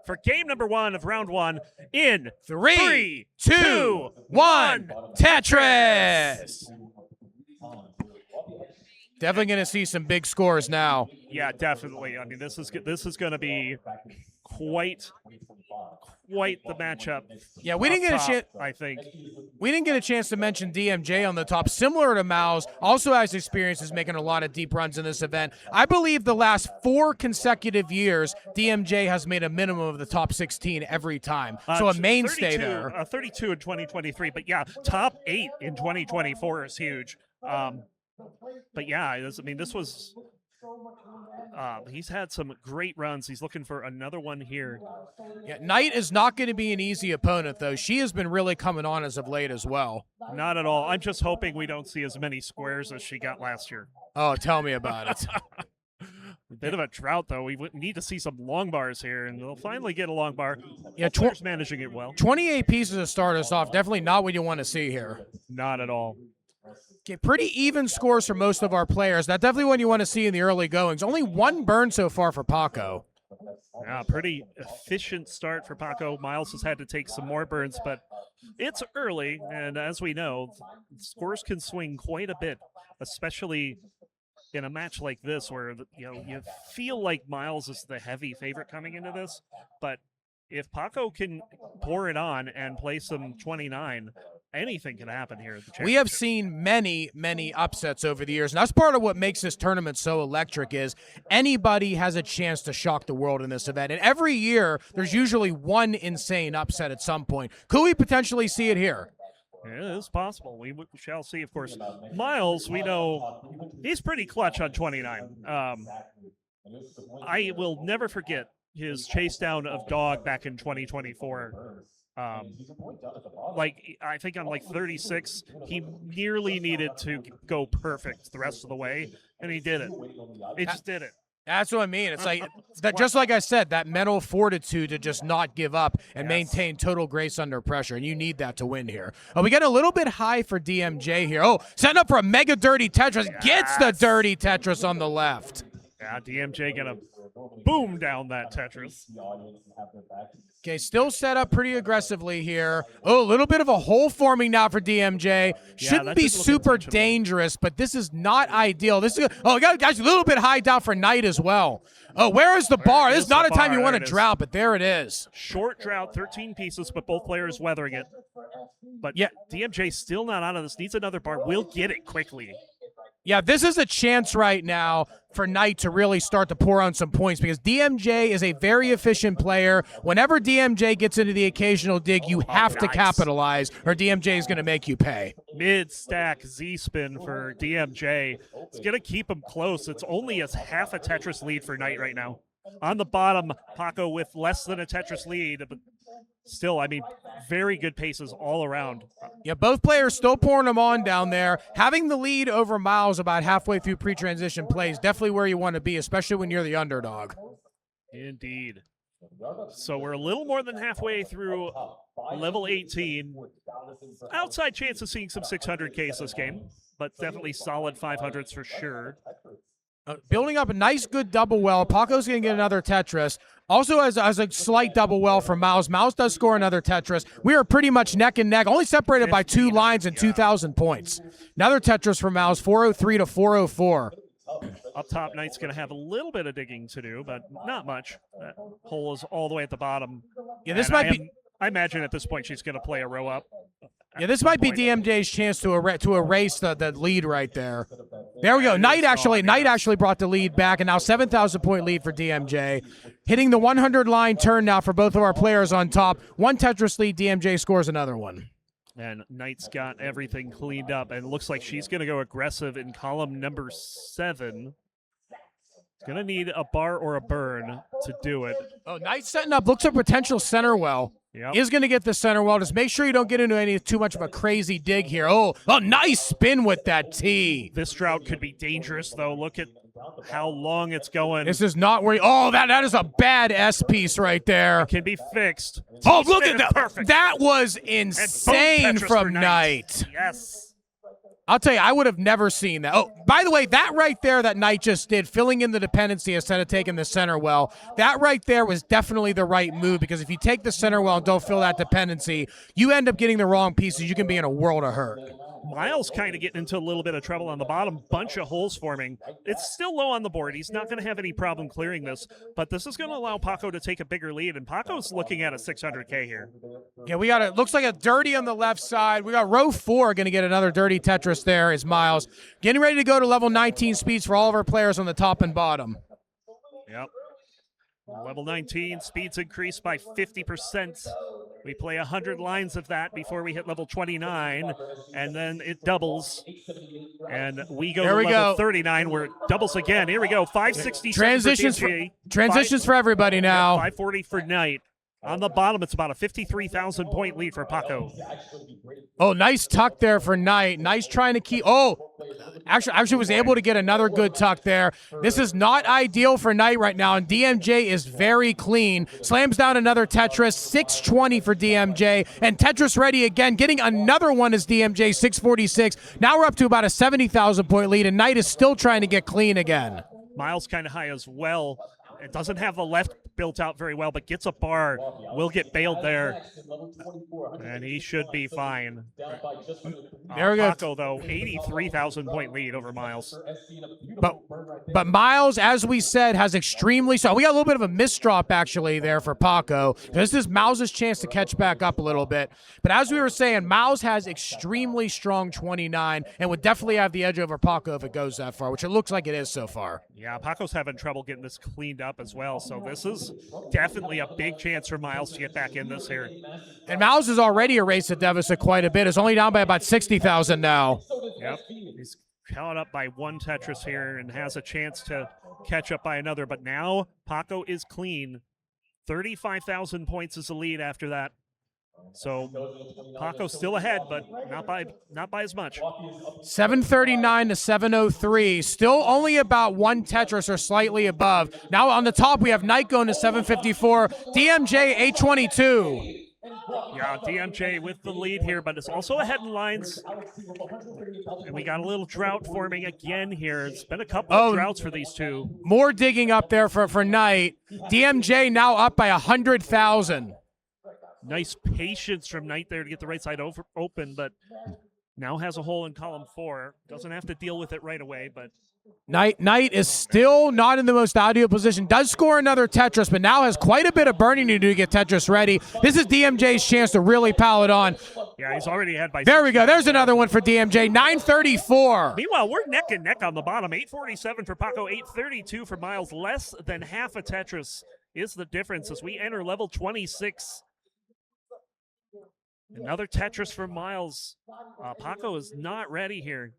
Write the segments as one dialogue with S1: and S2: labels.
S1: for game number 1 of round 1 in
S2: 3, 2, 1, Tetris! Definitely going to see some big scores now.
S1: Yeah, definitely. I mean, this is going to be quite the matchup.
S2: Yeah, we didn't get a chance.
S1: I think
S2: we didn't get a chance to mention DMJ on the top. Similar to Myles, also has experiences making a lot of deep runs in this event. I believe the last 4 consecutive years, DMJ has made a minimum of the top 16 every time. So a mainstay
S1: 32,
S2: there.
S1: 32 in 2023, but yeah, top 8 in 2024 is huge. But yeah, this was. He's had some great runs. He's looking for another one here.
S2: Yeah, Knight is not going to be an easy opponent, though. She has been really coming on as of late as well.
S1: Not at all. I'm just hoping we don't see as many squares as she got last year.
S2: Oh, tell me about it.
S1: A bit of a drought, though. We need to see some long bars here, and we'll finally get a long bar.
S2: Yeah,
S1: managing it well.
S2: 28 pieces to start us off. Definitely not what you want to see here.
S1: Not at all.
S2: Okay, pretty even scores for most of our players. That's definitely what you want to see in the early goings. Only 1 burn so far for Paco.
S1: Yeah, pretty efficient start for Paco. Myles has had to take some more burns, but it's early, and as we know, scores can swing quite a bit, especially in a match like this where you feel like Myles is the heavy favorite coming into this, but if Paco can pour it on and play some 29, anything can happen here at the championship.
S2: We have seen many, many upsets over the years, and that's part of what makes this tournament so electric is anybody has a chance to shock the world in this event. And every year, there's usually one insane upset at some point. Could we potentially see it here?
S1: It is possible. We shall see, of course. Myles, we know he's pretty clutch on 29. I will never forget his chase down of Dog back in 2024. I think on 36, he nearly needed to go perfect the rest of the way, and he did it. He just did it.
S2: That's what I mean. It's like that. Just like I said, that mental fortitude to just not give up and maintain total grace under pressure, and you need that to win here. Oh, we get a little bit high for DMJ here. Oh, setting up for a mega dirty Tetris. Gets the dirty Tetris on the left.
S1: Yeah, DMJ gonna boom down that Tetris.
S2: Okay, still set up pretty aggressively here. Oh, a little bit of a hole forming now for DMJ. Shouldn't be super dangerous, but this is not ideal. This is guys, a little bit high down for Knight as well. Oh, where is the bar? This is not a time you want to drought, but there it is.
S1: Short drought, 13 pieces, but both players weathering it. But yeah, DMJ still not out of this. Needs another bar. We'll get it quickly.
S2: Yeah, this is a chance right now for Knight to really start to pour on some points because DMJ is a very efficient player. Whenever DMJ gets into the occasional dig, you have to capitalize or DMJ is going to make you pay.
S1: Mid-stack Z-spin for DMJ. It's going to keep him close. It's only a half a Tetris lead for Knight right now. On the bottom, Paco with less than a Tetris lead, but still, I mean, very good paces all around.
S2: Yeah, both players still pouring them on down there. Having the lead over Myles about halfway through pre-transition plays definitely where you want to be, especially when you're the underdog.
S1: Indeed. So we're a little more than halfway through level 18. Outside chance of seeing some 600Ks this game, but definitely solid 500s for sure.
S2: Building up a nice, good double well. Paco's going to get another Tetris. Also as a slight double well for Myles. Myles does score another Tetris. We are pretty much neck and neck, only separated by 2 lines and 2,000 points. Another Tetris for Myles, 403 to 404.
S1: Up top, Knight's going to have a little bit of digging to do, but not much. That hole is all the way at the bottom.
S2: Yeah, this might be.
S1: I imagine at this point she's going to play a row up.
S2: Yeah, this might be DMJ's chance to erase the lead right there. There we go. Knight actually brought the lead back, and now 7,000-point lead for DMJ. Hitting the 100-line turn now for both of our players on top. 1 Tetris lead, DMJ scores another one.
S1: And Knight's got everything cleaned up, and it looks like she's going to go aggressive in column number 7. Going to need a bar or a burn to do it.
S2: Oh, Knight setting up. Looks like potential center well.
S1: Yep.
S2: Is going to get the center well. Just make sure you don't get into too much of a crazy dig here. Oh, nice spin with that T.
S1: This drought could be dangerous, though. Look at how long it's going.
S2: This is not where. That is a bad S piece right there.
S1: It can be fixed.
S2: Oh, look at that. Perfect. That was insane from Knight.
S1: Yes.
S2: I'll tell you, I would have never seen that. Oh, by the way, that right there that Knight just did, filling in the dependency instead of taking the center well, that right there was definitely the right move, because if you take the center well and don't fill that dependency, you end up getting the wrong pieces. You can be in a world of hurt.
S1: Miles kind of getting into a little bit of trouble on the bottom. Bunch of holes forming. It's still low on the board. He's not going to have any problem clearing this, but this is going to allow Paco to take a bigger lead, and Paco's looking at a 600K here.
S2: Yeah, we got it. Looks like a dirty on the left side. We got row 4 going to get another dirty Tetris there is Miles. Getting ready to go to level 19 speeds for all of our players on the top and bottom.
S1: Yep. Level 19, speeds increased by 50%. We play 100 lines of that before we hit level 29, and then it doubles. And we go to level 39, where it doubles again. Here we go, 560
S2: transitions for everybody now.
S1: 540 for Knight. On the bottom, it's about a 53,000 point lead for Paco.
S2: Oh, nice tuck there for Knight. Nice trying to keep. Oh, actually was able to get another good tuck there. This is not ideal for Knight right now, and DMJ is very clean. Slams down another Tetris, 620 for DMJ, and Tetris ready again. Getting another one is DMJ, 646. Now we're up to about a 70,000 point lead, and Knight is still trying to get clean again.
S1: Miles kind of high as well. It doesn't have the left built out very well, but gets a bar. Will get bailed there. And he should be fine.
S2: There we go.
S1: Paco, though, 83,000 point lead over Miles.
S2: But Miles, as we said, has extremely so. We got a little bit of a misdrop actually there for Paco. This is Miles' chance to catch back up a little bit. But as we were saying, Miles has extremely strong 29 and would definitely have the edge over Paco if it goes that far, which it looks like it is so far.
S1: Yeah, Paco's having trouble getting this cleaned up as well. So this is definitely a big chance for Miles to get back in this here.
S2: And Miles has already erased the deficit quite a bit. It's only down by about 60,000 now.
S1: Yep, he's caught up by one Tetris here and has a chance to catch up by another. But now Paco is clean. 35,000 points is the lead after that. So Paco's still ahead, but not by as much.
S2: 739 to 703. Still only about one Tetris or slightly above. Now on the top we have Knight going to 754. DMJ 822.
S1: Yeah, DMJ with the lead here, but it's also ahead in lines. And we got a little drought forming again here. It's been a couple of droughts for these two.
S2: More digging up there for Knight. DMJ now up by 100,000.
S1: Nice patience from Knight there to get the right side open, but now has a hole in column 4. Doesn't have to deal with it right away, but
S2: Knight is still not in the most ideal position. Does score another Tetris, but now has quite a bit of burning to do to get Tetris ready. This is DMJ's chance to really pile it on.
S1: Yeah, he's already ahead by.
S2: There we go. There's another one for DMJ. 934.
S1: Meanwhile, we're neck and neck on the bottom. 847 for Paco, 832 for Miles. Less than half a Tetris is the difference as we enter level 26. Another Tetris for Miles. Paco is not ready here,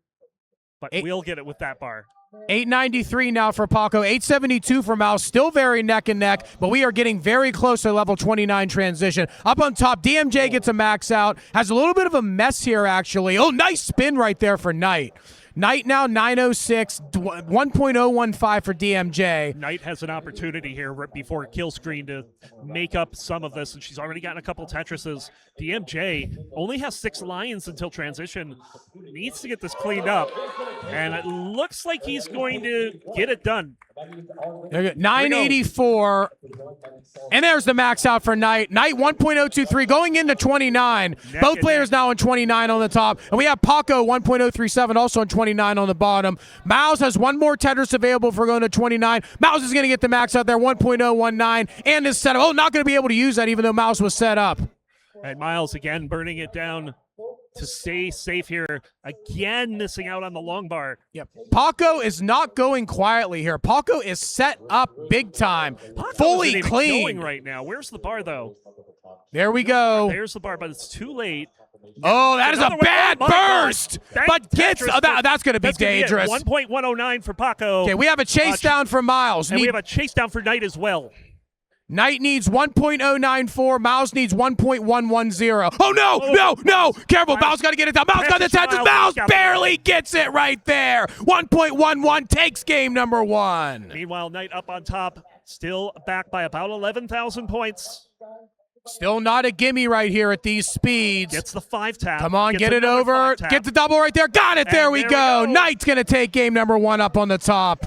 S1: but we'll get it with that bar.
S2: 893 now for Paco, 872 for Miles, still very neck and neck, but we are getting very close to level 29 transition. Up on top, DMJ gets a max out, has a little bit of a mess here actually. Oh, nice spin right there for Knight. Knight now 906, 1.015 for DMJ.
S1: Knight has an opportunity here right before kill screen to make up some of this, and she's already gotten a couple Tetrises. DMJ only has 6 lions until transition. Needs to get this cleaned up, and it looks like he's going to get it done.
S2: 984, and there's the max out for Knight. Knight 1.023 going into 29. Both players now on 29 on the top, and we have Paco 1.037 also on 29 on the bottom. Miles has one more Tetris available for going to 29. Miles is going to get the max out there, 1.019, and is set up. Oh, not going to be able to use that even though Miles was set up.
S1: And Miles again burning it down to stay safe here. Again, missing out on the long bar.
S2: Yep. Paco is not going quietly here. Paco is set up big time.
S1: Paco
S2: fully
S1: isn't even
S2: clean.
S1: going right now. Where's the bar, though?
S2: There we go.
S1: There's the bar, but it's too late.
S2: Oh, that is a bad burst. But gets that's going to be dangerous.
S1: 1.109 for Paco.
S2: Okay, we have a chase down for Miles.
S1: And we have a chase down for Knight as well.
S2: Knight needs 1.094. Miles needs 1.110. Oh, no. Careful. Miles got to get it down. Miles got the Tetris. Miles barely gets it right there. 1.11 takes game number 1.
S1: Meanwhile, Knight up on top, still back by about 11,000 points.
S2: Still not a gimme right here at these speeds.
S1: Gets the 5-tap.
S2: Come on, get it over. Get the double right there. Got it. There we go. Knight's going to take game number 1 up on the top.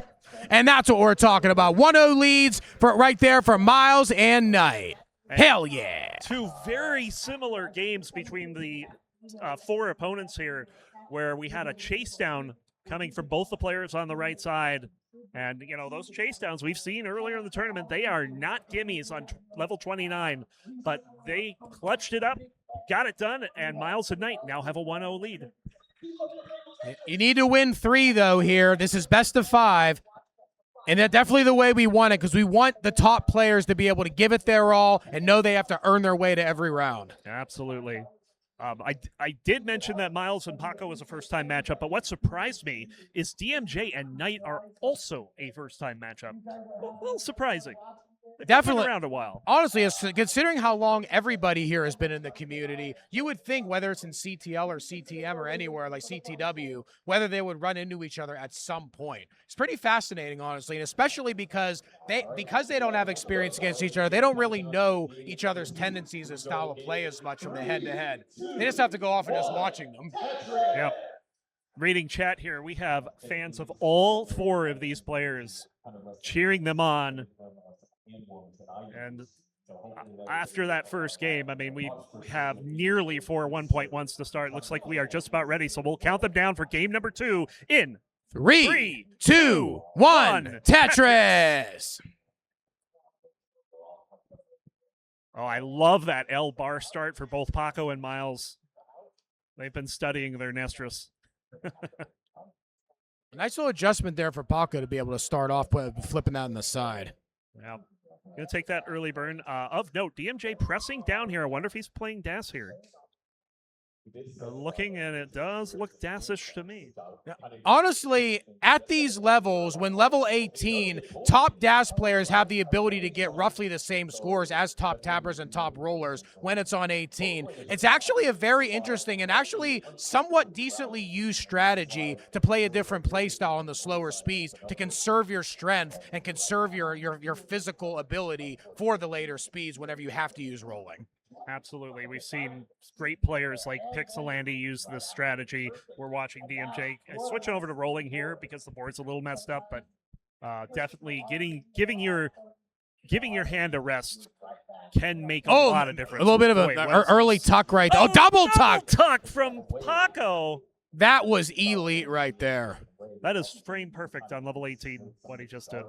S2: And that's what we're talking about. 1-0 leads for right there for Myles and Knight. Hell yeah.
S1: 2 very similar games between the 4 opponents here, where we had a chase down coming from both the players on the right side. And, you know, those chase downs we've seen earlier in the tournament, they are not gimmies on level 29, but they clutched it up, got it done, and Myles and Knight now have a 1-0 lead.
S2: You need to win 3, though, here. This is best of 5. And that's definitely the way we want it, because we want the top players to be able to give it their all and know they have to earn their way to every round.
S1: Absolutely. I did mention that Myles and Paco was a first-time matchup, but what surprised me is DMJ and Knight are also a first-time matchup. A little surprising. They've
S2: Definitely
S1: been around a while.
S2: Honestly, considering how long everybody here has been in the community, you would think whether it's in CTL or CTM or anywhere like CTW, whether they would run into each other at some point. It's pretty fascinating, honestly, and especially because they don't have experience against each other. They don't really know each other's tendencies and style of play as much from the head-to-head. They just have to go off and just watching them.
S1: Yep. Reading chat here, we have fans of all 4 of these players cheering them on. And after that first game, I mean, we have nearly 4 1.1s to start. Looks like we are just about ready, so we'll count them down for game number 2 in
S2: 3, 2, 1, Tetris!
S1: Oh, I love that L bar start for both Paco and Myles. They've been studying their Nestris.
S2: Nice little adjustment there for Paco to be able to start off flipping that on the side.
S1: Yeah. Going to take that early burn. Of note, DMJ pressing down here. I wonder if he's playing DAS here. Looking, and it does look DAS-ish to me.
S2: Honestly, at these levels, when level 18, top DAS players have the ability to get roughly the same scores as top tappers and top rollers when it's on 18. It's actually a very interesting and actually somewhat decently used strategy to play a different play style on the slower speeds to conserve your strength and conserve your physical ability for the later speeds whenever you have to use rolling.
S1: Absolutely. We've seen great players like PixelAndy use this strategy. We're watching DMJ switching over to rolling here because the board's a little messed up, but definitely giving your hand a rest can make a lot of difference.
S2: A little bit of an early tuck right there. Oh, double
S1: tuck from Paco.
S2: That was elite right there.
S1: That is frame perfect on level 18, what he just did.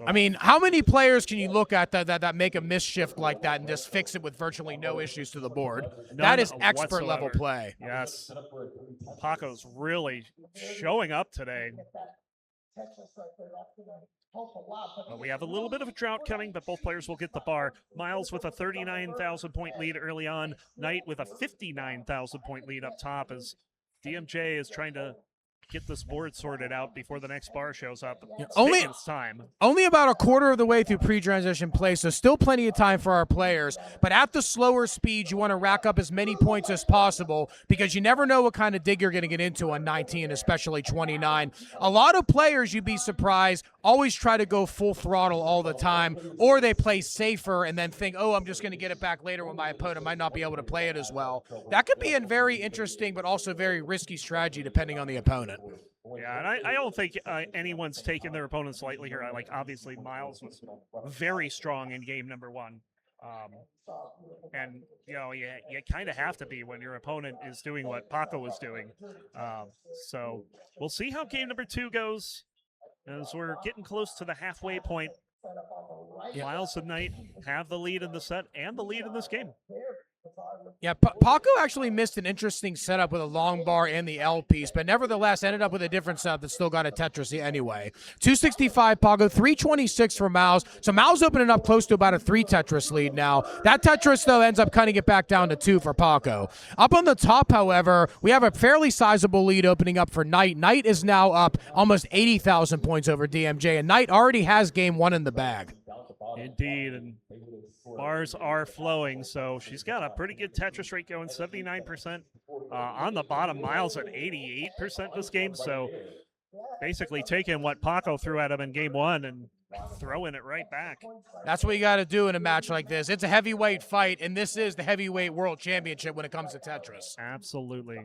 S2: I mean, how many players can you look at that make a misshift like that and just fix it with virtually no issues to the board? That is expert level play.
S1: Yes. Paco's really showing up today. Well, we have a little bit of a drought coming, but both players will get the bar. Myles with a 39,000-point lead early on. Knight with a 59,000-point lead up top as DMJ is trying to get this board sorted out before the next bar shows up.
S2: Only about a quarter of the way through pre-transition play, so still plenty of time for our players. But at the slower speed, you want to rack up as many points as possible because you never know what kind of dig you're going to get into on 19, especially 29. A lot of players, you'd be surprised, always try to go full throttle all the time, or they play safer and then think, oh, I'm just going to get it back later when my opponent might not be able to play it as well. That could be a very interesting but also very risky strategy depending on the opponent.
S1: Yeah, and I don't think anyone's taking their opponents lightly here. Like, obviously, Myles was very strong in game number 1. And, you know, you kind of have to be when your opponent is doing what Paco was doing. So we'll see how game number 2 goes as we're getting close to the halfway point. Yeah. Myles and Knight have the lead in the set and the lead in this game.
S2: Yeah, Paco actually missed an interesting setup with a long bar and the L piece, but nevertheless ended up with a different setup that still got a Tetris anyway. 265 Paco, 326 for Myles. So Myles opening up close to about a 3 Tetris lead now. That Tetris, though, ends up cutting it back down to 2 for Paco. Up on the top, however, we have a fairly sizable lead opening up for Knight. Knight is now up almost 80,000 points over DMJ, and Knight already has game 1 in the bag.
S1: Indeed, and bars are flowing, so she's got a pretty good Tetris rate going, 79%. On the bottom, Myles at 88% this game, so basically taking what Paco threw at him in game 1 and throwing it right back.
S2: That's what you got to do in a match like this. It's a heavyweight fight, and this is the heavyweight world championship when it comes to Tetris.
S1: Absolutely.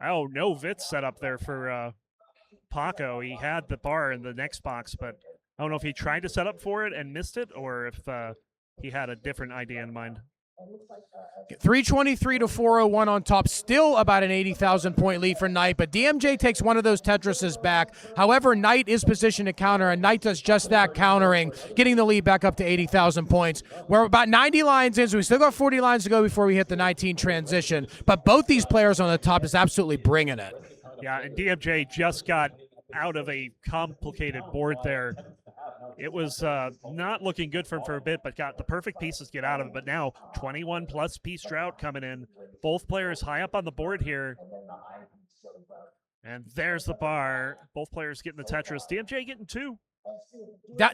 S1: Oh, no Vitz set up there for Paco. He had the bar in the next box, but I don't know if he tried to set up for it and missed it, or if he had a different idea in mind.
S2: 323 to 401 on top, still about an 80,000 point lead for Knight, but DMJ takes one of those Tetrises back. However, Knight is positioned to counter, and Knight does just that, countering, getting the lead back up to 80,000 points. We're about 90 lines in, so we still got 40 lines to go before we hit the 19 transition, but both these players on the top is absolutely bringing it.
S1: Yeah, and DMJ just got out of a complicated board there. It was not looking good for him for a bit, but got the perfect pieces to get out of it. But now 21-plus piece drought coming in. Both players high up on the board here. And there's the bar. Both players getting the Tetris. DMJ getting 2.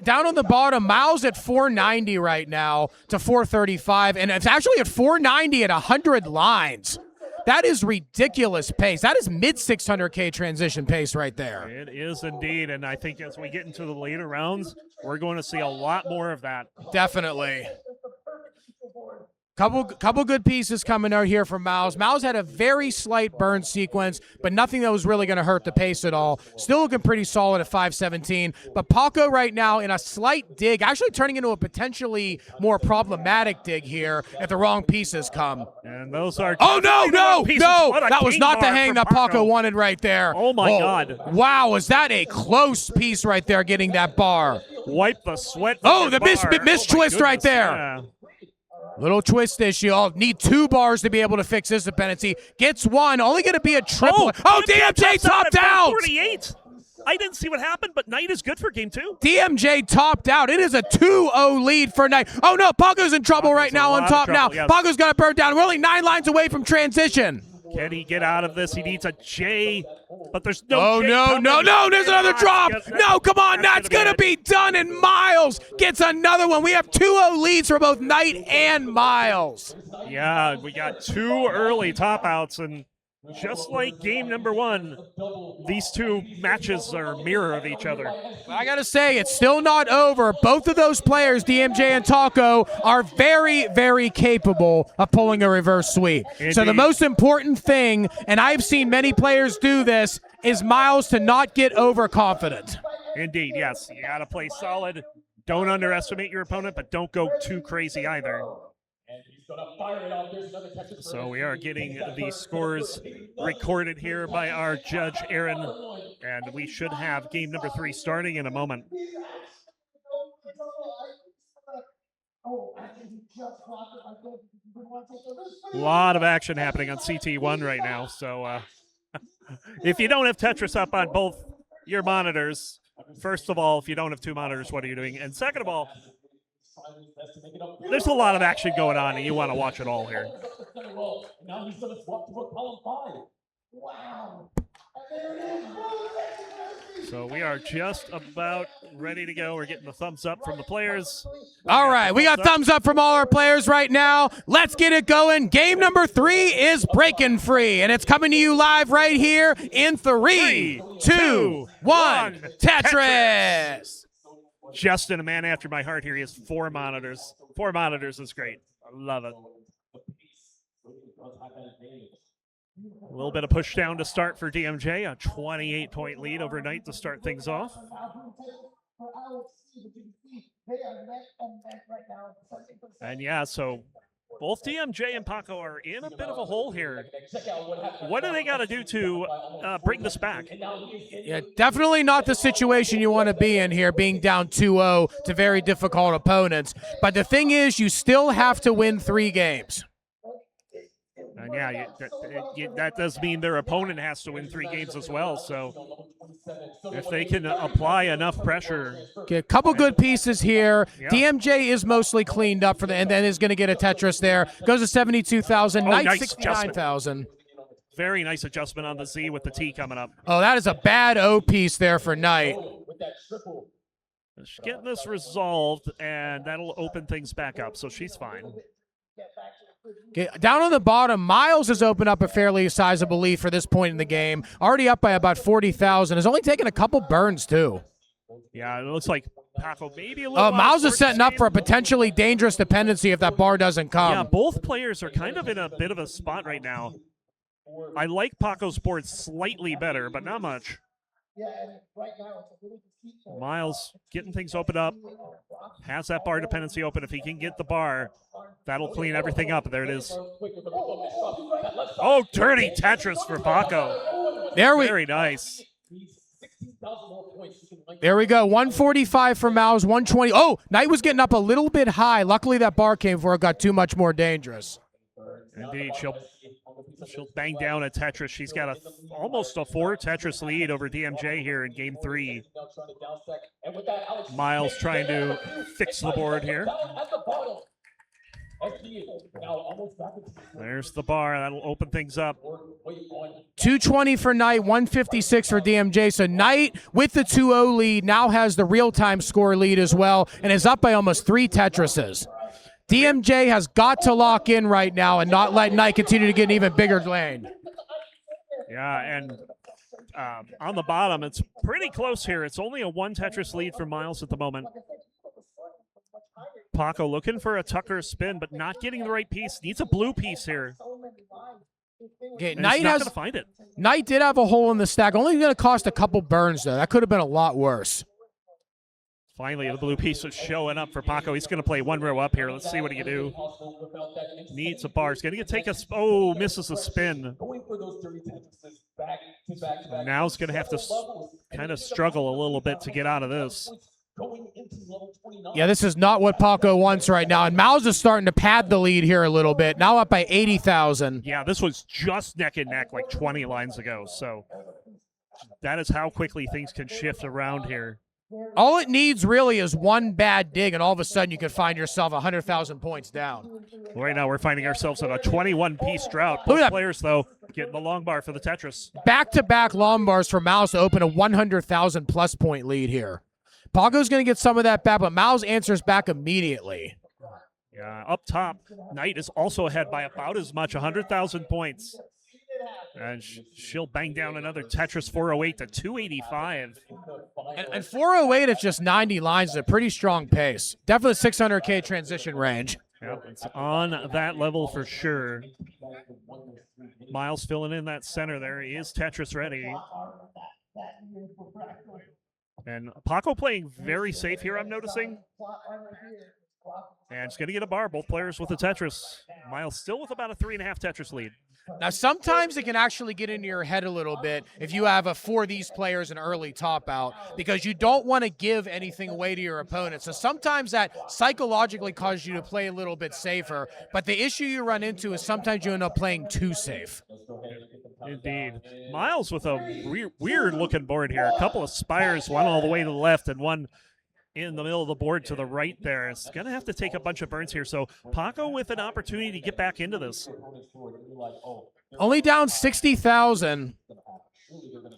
S2: Down on the bottom, Miles at 490 right now to 435, and it's actually at 490 at 100 lines. That is ridiculous pace. That is mid-600K transition pace right there.
S1: It is indeed, and I think as we get into the later rounds, we're going to see a lot more of that.
S2: Definitely. Couple good pieces coming out here from Miles. Miles had a very slight burn sequence, but nothing that was really going to hurt the pace at all. Still looking pretty solid at 517. But Paco right now in a slight dig, actually turning into a potentially more problematic dig here if the wrong pieces come.
S1: And those are...
S2: Oh, no! That was not the hang that Paco wanted right there.
S1: Oh, my God.
S2: Wow, was that a close piece right there getting that bar?
S1: Wipe the sweat.
S2: Oh, the miss twist right there.
S1: Yeah.
S2: Little twist issue. I'll need 2 bars to be able to fix this dependency. Gets 1. Only going to be a triple. Oh, DMJ topped out.
S1: 48. I didn't see what happened, but Knight is good for game 2.
S2: DMJ topped out. It is a 2-0 lead for Knight. Oh, no. Paco's in trouble right now on top now. Yes. Paco's got to burn down. We're only 9 lines away from transition.
S1: Can he get out of this? He needs a J, but there's no J.
S2: Oh, no. There's another drop. No, come on. That's going to be done, and Miles gets another one. We have 2-0 leads for both Knight and Miles.
S1: Yeah, we got 2 early top outs, and just like game number 1, these 2 matches are a mirror of each other.
S2: I got to say, it's still not over. Both of those players, DMJ and Taco, are very, very capable of pulling a reverse sweep. Indeed. So the most important thing, and I've seen many players do this, is Miles to not get overconfident.
S1: Indeed, yes. You got to play solid. Don't underestimate your opponent, but don't go too crazy either. So we are getting the scores recorded here by our judge, Aaron, and we should have game number 3 starting in a moment. A lot of action happening on CT1 right now, so if you don't have Tetris up on both your monitors, first of all, if you don't have 2 monitors, what are you doing? And second of all, there's a lot of action going on, and you want to watch it all here. So we are just about ready to go. We're getting the thumbs up from the players.
S2: All right, we got thumbs up from all our players right now. Let's get it going. Game number 3 is breaking free, and it's coming to you live right here in 3, 2, 1, Tetris!
S1: Justin, a man after my heart here. He has 4 monitors. 4 monitors is great. I love it. A little bit of push down to start for DMJ. A 28-point lead overnight to start things off. And yeah, so both DMJ and Paco are in a bit of a hole here. What do they got to do to bring this back?
S2: Yeah, definitely not the situation you want to be in here, being down 2-0 to very difficult opponents. But the thing is, you still have to win 3 games.
S1: And yeah, that does mean their opponent has to win 3 games as well. So if they can apply enough pressure.
S2: Okay, a couple good pieces here. Yeah. DMJ is mostly cleaned up for and then is going to get a Tetris there. Goes to 72,000. Knight
S1: nice
S2: 69,000.
S1: Very nice adjustment on the Z with the T coming up.
S2: Oh, that is a bad O piece there for Knight.
S1: She's getting this resolved, and that'll open things back up, so she's fine.
S2: Okay, down on the bottom, Miles has opened up a fairly sizable lead for this point in the game. Already up by about 40,000. Has only taken a couple burns, too.
S1: Yeah, it looks like Paco maybe a little.
S2: Myles is setting up for a potentially dangerous dependency if that bar doesn't come.
S1: Yeah, both players are kind of in a bit of a spot right now. I like Paco's board slightly better, but not much. Myles getting things opened up. Has that bar dependency open. If he can get the bar, that'll clean everything up. There it is. Oh, dirty Tetris for Paco. Very nice.
S2: There we go. 145 for Myles, 120. Oh, Knight was getting up a little bit high. Luckily, that bar came before it got too much more dangerous.
S1: Indeed, she'll bang down a Tetris. She's got almost a 4 Tetris lead over DMJ here in game 3. Myles trying to fix the board here. There's the bar. That'll open things up.
S2: 220 for Knight, 156 for DMJ. So Knight, with the 2-0 lead, now has the real-time score lead as well and is up by almost 3 Tetrises. DMJ has got to lock in right now and not let Knight continue to get an even bigger lane.
S1: Yeah, and on the bottom, it's pretty close here. It's only a 1 Tetris lead for Myles at the moment. Paco looking for a Tucker spin, but not getting the right piece. Needs a blue piece here.
S2: Okay,
S1: Knight has to find it.
S2: Knight did have a hole in the stack. Only going to cost a couple burns, though. That could have been a lot worse.
S1: Finally, the blue piece is showing up for Paco. He's going to play 1 row up here. Let's see what he can do. Needs a bar. He's going to take a... Oh, misses a spin. Now he's going to have to kind of struggle a little bit to get out of this.
S2: Yeah, this is not what Paco wants right now. And Myles is starting to pad the lead here a little bit. Now up by 80,000.
S1: Yeah, this was just neck and neck like 20 lines ago. So that is how quickly things can shift around here.
S2: All it needs really is one bad dig, and all of a sudden you can find yourself 100,000 points down.
S1: Right now we're finding ourselves in a 21-piece drought. Both players, though, getting the long bar for the Tetris.
S2: Back-to-back long bars for Myles to open a 100,000-plus point lead here. Paco's going to get some of that back, but Myles answers back immediately.
S1: Yeah, up top, Knight is also ahead by about as much, 100,000 points. And she'll bang down another Tetris 408 to 285.
S2: And 408 at just 90 lines is a pretty strong pace. Definitely 600K transition range.
S1: Yep, it's on that level for sure. Myles filling in that center there. He is Tetris ready. And Paco playing very safe here, I'm noticing. And he's going to get a bar. Both players with a Tetris. Myles still with about a 3.5 Tetris lead.
S2: Now, sometimes it can actually get into your head a little bit if you have for these players an early top out, because you don't want to give anything away to your opponent. So sometimes that psychologically causes you to play a little bit safer. But the issue you run into is sometimes you end up playing too safe.
S1: Indeed. Myles with a weird-looking board here. A couple of spires, one all the way to the left and one in the middle of the board to the right there. It's going to have to take a bunch of burns here. So Paco with an opportunity to get back into this.
S2: Only down 60,000.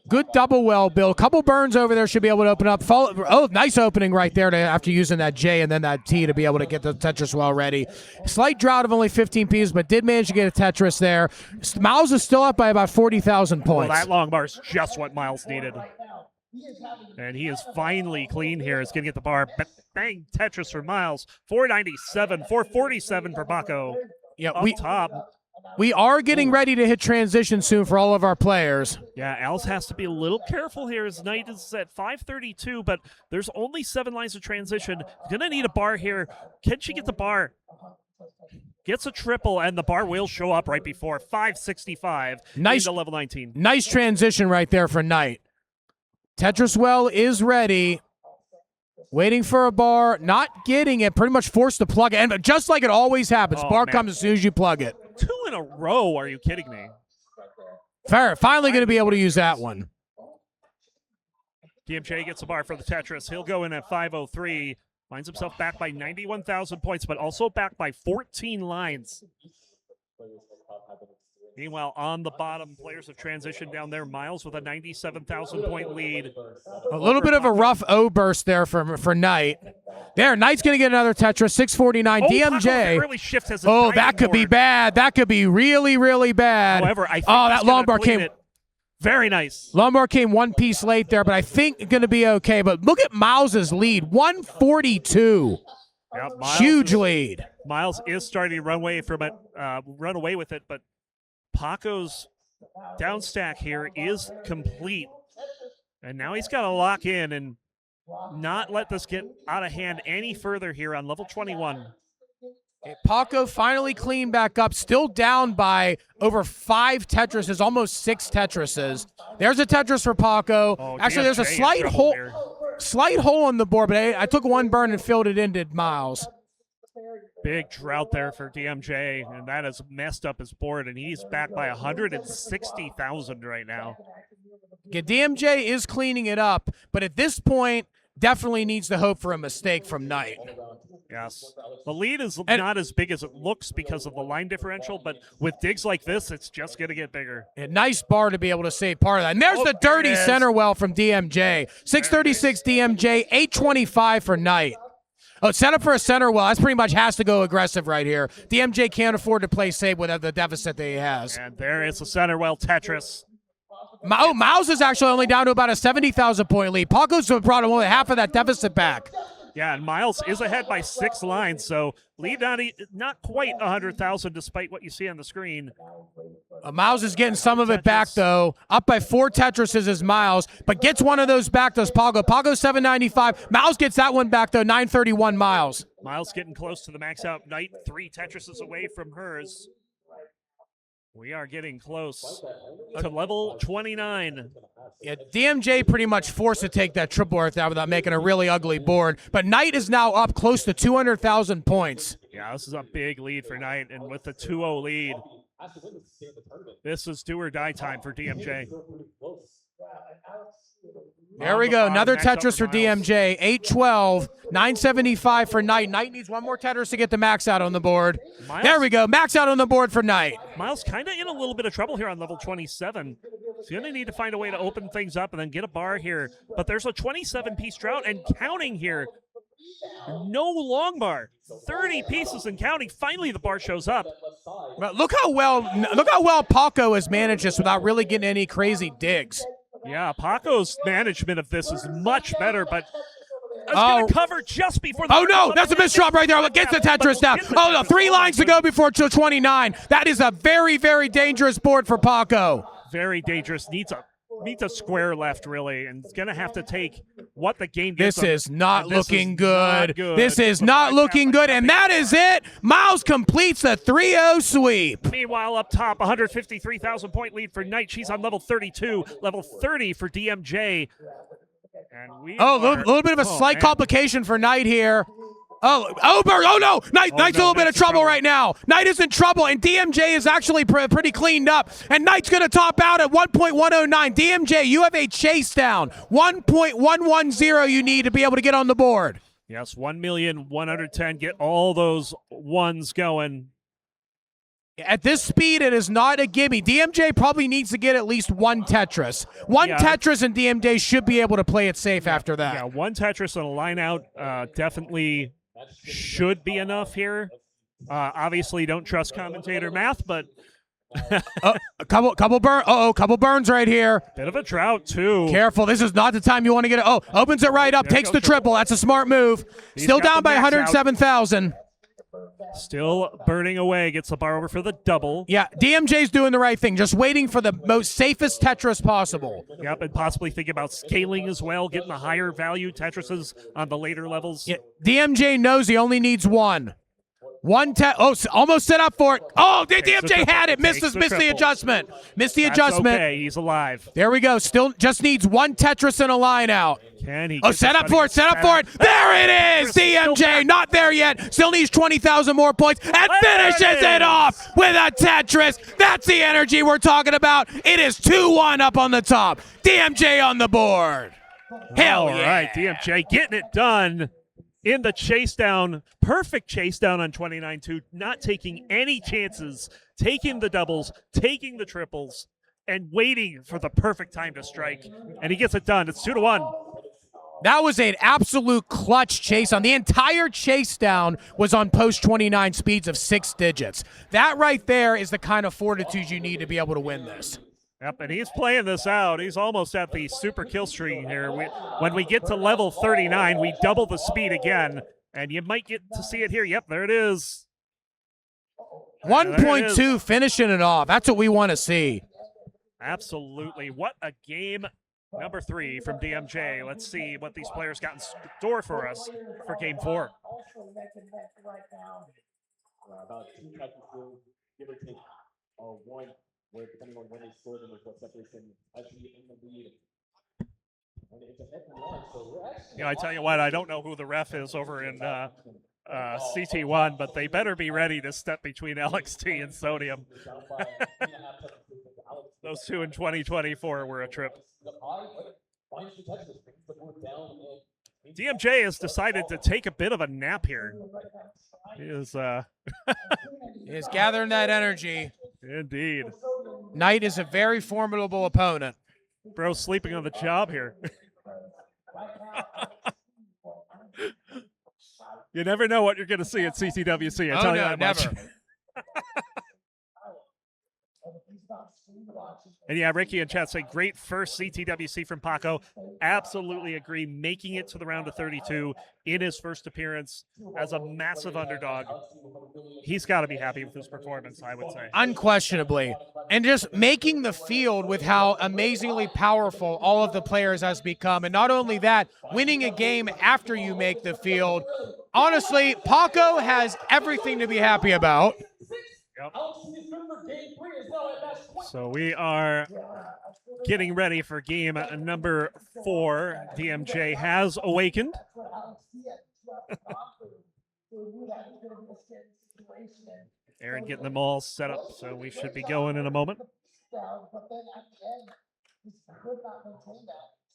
S2: Good double well build. Couple burns over there should be able to open up. Oh, nice opening right there after using that J and then that T to be able to get the Tetris well ready. Slight drought of only 15 pieces, but did manage to get a Tetris there. Myles is still up by about 40,000 points.
S1: Well, that long bar is just what Myles needed. And he is finally clean here. He's going to get the bar. Bang, Tetris for Myles. 497, 447 for Paco.
S2: Yeah,
S1: up top.
S2: We are getting ready to hit transition soon for all of our players.
S1: Yeah, Als has to be a little careful here. His Knight is at 532, but there's only 7 lines of transition. Going to need a bar here. Can she get the bar? Gets a triple, and the bar will show up right before 565 into level 19.
S2: Nice transition right there for Knight. Tetris well is ready. Waiting for a bar, not getting it, pretty much forced to plug it. And just like it always happens, bar comes as soon as you plug it.
S1: 2 in a row, are you kidding me?
S2: Fair, finally going to be able to use that one.
S1: DMJ gets a bar for the Tetris. He'll go in at 503. Finds himself back by 91,000 points, but also back by 14 lines. Meanwhile, on the bottom, players have transitioned down there. Myles with a 97,000 point lead.
S2: A little bit of a rough O burst there for Knight. There, Knight's going to get another Tetris, 649. DMJ.
S1: Really shift as
S2: that could be bad. That could be really, really bad.
S1: However, I think
S2: that long bar came.
S1: Very nice.
S2: Lombard came one piece late there, but I think going to be okay. But look at Miles' lead, 142.
S1: Yep,
S2: Huge lead.
S1: Myles is starting to run away from it, run away with it, but Paco's down stack here is complete. And now he's got to lock in and not let this get out of hand any further here on level 21.
S2: Okay, Paco finally cleaned back up, still down by over 5 Tetrises, almost 6 Tetrises. There's a Tetris for Paco.
S1: Oh,
S2: actually, there's a slight hole on the board, but I took one burn and filled it into Miles.
S1: Big drought there for DMJ, and that has messed up his board, and he's back by 160,000 right now.
S2: Yeah, DMJ is cleaning it up, but at this point, definitely needs to hope for a mistake from Knight.
S1: Yes. The lead is not as big as it looks because of the line differential, but with digs like this, it's just going to get bigger.
S2: A nice bar to be able to save part of that. And there's the dirty center well from DMJ. 636 DMJ, 825 for Knight. Oh, set up for a center well. That's pretty much has to go aggressive right here. DMJ can't afford to play safe with the deficit that he has.
S1: And there is the center well Tetris.
S2: Oh, Miles is actually only down to about a 70,000 point lead. Paco's brought him only half of that deficit back.
S1: Yeah, and Miles is ahead by 6 lines, so lead not quite 100,000 despite what you see on the screen.
S2: Miles is getting some of it back, though. Up by 4 Tetrises is Miles, but gets one of those back, does Paco. Paco's 795. Miles gets that one back, though, 931 Miles.
S1: Miles getting close to the max out. Knight 3 Tetrises away from hers. We are getting close to level 29.
S2: Yeah, DMJ pretty much forced to take that triple earth out without making a really ugly board. But Knight is now up close to 200,000 points.
S1: Yeah, this is a big lead for Knight, and with the 2-0 lead, this is do or die time for DMJ.
S2: There we go. Another Tetris for DMJ. 812, 975 for Knight. Knight needs one more Tetris to get the max out on the board. There we go. Max out on the board for Knight.
S1: Miles kind of in a little bit of trouble here on level 27. He's going to need to find a way to open things up and then get a bar here. But there's a 27-piece drought and counting here. No long bar. 30 pieces and counting. Finally, the bar shows up.
S2: Well, look how well Paco has managed this without really getting any crazy digs.
S1: Yeah, Paco's management of this is much better, but it's going to cover just before the...
S2: Oh, no, that's a misdrop right there. Gets the Tetris down. Oh, no, 3 lines to go before 29. That is a very, very dangerous board for Paco.
S1: Very dangerous. Needs a square left, really, and it's going to have to take what the game gives
S2: This is not looking good. This is not looking good, and that is it. Miles completes the 3-0 sweep.
S1: Meanwhile, up top, 153,000 point lead for Knight. She's on level 32, level 30 for DMJ. And a
S2: little bit of a slight complication for Knight here. Oh no! Knight's a little bit of trouble right now. Knight is in trouble, and DMJ is actually pretty cleaned up. And Knight's going to top out at 1.109. DMJ, you have a chase down. 1.110 you need to be able to get on the board.
S1: Yes, 1,110,000. Get all those ones going.
S2: At this speed, it is not a gimme. DMJ probably needs to get at least 1 Tetris. One Tetris, and DMJ should be able to play it safe after that.
S1: Yeah, 1 Tetris and a line out definitely should be enough here. Obviously, don't trust commentator math, but
S2: a couple burns right here.
S1: Bit of a drought too.
S2: Careful, this is not the time you want to get it. Oh, opens it right up, takes the triple. That's a smart move. Still down by 107,000.
S1: Still burning away, gets the bar over for the double.
S2: Yeah, DMJ's doing the right thing, just waiting for the most safest Tetris possible.
S1: Yep, and possibly think about scaling as well, getting the higher value Tetrises on the later levels.
S2: Yeah, DMJ knows he only needs 1. Almost set up for it. Oh, DMJ had it. Missed the adjustment. Missed the adjustment.
S1: Okay, he's alive.
S2: There we go. Still just needs 1 Tetris and a line out.
S1: Can he?
S2: Set up for it. There it is. DMJ not there yet. Still needs 20,000 more points and finishes it off with a Tetris. That's the energy we're talking about. It is 2-1 up on the top. DMJ on the board. Hell yeah.
S1: All right, DMJ getting it done. In the chase down, perfect chase down on 29-2, not taking any chances, taking the doubles, taking the triples, and waiting for the perfect time to strike. And he gets it done. It's 2-1.
S2: That was an absolute clutch chase down. The entire chase down was on post 29 speeds of 6 digits. That right there is the kind of fortitude you need to be able to win this.
S1: Yep, and he's playing this out. He's almost at the super kill streak here. When we get to level 39, we double the speed again, and you might get to see it here. Yep, there it is.
S2: 1.2 finishing it off. That's what we want to see.
S1: Absolutely. What a game. Number 3 from DMJ. Let's see what these players got in store for us for game 4.
S3: About 2 practices, give or take one, where depending on when they scored and what separation, actually in the lead. And it's a head-to-one, so we're actually.
S1: I tell you what, I don't know who the ref is over in CT1, but they better be ready to step between LXT and Sodium. Those two in 2024 were a trip. DMJ has decided to take a bit of a nap here. He is
S2: He's gathering that energy.
S1: Indeed.
S2: Knight is a very formidable opponent.
S1: Bro sleeping on the job here. You never know what you're going to see at CTWC. I tell you that much.
S2: Never.
S1: And yeah, Ricky and chat say great first CTWC from Paco. Absolutely agree. Making it to the round of 32 in his first appearance as a massive underdog. He's got to be happy with his performance, I would say.
S2: Unquestionably. And just making the field with how amazingly powerful all of the players has become. And not only that, winning a game after you make the field. Honestly, Paco has everything to be happy about.
S1: Yep. So we are getting ready for game number 4. DMJ has awakened. Aaron getting them all set up, so we should be going in a moment.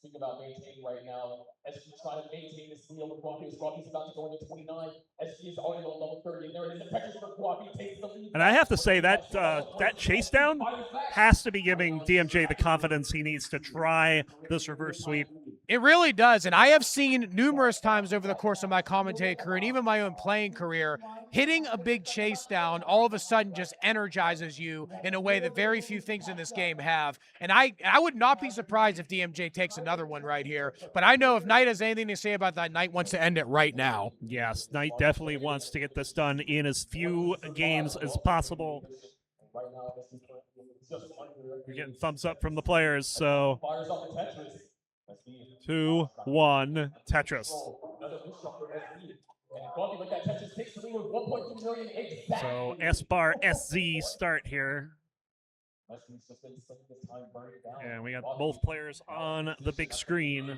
S3: Think about maintaining right now. SG trying to maintain this field with Rocky. Rocky's about to go into 29. SG is already on level 30, and there it is. The Tetris for Rocky takes the lead.
S1: And I have to say that that chase down has to be giving DMJ the confidence he needs to try this reverse sweep.
S2: It really does. And I have seen numerous times over the course of my commentating career and even my own playing career, hitting a big chase down all of a sudden just energizes you in a way that very few things in this game have. And I would not be surprised if DMJ takes another one right here. But I know if Knight has anything to say about that, Knight wants to end it right now.
S1: Yes, Knight definitely wants to get this done in as few games as possible. We're getting thumbs up from the players, so 2-1 Tetris. So S-bar SZ start here. And we got both players on the big screen.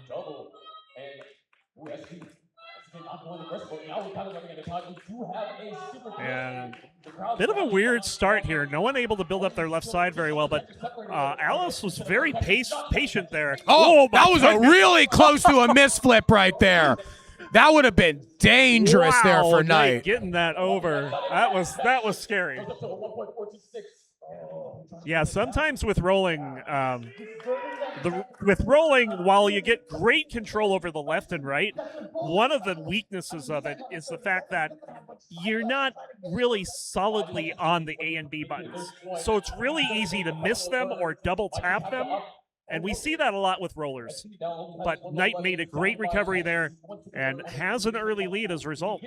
S1: And a bit of a weird start here. No one able to build up their left side very well, but Alice was very patient there.
S2: Oh, that was a really close to a misflip right there. That would have been dangerous there for Knight.
S1: Getting that over. That was scary. Yeah, sometimes with rolling, while you get great control over the left and right, one of the weaknesses of it is the fact that you're not really solidly on the A and B buttons. So it's really easy to miss them or double tap them. And we see that a lot with rollers. But Knight made a great recovery there and has an early lead as a result.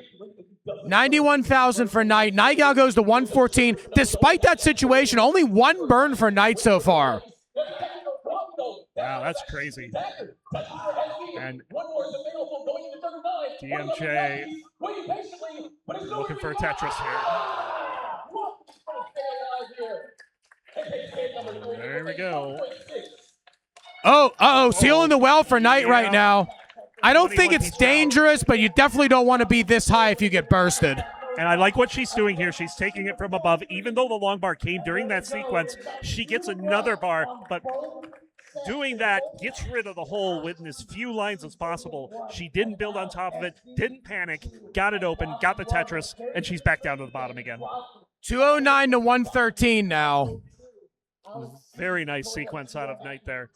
S2: 91,000 for Knight. Knight now goes to 114. Despite that situation, only one burn for Knight so far.
S1: Wow, that's crazy. And DMJ looking for a Tetris here. There we go.
S2: Oh, sealing the well for Knight right now. I don't think it's dangerous, but you definitely don't want to be this high if you get bursted.
S1: And I like what she's doing here. She's taking it from above. Even though the long bar came during that sequence, she gets another bar, but doing that gets rid of the hole within as few lines as possible. She didn't build on top of it, didn't panic, got it open, got the Tetris, and she's back down to the bottom again.
S2: 209 to 113 now.
S1: Very nice sequence out of Knight there.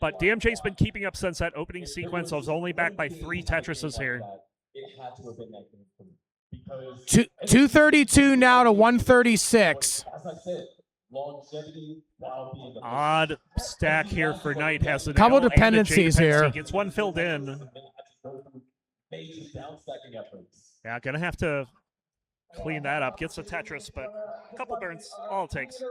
S1: But DMJ's been keeping up since that opening sequence. I was only back by 3 Tetrises here.
S2: 232 now to 136.
S3: longevity while being a
S1: Odd stack here for Knight. Has a
S2: Couple
S1: nail and a J
S2: dependencies
S1: dependency.
S2: here.
S1: Gets one filled in.
S3: major downstacking efforts.
S1: Yeah, gonna have to clean that up. Gets a Tetris, but a couple burns, all it takes.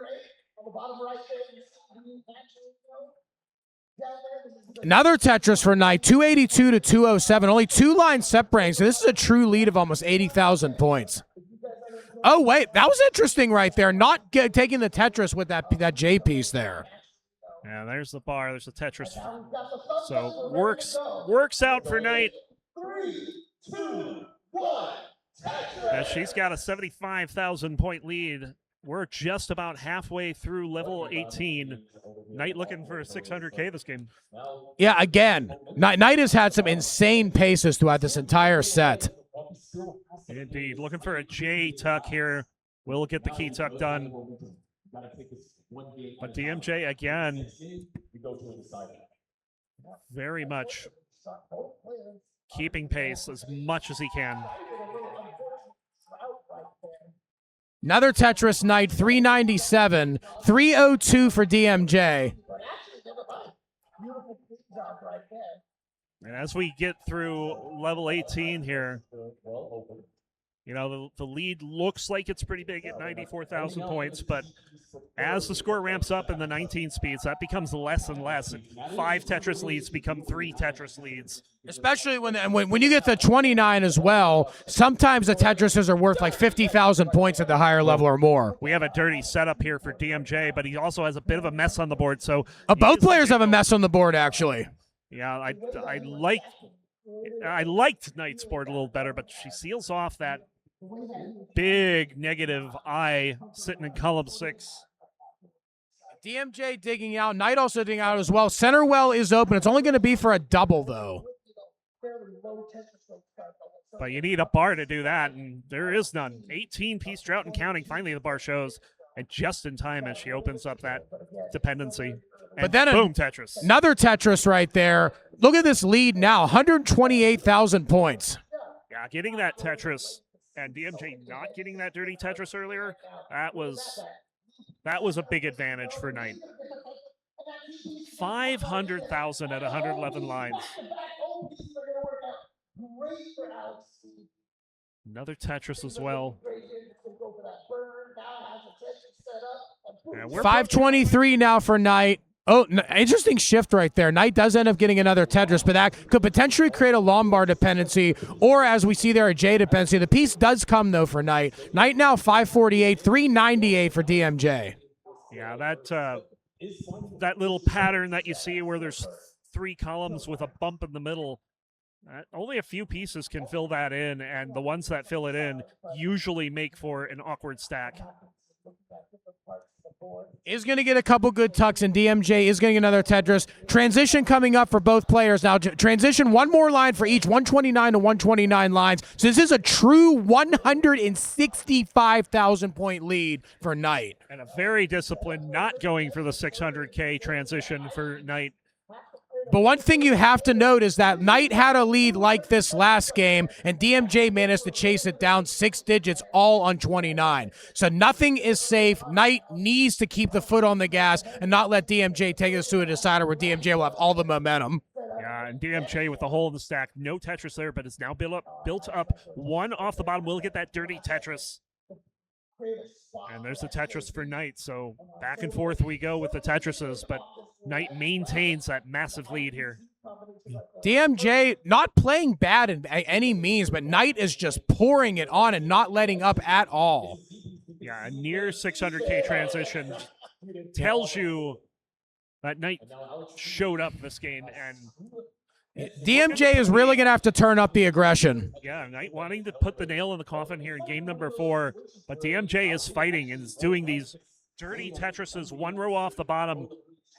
S2: Another Tetris for Knight, 282 to 207. Only 2 lines separating, so this is a true lead of almost 80,000 points. Oh, wait, that was interesting right there. Not taking the Tetris with that J piece there.
S1: Yeah, there's the bar. There's the Tetris. So works out for Knight.
S3: 3, 2, 1.
S1: Yeah, she's got a 75,000 point lead. We're just about halfway through level 18. Knight looking for a 600K this game.
S2: Yeah, again, Knight has had some insane paces throughout this entire set.
S1: Indeed. Looking for a J tuck here. Will get the key tuck done. But DMJ, again, very much keeping pace as much as he can.
S2: Another Tetris Knight, 397, 302 for DMJ.
S1: And as we get through level 18 here, you know, the lead looks like it's pretty big at 94,000 points, but as the score ramps up in the 19 speeds, that becomes less and less. 5 Tetris leads become 3 Tetris leads.
S2: Especially when you get to 29 as well, sometimes the Tetrises are worth like 50,000 points at the higher level or more.
S1: We have a dirty setup here for DMJ, but he also has a bit of a mess on the board. So
S2: both players have a mess on the board, actually.
S1: Yeah, I liked Knight's board a little better, but she seals off that big negative I sitting in column 6.
S2: DMJ digging out, Knight also digging out as well. Center well is open. It's only going to be for a double, though.
S1: But you need a bar to do that, and there is none. 18-piece drought and counting. Finally, the bar shows, and just in time as she opens up that dependency. And
S2: but then
S1: boom, Tetris.
S2: Another Tetris right there. Look at this lead now, 128,000 points.
S1: Yeah, getting that Tetris and DMJ not getting that dirty Tetris earlier, that was a big advantage for Knight. 500,000 at 111 lines. Another Tetris as well.
S2: Yeah, 523 now for Knight. Oh, interesting shift right there. Knight does end up getting another Tetris, but that could potentially create a Lombard dependency, or as we see there, a J dependency. The piece does come, though, for Knight. Knight now 548, 398 for DMJ.
S1: Yeah, that little pattern that you see where there's 3 columns with a bump in the middle, only a few pieces can fill that in, and the ones that fill it in usually make for an awkward stack.
S2: Is going to get a couple good tucks, and DMJ is getting another Tetris. Transition coming up for both players now. Transition, one more line for each, 129 to 129 lines. So this is a true 165,000 point lead for Knight.
S1: And a very disciplined, not going for the 600K transition for Knight.
S2: But one thing you have to note is that Knight had a lead like this last game, and DMJ managed to chase it down 6 digits all on 29. So nothing is safe. Knight needs to keep the foot on the gas and not let DMJ take us to a decider where DMJ will have all the momentum.
S1: Yeah, and DMJ with the hole in the stack. No Tetris there, but it's now built up. 1 off the bottom. We'll get that dirty Tetris. And there's the Tetris for Knight. So back and forth we go with the Tetrises, but Knight maintains that massive lead here.
S2: DMJ not playing bad in any means, but Knight is just pouring it on and not letting up at all.
S1: Yeah, a near 600K transition tells you that Knight showed up this game, and
S2: DMJ is really going to have to turn up the aggression.
S1: Yeah, Knight wanting to put the nail in the coffin here in game number 4, but DMJ is fighting and is doing these dirty Tetrises 1 row off the bottom,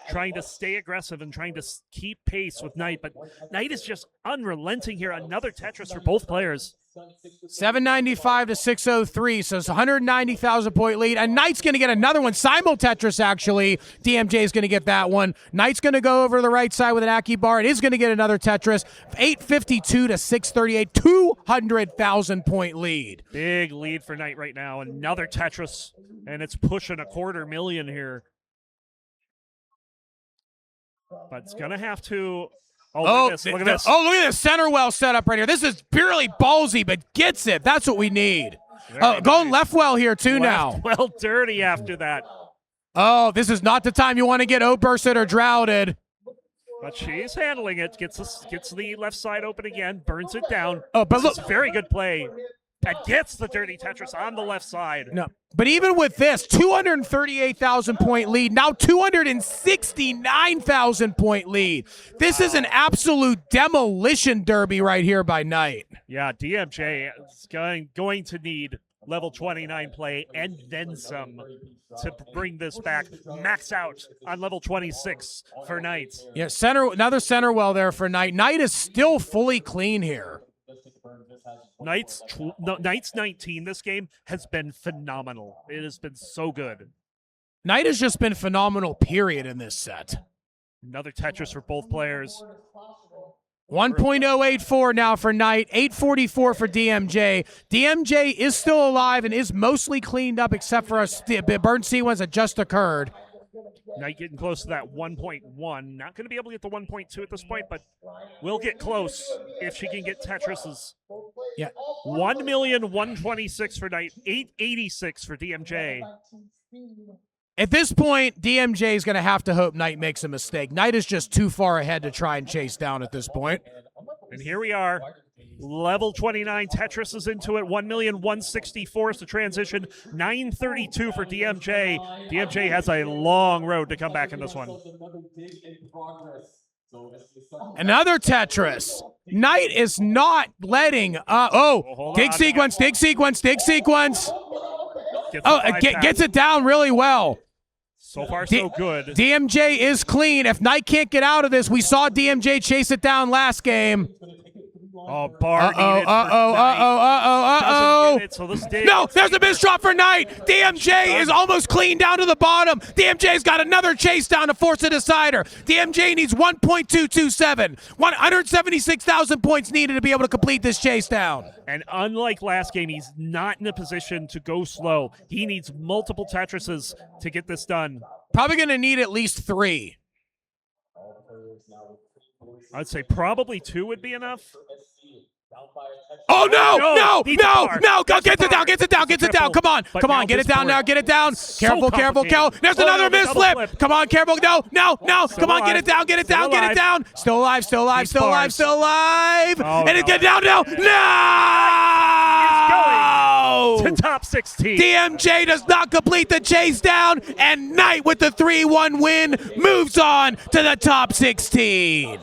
S1: trying to stay aggressive and trying to keep pace with Knight, but Knight is just unrelenting here. Another Tetris for both players.
S2: 795 to 603, so it's a 190,000 point lead. And Knight's going to get another one. Simul Tetris, actually. DMJ is going to get that one. Knight's going to go over to the right side with an Aki bar. It is going to get another Tetris. 852 to 638, 200,000 point lead.
S1: Big lead for Knight right now. Another Tetris, and it's pushing $250,000 here. But it's going to have to... Oh, look at this. Look at this.
S2: Oh, look at this center well set up right here. This is purely ballsy, but gets it. That's what we need. Going left well here, too, now.
S1: Well, dirty after that.
S2: Oh, this is not the time you want to get O-bursted or droughted.
S1: But she's handling it. Gets the left side open again. Burns it down.
S2: Oh, but
S1: look. Very good play. And gets the dirty Tetris on the left side.
S2: No, but even with this, 238,000 point lead, now 269,000 point lead. This is an absolute demolition derby right here by Knight.
S1: Yeah, DMJ is going to need level 29 play and then some to bring this back. Max out on level 26 for Knight.
S2: Yeah, another center well there for Knight. Knight is still fully clean here.
S1: Knight's 19 this game has been phenomenal. It has been so good.
S2: Knight has just been phenomenal, period, in this set.
S1: Another Tetris for both players.
S2: 1.084 now for Knight, 844 for DMJ. DMJ is still alive and is mostly cleaned up except for a burn sequence that just occurred.
S1: Knight getting close to that 1.1. Not going to be able to get the 1.2 at this point, but will get close if she can get Tetris's.
S2: Yeah.
S1: 1,126,000 for Knight, 886 for DMJ.
S2: At this point, DMJ is going to have to hope Knight makes a mistake. Knight is just too far ahead to try and chase down at this point.
S1: And here we are. Level 29, Tetris is into it. 1,164,000 is the transition. 932 for DMJ. DMJ has a long road to come back in this one.
S2: Another Tetris. Knight is not letting. Dig sequence. Gets it down really well.
S1: So far, so good.
S2: DMJ is clean. If Knight can't get out of this, we saw DMJ chase it down last game.
S1: Oh, bar.
S2: No, there's a missed drop for Knight. DMJ is almost clean down to the bottom. DMJ's got another chase down to force a decider. DMJ needs 1.227. 176,000 points needed to be able to complete this chase down.
S1: And unlike last game, he's not in a position to go slow. He needs multiple Tetrises to get this done.
S2: Probably going to need at least 3.
S1: I'd say probably 2 would be enough.
S2: Oh, no. Go, gets it down. Come on. Get it down now. Get it down. Careful. There's another mislip. Come on, careful. No. Come on, get it down. Still alive. And it get down now. No!
S1: To top 16.
S2: DMJ does not complete the chase down, and Knight with the 3-1 win moves on to the top 16.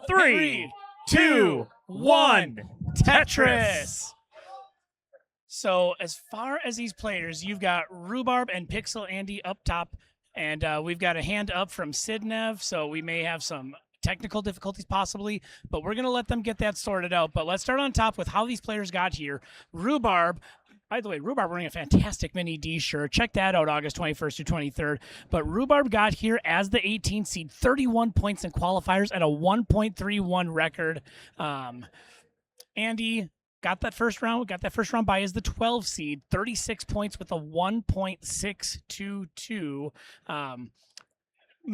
S1: 3, 2, 1. Tetris.
S4: So as far as these players, you've got Rhubarb and PixelAndy up top, and we've got a hand up from Sidnev, so we may have some technical difficulties possibly, but we're going to let them get that sorted out. But let's start on top with how these players got here. Rhubarb, by the way, Rhubarb wearing a fantastic mini D shirt. Check that out August 21st to 23rd. But Rhubarb got here as the 18th seed, 31 points in qualifiers and a 1.31 record. Andy got that first round by as the 12 seed, 36 points with a 1.622.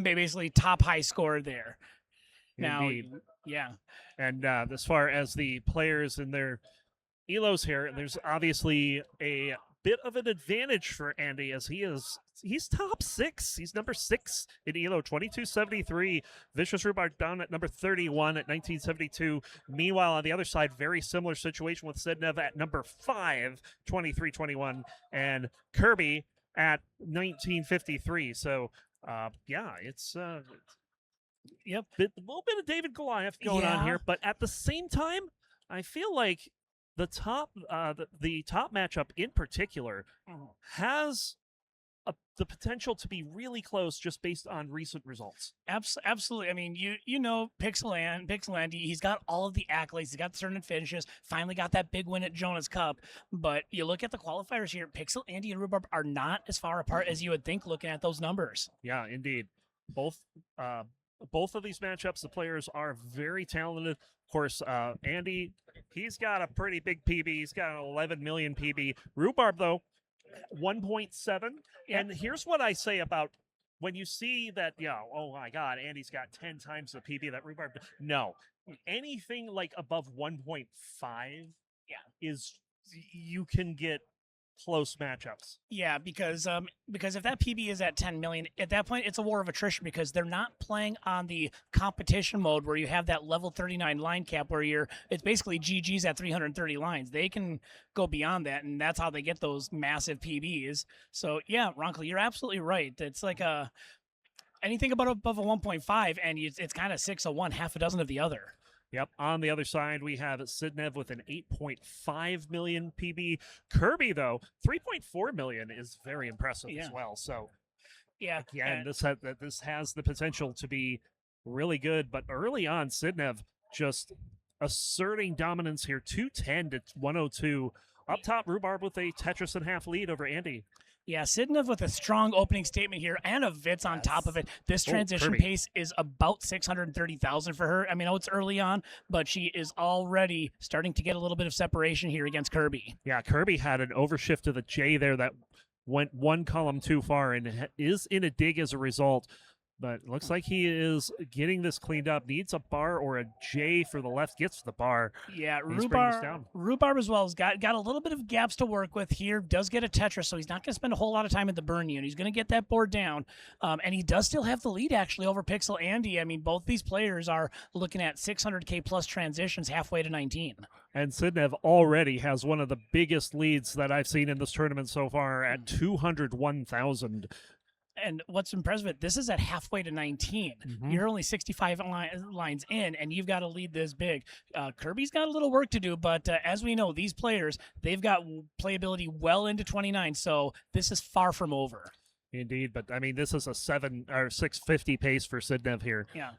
S4: Basically top high score there. Now,
S1: Indeed.
S4: Yeah.
S1: And as far as the players and their elos here, there's obviously a bit of an advantage for Andy as he's top 6. He's number 6 in elo, 2273. Vicious Rhubarb down at number 31 at 1972. Meanwhile, on the other side, very similar situation with Sidnev at number 5, 2321, and Kirby at 1953. So, it's a little bit of David Goliath going on here, but at the same time, I feel like the top matchup in particular has the potential to be really close just based on recent results.
S4: Absolutely. I mean, you know, PixelAndy, he's got all of the accolades. He's got the tournament finishes. Finally got that big win at Jonas Cup. But you look at the qualifiers here, PixelAndy and Rhubarb are not as far apart as you would think looking at those numbers.
S1: Yeah, indeed. Both of these matchups, the players are very talented. Of course, Andy, he's got a pretty big PB. He's got an 11 million PB. Rhubarb, though, 1.7. And here's what I say about when you see that, oh my God, Andy's got 10 times the PB that Rhubarb. No, anything like above 1.5 is you can get close matchups.
S4: Yeah, because if that PB is at 10 million, at that point it's a war of attrition because they're not playing on the competition mode where you have that level 39 line cap where it's basically GG's at 330 lines. They can go beyond that, and that's how they get those massive PBs. So yeah, Ronkley, you're absolutely right. It's like anything above a 1.5, and it's kind of 6 of one, half a dozen of the other.
S1: Yep. On the other side, we have Sidnev with an 8.5 million PB. Kirby, though, 3.4 million is very impressive as well. So, again, this has the potential to be really good. But early on, Sidnev just asserting dominance here, 210 to 102. Up top, Rhubarb with a Tetris and half lead over Andy.
S4: Yeah, Sidnev with a strong opening statement here and a Vitz on top of it. This transition pace is about 630,000 for her. I mean, it's early on, but she is already starting to get a little bit of separation here against Kirby.
S1: Yeah, Kirby had an overshift to the J there that went one column too far and is in a dig as a result. But it looks like he is getting this cleaned up. Needs a bar or a J for the left. Gets the bar.
S4: Yeah, Rhubarb as well has got a little bit of gaps to work with here. Does get a Tetris, so he's not going to spend a whole lot of time at the burn unit. He's going to get that board down. And he does still have the lead, actually, over PixelAndy. I mean, both these players are looking at 600K plus transitions halfway to 19.
S1: And Sidnev already has one of the biggest leads that I've seen in this tournament so far at 201,000.
S4: And what's impressive, this is at halfway to 19. You're only 65 lines in, and you've got to lead this big. Kirby's got a little work to do, but as we know, these players, they've got playability well into 29, so this is far from over.
S1: Indeed, but I mean, this is a 650 pace for Sidnev here.
S4: Yeah.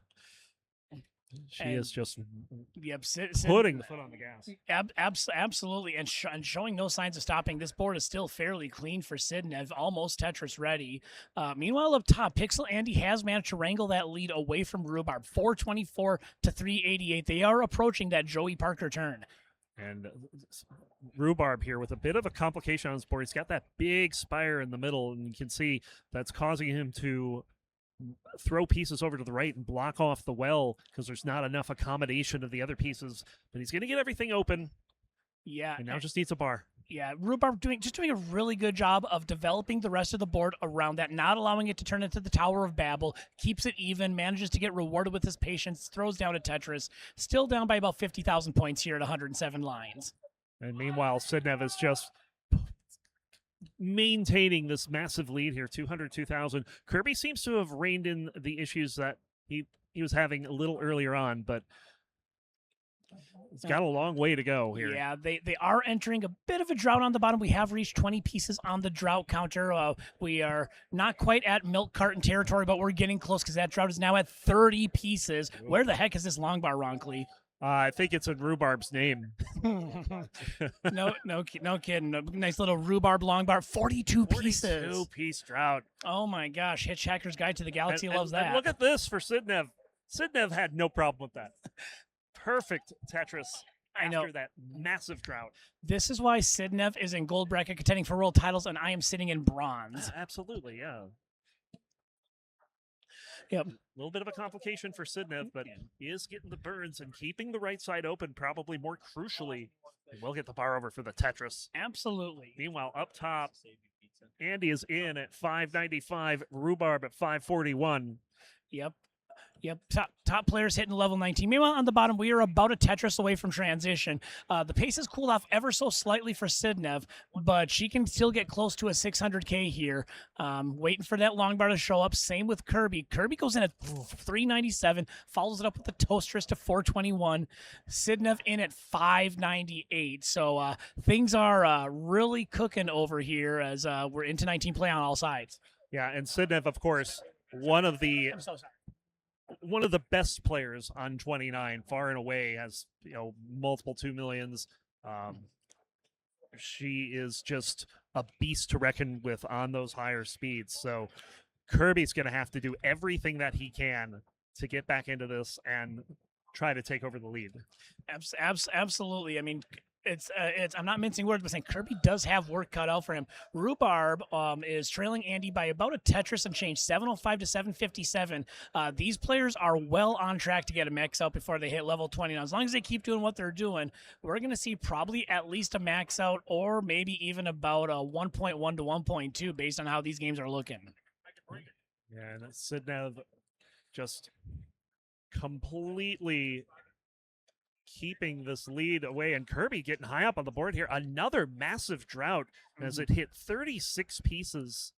S1: She is just
S4: putting
S1: the foot on the gas.
S4: Absolutely, and showing no signs of stopping. This board is still fairly clean for Sidnev, almost Tetris ready. Meanwhile, up top, PixelAndy has managed to wrangle that lead away from Rhubarb, 424 to 388. They are approaching that Joey Parker turn.
S1: And Rhubarb here with a bit of a complication on his board. He's got that big spire in the middle, and you can see that's causing him to throw pieces over to the right and block off the well because there's not enough accommodation of the other pieces. But he's going to get everything open.
S4: Yeah.
S1: And now just needs a bar.
S4: Yeah, Rhubarb doing a really good job of developing the rest of the board around that, not allowing it to turn into the Tower of Babel, keeps it even, manages to get rewarded with his patience, throws down a Tetris, still down by about 50,000 points here at 107 lines.
S1: And meanwhile, Sidnev is just maintaining this massive lead here, 202,000. Kirby seems to have reined in the issues that he was having a little earlier on, but it's got a long way to go here.
S4: Yeah, they are entering a bit of a drought on the bottom. We have reached 20 pieces on the drought counter. We are not quite at milk carton territory, but we're getting close because that drought is now at 30 pieces. Where the heck is this long bar, Ronkley?
S1: I think it's in Rhubarb's name.
S4: No kidding. A nice little Rhubarb long bar, 42 pieces.
S1: 42-piece drought.
S4: Oh my gosh, Hitchhiker's Guide to the Galaxy loves that.
S1: And look at this for Sidnev. Sidnev had no problem with that. Perfect Tetris after that massive drought.
S4: This is why Sidnev is in gold bracket contending for world titles, and I am sitting in bronze.
S1: Absolutely, yeah.
S4: Yep.
S1: A little bit of a complication for Sidnev, but he is getting the burns and keeping the right side open, probably more crucially. He will get the bar over for the Tetris.
S4: Absolutely.
S1: Meanwhile, up top, Andy is in at 595, Rhubarb at 541.
S4: Yep. Yep, top players hitting level 19. Meanwhile, on the bottom, we are about a Tetris away from transition. The pace has cooled off ever so slightly for Sidnev, but she can still get close to a 600K here. Waiting for that long bar to show up. Same with Kirby. Kirby goes in at 397, follows it up with the Toastress to 421. Sidnev in at 598. So things are really cooking over here as we're into 19 play on all sides.
S1: Yeah, and Sidnev, of course, one of the best players on 29, far and away, has multiple 2 millions. She is just a beast to reckon with on those higher speeds. So Kirby's going to have to do everything that he can to get back into this and try to take over the lead.
S4: Absolutely. I mean, it's I'm not mincing words, but saying Kirby does have work cut out for him. Rhubarb is trailing Andy by about a Tetris and change, 705 to 757. These players are well on track to get a max out before they hit level 20. Now, as long as they keep doing what they're doing, we're going to see probably at least a max out or maybe even about a 1.1 to 1.2 based on how these games are looking.
S1: Yeah, and Sidnev just completely keeping this lead away, and Kirby getting high up on the board here. Another massive drought as it hit 36 pieces.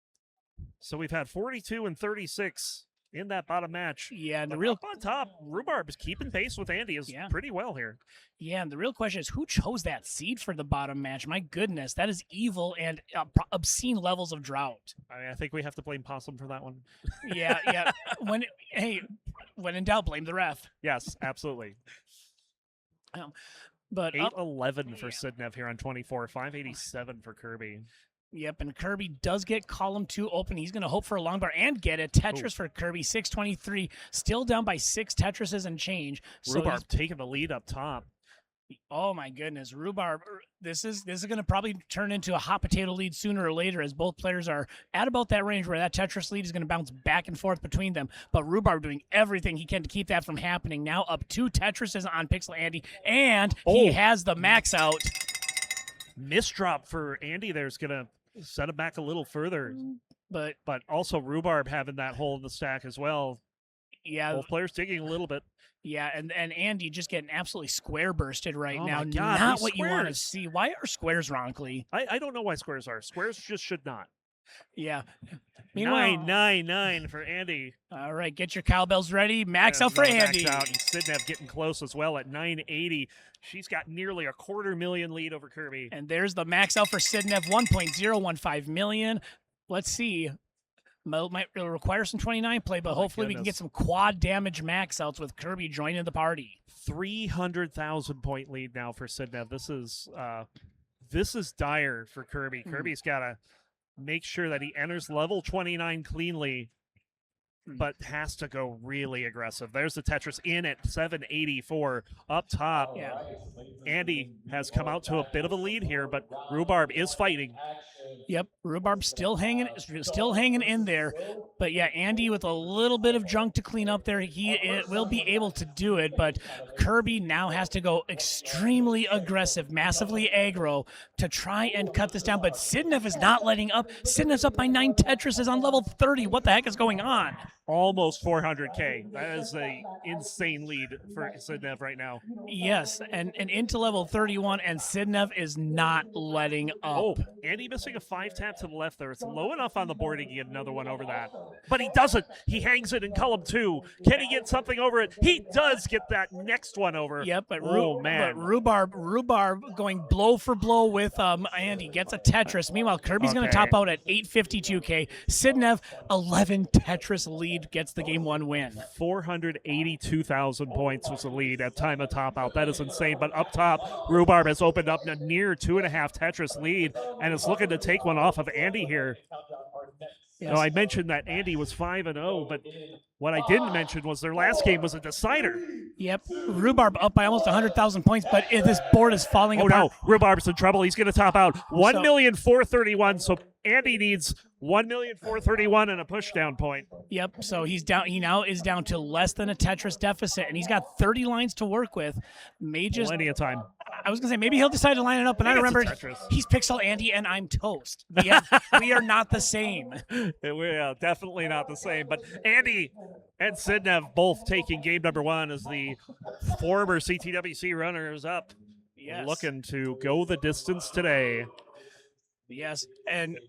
S1: So we've had 42 and 36 in that bottom match.
S4: Yeah, and
S1: but
S4: the real
S1: up on top, Rhubarb is keeping pace with Andy is pretty well here.
S4: Yeah, and the real question is who chose that seed for the bottom match? My goodness, that is evil and obscene levels of drought.
S1: I think we have to blame Possum for that one.
S4: Yeah. When in doubt, blame the ref.
S1: Yes, absolutely.
S4: But
S1: 811 for Sidnev here on 24, 587 for Kirby.
S4: Yep, and Kirby does get column 2 open. He's going to hope for a long bar and get it. Tetris for Kirby, 623, still down by 6 Tetrises and change.
S1: Rhubarb taking the lead up top.
S4: Oh my goodness, Rhubarb! This is going to probably turn into a hot potato lead sooner or later, as both players are at about that range where that Tetris lead is going to bounce back and forth between them. But Rhubarb doing everything he can to keep that from happening. Now up 2 Tetrises on PixelAndy, and he has the max out.
S1: Misdrop for Andy there is going to set him back a little further, but also Rhubarb having that hole in the stack as well.
S4: Yeah,
S1: both players digging a little bit.
S4: Yeah, and Andy just getting absolutely square bursted right now.
S1: My God,
S4: not what
S1: squares.
S4: You want to see. Why are squares wrong, Clee?
S1: I don't know why squares are. Squares just should not.
S4: Yeah.
S1: 999 for Andy.
S4: All right, get your cowbells ready. Max out for Andy.
S1: Max out. And Sidnev getting close as well at 980. She's got nearly a 250,000 lead over Kirby.
S4: And there's the max out for Sidnev, 1.015 million. Let's see. Might require some 29 play, but hopefully we can get some quad damage max outs with Kirby joining the party.
S1: 300,000 point lead now for Sidnev. This is dire for Kirby. Kirby's got to make sure that he enters level 29 cleanly, but has to go really aggressive. There's the Tetris in at 784 up top.
S4: Yeah.
S1: Andy has come out to a bit of a lead here, but Rhubarb is fighting.
S4: Yep, Rhubarb still hanging in there. But yeah, Andy with a little bit of junk to clean up there, he will be able to do it. But Kirby now has to go extremely aggressive, massively aggro to try and cut this down. But Sidnev is not letting up. Sidnev's up by 9 Tetrises on level 30. What the heck is going on?
S1: Almost 400K. That is an insane lead for Sidnev right now.
S4: Yes, and into level 31, and Sidnev is not letting up.
S1: Oh, Andy missing a 5-tap to the left there. It's low enough on the board to get another one over that. But he doesn't. He hangs it in column 2. Can he get something over it? He does get that next one over.
S4: Yep, but
S1: man.
S4: Rhubarb going blow for blow with Andy, gets a Tetris. Meanwhile, Kirby's going to top out at 852K. Sidnev, 11 Tetris lead, gets the game 1 win.
S1: 482,000 points was the lead at time of top out. That is insane. But up top, Rhubarb has opened up a near 2.5 Tetris lead and is looking to take one off of Andy here.
S4: Yes.
S1: Now, I mentioned that Andy was 5-0, but what I didn't mention was their last game was a decider.
S4: Yep, Rhubarb up by almost 100,000 points, but this board is falling apart.
S1: Oh no, Rhubarb's in trouble. He's going to top out 1,431,000. So Andy needs 1,431,000 and a pushdown point.
S4: Yep. So he's down. He now is down to less than a Tetris deficit, and he's got 30 lines to work with. May just.
S1: Plenty of time.
S4: I was gonna say maybe he'll decide to line it up, and I remember he's PixelAndy and I'm toast. We are not the same.
S1: We are definitely not the same. But Andy and Sidnev both taking game number 1 as the former CTWC runners up.
S4: Yes.
S1: Looking to go the distance today.
S4: Yes. And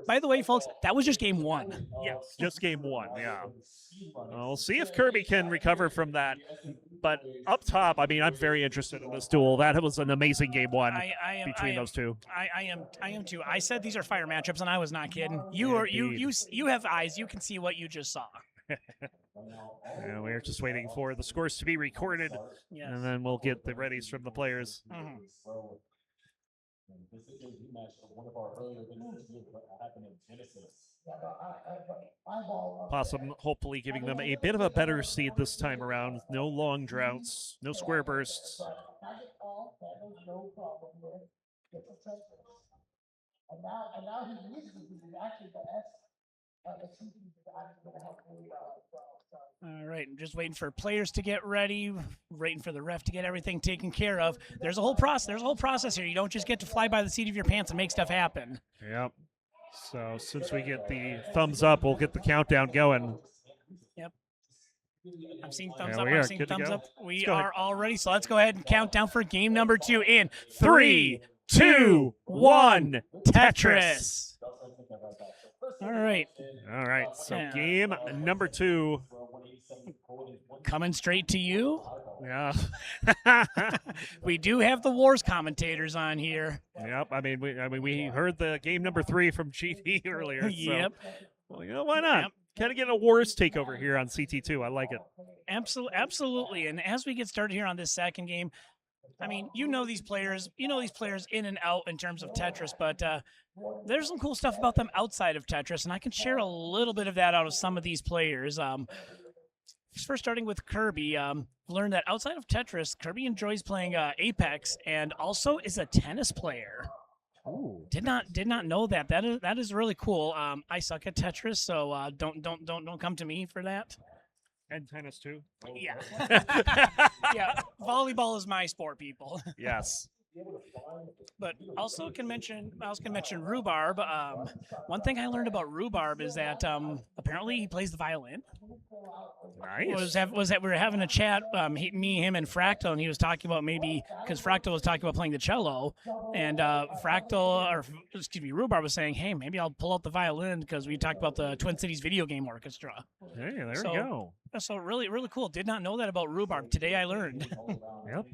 S4: by the way, folks, that was just game 1.
S1: Yes, just game 1, yeah. We'll see if Kirby can recover from that. But up top, I mean, I'm very interested in this duel. That was an amazing game 1 between those two.
S4: I am too. I said these are fire matchups, and I was not kidding. You have eyes. You can see what you just saw.
S1: Yeah, we're just waiting for the scores to be recorded, and then we'll get the readies from the players.
S4: Mm-hmm.
S3: This is a rematch of one of our earlier events that happened in Genesis.
S1: Possum hopefully giving them a bit of a better seed this time around. No long droughts, no square bursts.
S5: And now he uses it. He's actually the
S4: All right, I'm just waiting for players to get ready, waiting for the ref to get everything taken care of. There's a whole process. There's a whole process here. You don't just get to fly by the seat of your pants and make stuff happen.
S1: Yep. So since we get the thumbs up, we'll get the countdown going.
S4: Yep. I'm seeing thumbs up.
S1: We are
S4: I'm seeing
S1: good to
S4: thumbs
S1: go.
S4: up. We
S1: go
S4: are all ready. So let's go ahead and count down for game number 2 in
S1: 3, 2, 1, Tetris.
S4: All right.
S1: All right. So
S4: Yeah.
S1: game number 2.
S4: Coming straight to you.
S1: Yeah.
S4: We do have the Wars commentators on here.
S1: Yep. I mean, we heard the game number 3 from GD earlier. So,
S4: Yep.
S1: well, you know, why not?
S4: Yep.
S1: Kind of get a Wars takeover here on CT2. I like it.
S4: Absolutely. And as we get started here on this second game, I mean, you know these players in and out in terms of Tetris, but there's some cool stuff about them outside of Tetris, and I can share a little bit of that out of some of these players. First, starting with Kirby, learned that outside of Tetris, Kirby enjoys playing Apex and also is a tennis player.
S1: Ooh.
S4: Did not know that. That is really cool. I suck at Tetris, so don't come to me for that.
S1: And tennis too.
S4: Yeah. Yeah. Volleyball is my sport, people.
S1: Yes.
S4: But also can mention Rhubarb. One thing I learned about Rhubarb is that apparently he plays the violin.
S1: Nice.
S4: We were having a chat, me, him, and Fractal, and he was talking about because Fractal was talking about playing the cello, and Rhubarb was saying, hey, maybe I'll pull out the violin because we talked about the Twin Cities video game orchestra.
S1: Hey, there we go.
S4: So really, really cool. Did not know that about Rhubarb. Today I learned.
S1: Yep.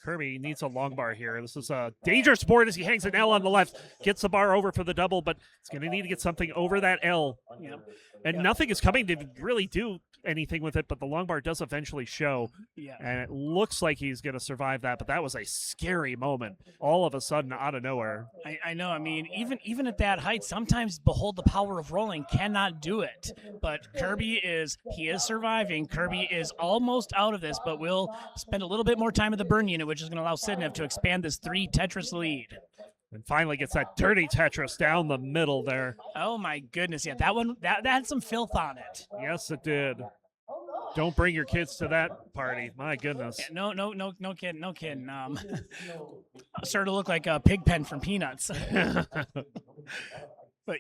S1: Kirby needs a long bar here. This is a dangerous board as he hangs an L on the left. Gets the bar over for the double, but it's going to need to get something over that L.
S4: Yep.
S1: And nothing is coming to really do anything with it, but the long bar does eventually show.
S4: Yeah.
S1: And it looks like he's going to survive that, but that was a scary moment. All of a sudden, out of nowhere.
S4: I know. I mean, even at that height, sometimes behold the power of rolling cannot do it. But Kirby is surviving. Kirby is almost out of this, but will spend a little bit more time at the burn unit, which is going to allow Sidnev to expand this 3 Tetris lead.
S1: And finally gets that dirty Tetris down the middle there.
S4: Oh my goodness. Yeah, that one that had some filth on it.
S1: Yes, it did. Don't bring your kids to that party. My goodness.
S4: Yeah, no kidding. Started to look like a pig pen from Peanuts. But,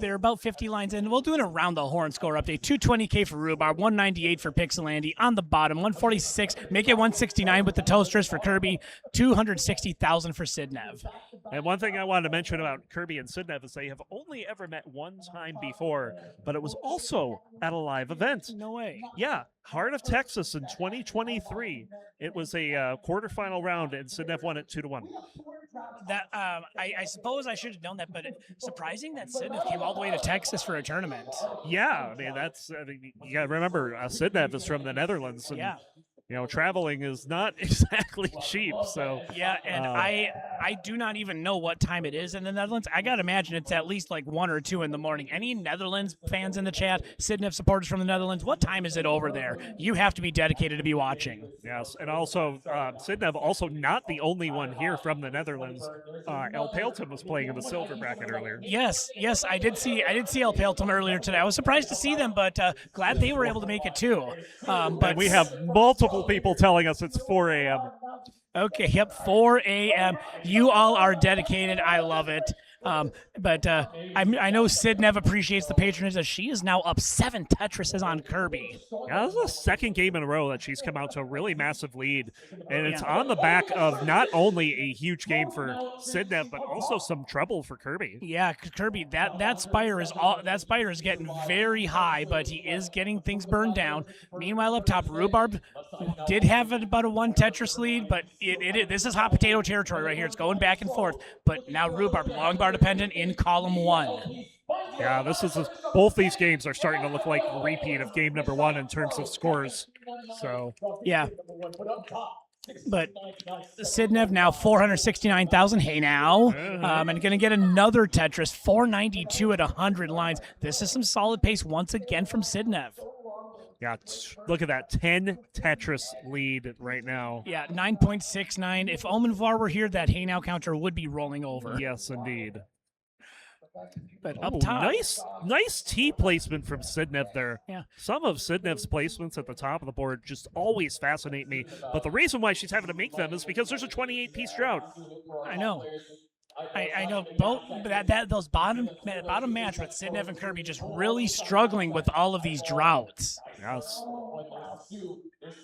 S4: they're about 50 lines in. We'll do an around the horn score update. 220K for Rhubarb, 198 for PixelAndy. On the bottom, 146. Make it 169 with the toasters for Kirby. 260,000 for Sidnev.
S1: And one thing I wanted to mention about Kirby and Sidnev is they have only ever met one time before, but it was also at a live event.
S4: No way.
S1: Yeah, Heart of Texas in 2023. It was a quarterfinal round, and Sidnev won it 2-1.
S4: That I suppose I should have known that, but surprising that Sidnev came all the way to Texas for a tournament.
S1: Yeah, I mean, you got to remember, Sidnev is from the Netherlands. And,
S4: Yeah.
S1: You know, traveling is not exactly cheap. So
S4: Yeah, and I do not even know what time it is in the Netherlands. I gotta imagine it's at least like 1 or 2 in the morning. Any Netherlands fans in the chat, Sidnev supporters from the Netherlands, what time is it over there? You have to be dedicated to be watching.
S1: yes, and also Sidnev, also not the only one here from the Netherlands. El Paleton was playing in the silver bracket earlier.
S4: Yes, I did see El Paleton earlier today. I was surprised to see them, but glad they were able to make it too. But
S1: And we have multiple people telling us it's 4 a.m.
S4: Okay, yep, 4 a.m. You all are dedicated. I love it. But I know Sidnev appreciates the patronage as she is now up 7 Tetrises on Kirby.
S1: Yeah, this is the second game in a row that she's come out to a really massive lead. And it's on the back of not only a huge game for Sidnev, but also some trouble for Kirby.
S4: Yeah, Kirby, that spire is getting very high, but he is getting things burned down. Meanwhile, up top, Rhubarb did have about a 1 Tetris lead, but this is hot potato territory right here. It's going back and forth. But now Rhubarb, long bar dependent in column 1.
S1: Yeah, both these games are starting to look like a repeat of game number 1 in terms of scores. So
S4: yeah. But Sidnev now 469,000. Hey now, and going to get another Tetris, 492 at 100 lines. This is some solid pace once again from Sidnev.
S1: yeah, look at that 10 Tetris lead right now.
S4: Yeah, 9.69. If Omenvar were here, that Hey now counter would be rolling over.
S1: Yes, indeed.
S4: But up top,
S1: nice T placement from Sidnev there.
S4: Yeah.
S1: Some of Sidnev's placements at the top of the board just always fascinate me. But the reason why she's having to make them is because there's a 28-piece drought.
S4: I know. I know both those bottom match with Sidnev and Kirby just really struggling with all of these droughts.
S1: Yes.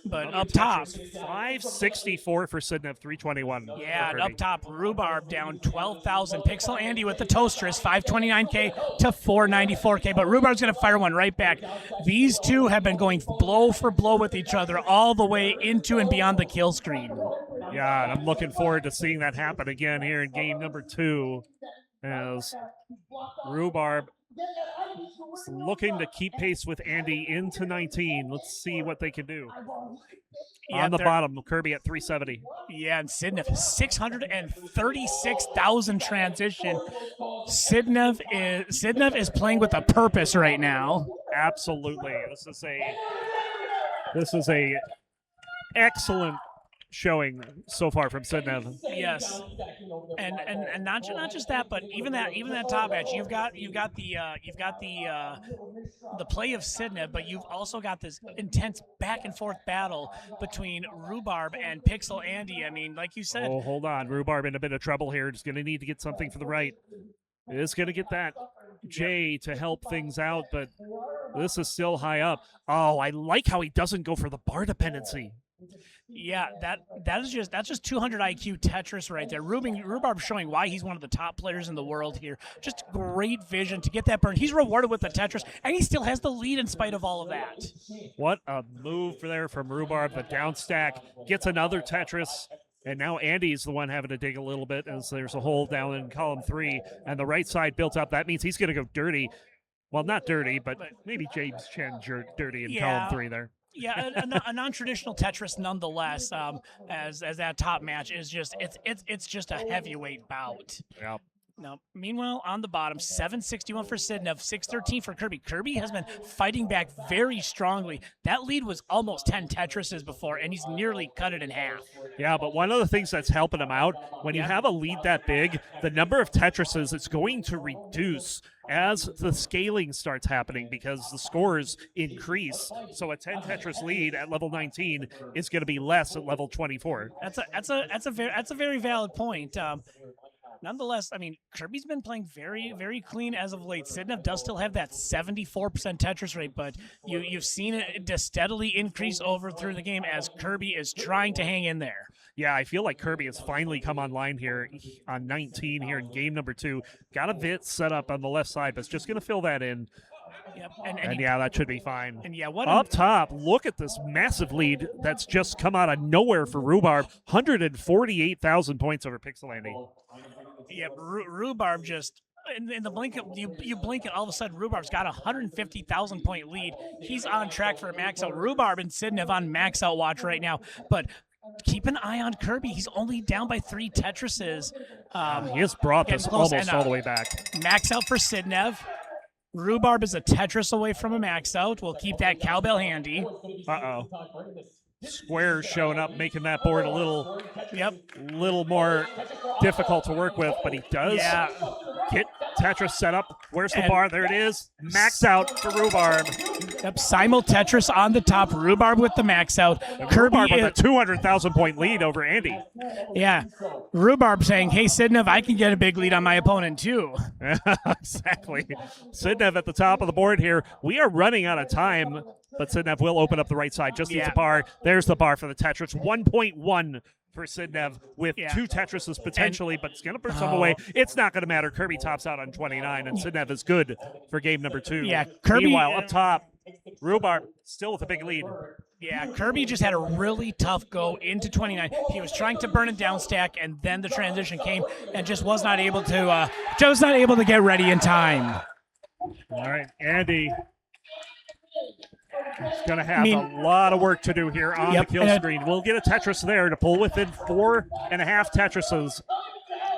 S4: But up top,
S1: 564 for Sidnev, 321.
S4: yeah, and up top, Rhubarb down 12,000. PixelAndy with the Toastress, 529K to 494K. But Rhubarb's going to fire one right back. These two have been going blow for blow with each other all the way into and beyond the kill screen.
S1: Yeah, and I'm looking forward to seeing that happen again here in game number 2 as Rhubarb is looking to keep pace with Andy into 19. Let's see what they can do.
S4: Yeah,
S1: on the bottom, Kirby at 370.
S4: Yeah, and Sidnev, 636,000 transition. Sidnev is playing with a purpose right now.
S1: Absolutely. This is a excellent showing so far from Sidnev.
S4: Yes, and not just that, but even that top match, you've got the play of Sidnev, but you've also got this intense back and forth battle between Rhubarb and PixelAndy. I mean, like you said.
S1: Oh, hold on, Rhubarb in a bit of trouble here. Just going to need to get something for the right. Is going to get that J to help things out, but this is still high up. Oh, I like how he doesn't go for the bar dependency.
S4: Yeah, that's just 200 IQ Tetris right there. Rhubarb showing why he's one of the top players in the world here. Just great vision to get that burn. He's rewarded with the Tetris, and he still has the lead in spite of all of that.
S1: What a move there from Rhubarb. The down stack gets another Tetris, and now Andy's the one having to dig a little bit as there's a hole down in column 3, and the right side built up. That means he's going to go dirty. Well, not dirty, but maybe James Chen dirty in column 3 there.
S4: Yeah, a non-traditional Tetris nonetheless. As that top match is just it's just a heavyweight bout.
S1: Yep.
S4: Now, meanwhile, on the bottom, 761 for Sidnev, 613 for Kirby. Kirby has been fighting back very strongly. That lead was almost 10 Tetrises before, and he's nearly cut it in half.
S1: Yeah, but one of the things that's helping him out, when you have a lead that big, the number of Tetrises is going to reduce as the scaling starts happening because the scores increase. So a 10 Tetris lead at level 19 is going to be less at level 24.
S4: That's a very valid point. Nonetheless, I mean, Kirby's been playing very, very clean as of late. Sidnev does still have that 74% Tetris rate, but you've seen it just steadily increase through the game as Kirby is trying to hang in there.
S1: Yeah, I feel like Kirby has finally come online here on 19 here in game number 2. Got a bit set up on the left side, but it's just going to fill that in.
S4: Yep.
S1: And yeah, that should be fine.
S4: And yeah,
S1: up top, look at this massive lead that's just come out of nowhere for Rhubarb. 148,000 points over PixelAndy.
S4: Yeah, Rhubarb just in the blink of you blink and all of a sudden Rhubarb's got a 150,000 point lead. He's on track for a max out. Rhubarb and Sidnev on max out watch right now, but keep an eye on Kirby. He's only down by 3 Tetrises.
S1: He has brought this almost all the way back.
S4: Max out for Sidnev. Rhubarb is a Tetris away from a max out. We'll keep that cowbell handy.
S1: Uh-oh. Square showing up, making that board a little more difficult to work with, but he does get Tetris set up. Where's the bar? There it is. Max out for Rhubarb.
S4: Yep, simul Tetris on the top. Rhubarb with the max out.
S1: Rhubarb with a 200,000 point lead over Andy.
S4: Yeah. Rhubarb saying, hey, Sidnev, I can get a big lead on my opponent too.
S1: Exactly. Sidnev at the top of the board here. We are running out of time, but Sidnev will open up the right side. Just needs a bar. There's the bar for the Tetris. 1.1 for Sidnev with 2 Tetrises potentially, but it's going to burn some away. It's not going to matter. Kirby tops out on 29, and Sidnev is good for game number 2.
S4: Yeah, Kirby.
S1: Meanwhile, up top, Rhubarb still with a big lead.
S4: Yeah, Kirby just had a really tough go into 29. He was trying to burn a down stack, and then the transition came, and just was not able to get ready in time.
S1: All right, Andy. He's going to have a lot of work to do here on the kill screen. We'll get a Tetris there to pull within 4.5 Tetrises.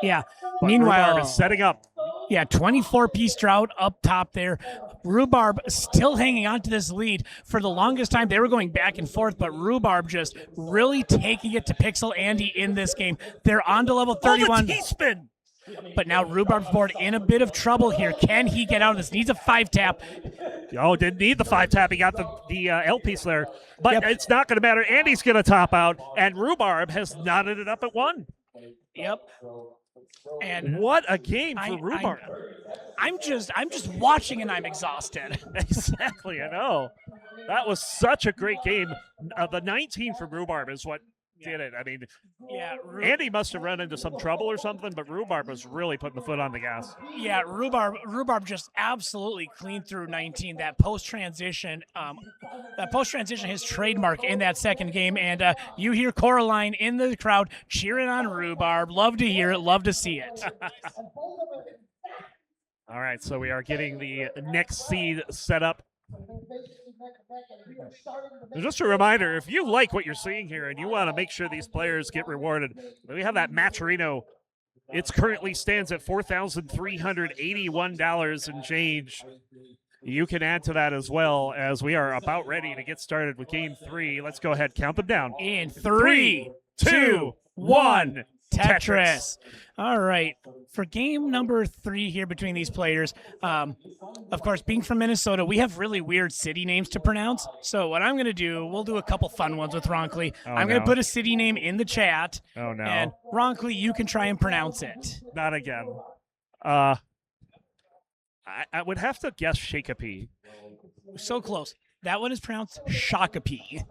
S4: Yeah.
S1: But
S4: Meanwhile,
S1: Rhubarb is setting up.
S4: Yeah, 24-piece drought up top there. Rhubarb still hanging on to this lead. For the longest time, they were going back and forth, but Rhubarb just really taking it to PixelAndy in this game. They're on to level 31.
S1: Oh, the T-spin!
S4: But now Rhubarb's board in a bit of trouble here. Can he get out of this? Needs a 5-tap.
S1: Oh, didn't need the 5-tap. He got the L piece there. But it's not going to matter. Andy's going to top out, and Rhubarb has knotted it up at 1.
S4: Yep. And
S1: what a game for Rhubarb.
S4: I'm just watching and I'm exhausted.
S1: Exactly, I know. That was such a great game. The 19 from Rhubarb is what did it. I mean, Andy must have run into some trouble or something, but Rhubarb was really putting the foot on the gas.
S4: Yeah, Rhubarb just absolutely cleaned through 19. That post-transition, his trademark in that second game. And you hear Coraline in the crowd cheering on Rhubarb. Love to hear it. Love to see it.
S1: All right, so we are getting the next seed set up. Just a reminder, if you like what you're seeing here and you want to make sure these players get rewarded, we have that Matcherino. It currently stands at $4,381 and change. You can add to that as well, as we are about ready to get started with game 3. Let's go ahead, count them down.
S4: In 3, 2, 1. Tetris. All right. For game number 3 here between these players, of course, being from Minnesota, we have really weird city names to pronounce. So what I'm going to do, we'll do a couple fun ones with Ronkley. I'm going to put a city name in the chat.
S1: Oh, no.
S4: And Ronkley, you can try and pronounce it.
S1: Not again. I would have to guess Shakopee.
S4: So close. That one is pronounced Shakopee.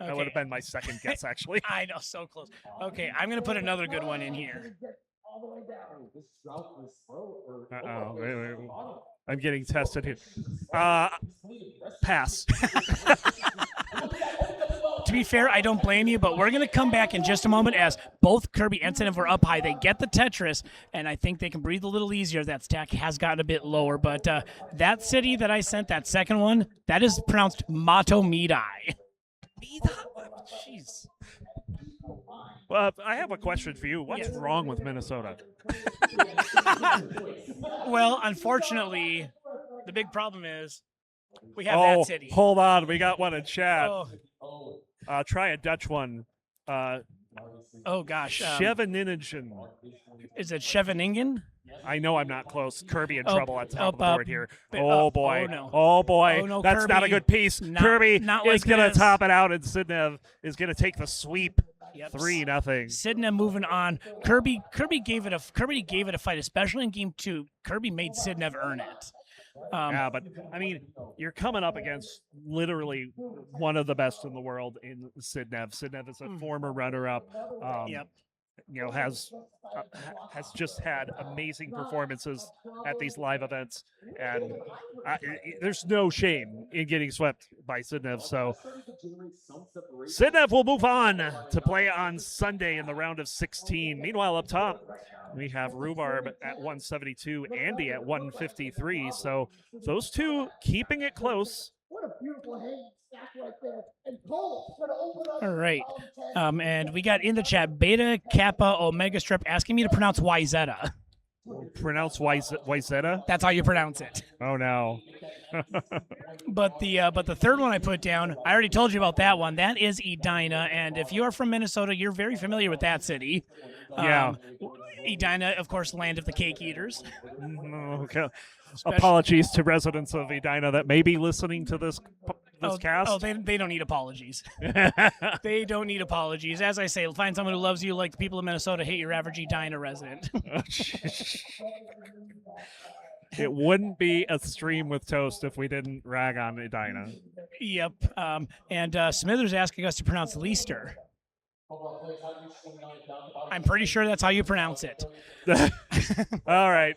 S1: That would have been my second guess, actually.
S4: I know, so close. Okay, I'm going to put another good one in here.
S1: Uh-oh. Wait. I'm getting tested here. Pass.
S4: To be fair, I don't blame you, but we're going to come back in just a moment as both Kirby and Sidnev were up high. They get the Tetris, and I think they can breathe a little easier. That stack has gotten a bit lower, but that city that I sent, that second one, that is pronounced Matomidi.
S1: Jeez. Well, I have a question for you. What's wrong with Minnesota?
S4: Well, unfortunately, the big problem is we have that city.
S1: Hold on. We got one in chat.
S4: Oh.
S1: Try a Dutch one.
S4: Oh, gosh.
S1: Scheveningen.
S4: Is it Scheveningen?
S1: I know I'm not close. Kirby in trouble at top of the board here. Boy.
S4: Oh, no.
S1: Oh, boy.
S4: Oh, no,
S1: That's
S4: Kirby.
S1: not a good piece. Kirby is going to top it out, and Sidnev is going to take the sweep. 3-0.
S4: Sidnev moving on. Kirby gave it a fight, especially in game 2. Kirby made Sidnev earn it.
S1: Yeah, but I mean, you're coming up against literally one of the best in the world in Sidnev. Sidnev is a former runner-up. You know, has just had amazing performances at these live events, and there's no shame in getting swept by Sidnev. So Sidnev will move on to play on Sunday in the round of 16. Meanwhile, up top, We have Rhubarb at 172, Andy at 153. So those two keeping it close.
S5: What a beautiful hanging stack right there. And Cole's going to open up.
S4: All right. And we got in the chat Beta Kappa Omega Strip asking me to pronounce Wyzetta.
S1: Pronounce Wyzetta?
S4: That's how you pronounce it.
S1: Oh, no.
S4: But the third one I put down, I already told you about that one. That is Edina, and if you are from Minnesota, you're very familiar with that city.
S1: Yeah.
S4: Edina, of course, land of the cake eaters.
S1: Okay. Apologies to residents of Edina that may be listening to this cast.
S4: Oh, they don't need apologies. They don't need apologies. As I say, find someone who loves you like the people of Minnesota hate your average Edina resident.
S1: It wouldn't be a stream with toast if we didn't rag on Edina.
S4: Yep. And Smithers asking us to pronounce Leicester. I'm pretty sure that's how you pronounce it.
S1: All right.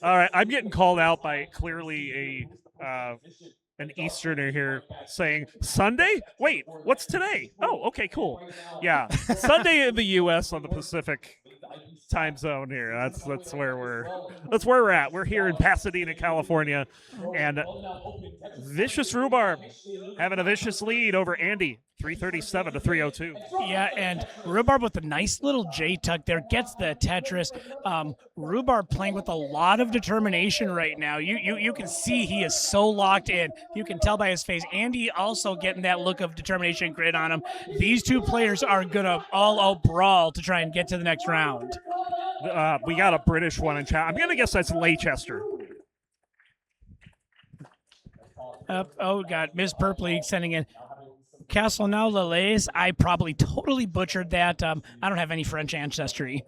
S1: I'm getting called out by clearly an Easterner here saying Sunday? Wait, what's today? Oh, okay, cool. Yeah, Sunday in the U.S. on the Pacific time zone here. That's where we're at. We're here in Pasadena, California, and Vicious Rhubarb having a vicious lead over Andy, 337 to 302.
S4: Yeah, and Rhubarb with a nice little J tuck there gets the Tetris. Rhubarb playing with a lot of determination right now. You can see he is so locked in. You can tell by his face. Andy also getting that look of determination and grit on him. These two players are gonna all out brawl to try and get to the next round.
S1: We got a British one in chat. I'm gonna guess that's Leicester.
S4: Oh God, Ms. Purpley sending in Castelnau Lalaise. I probably totally butchered that. I don't have any French ancestry.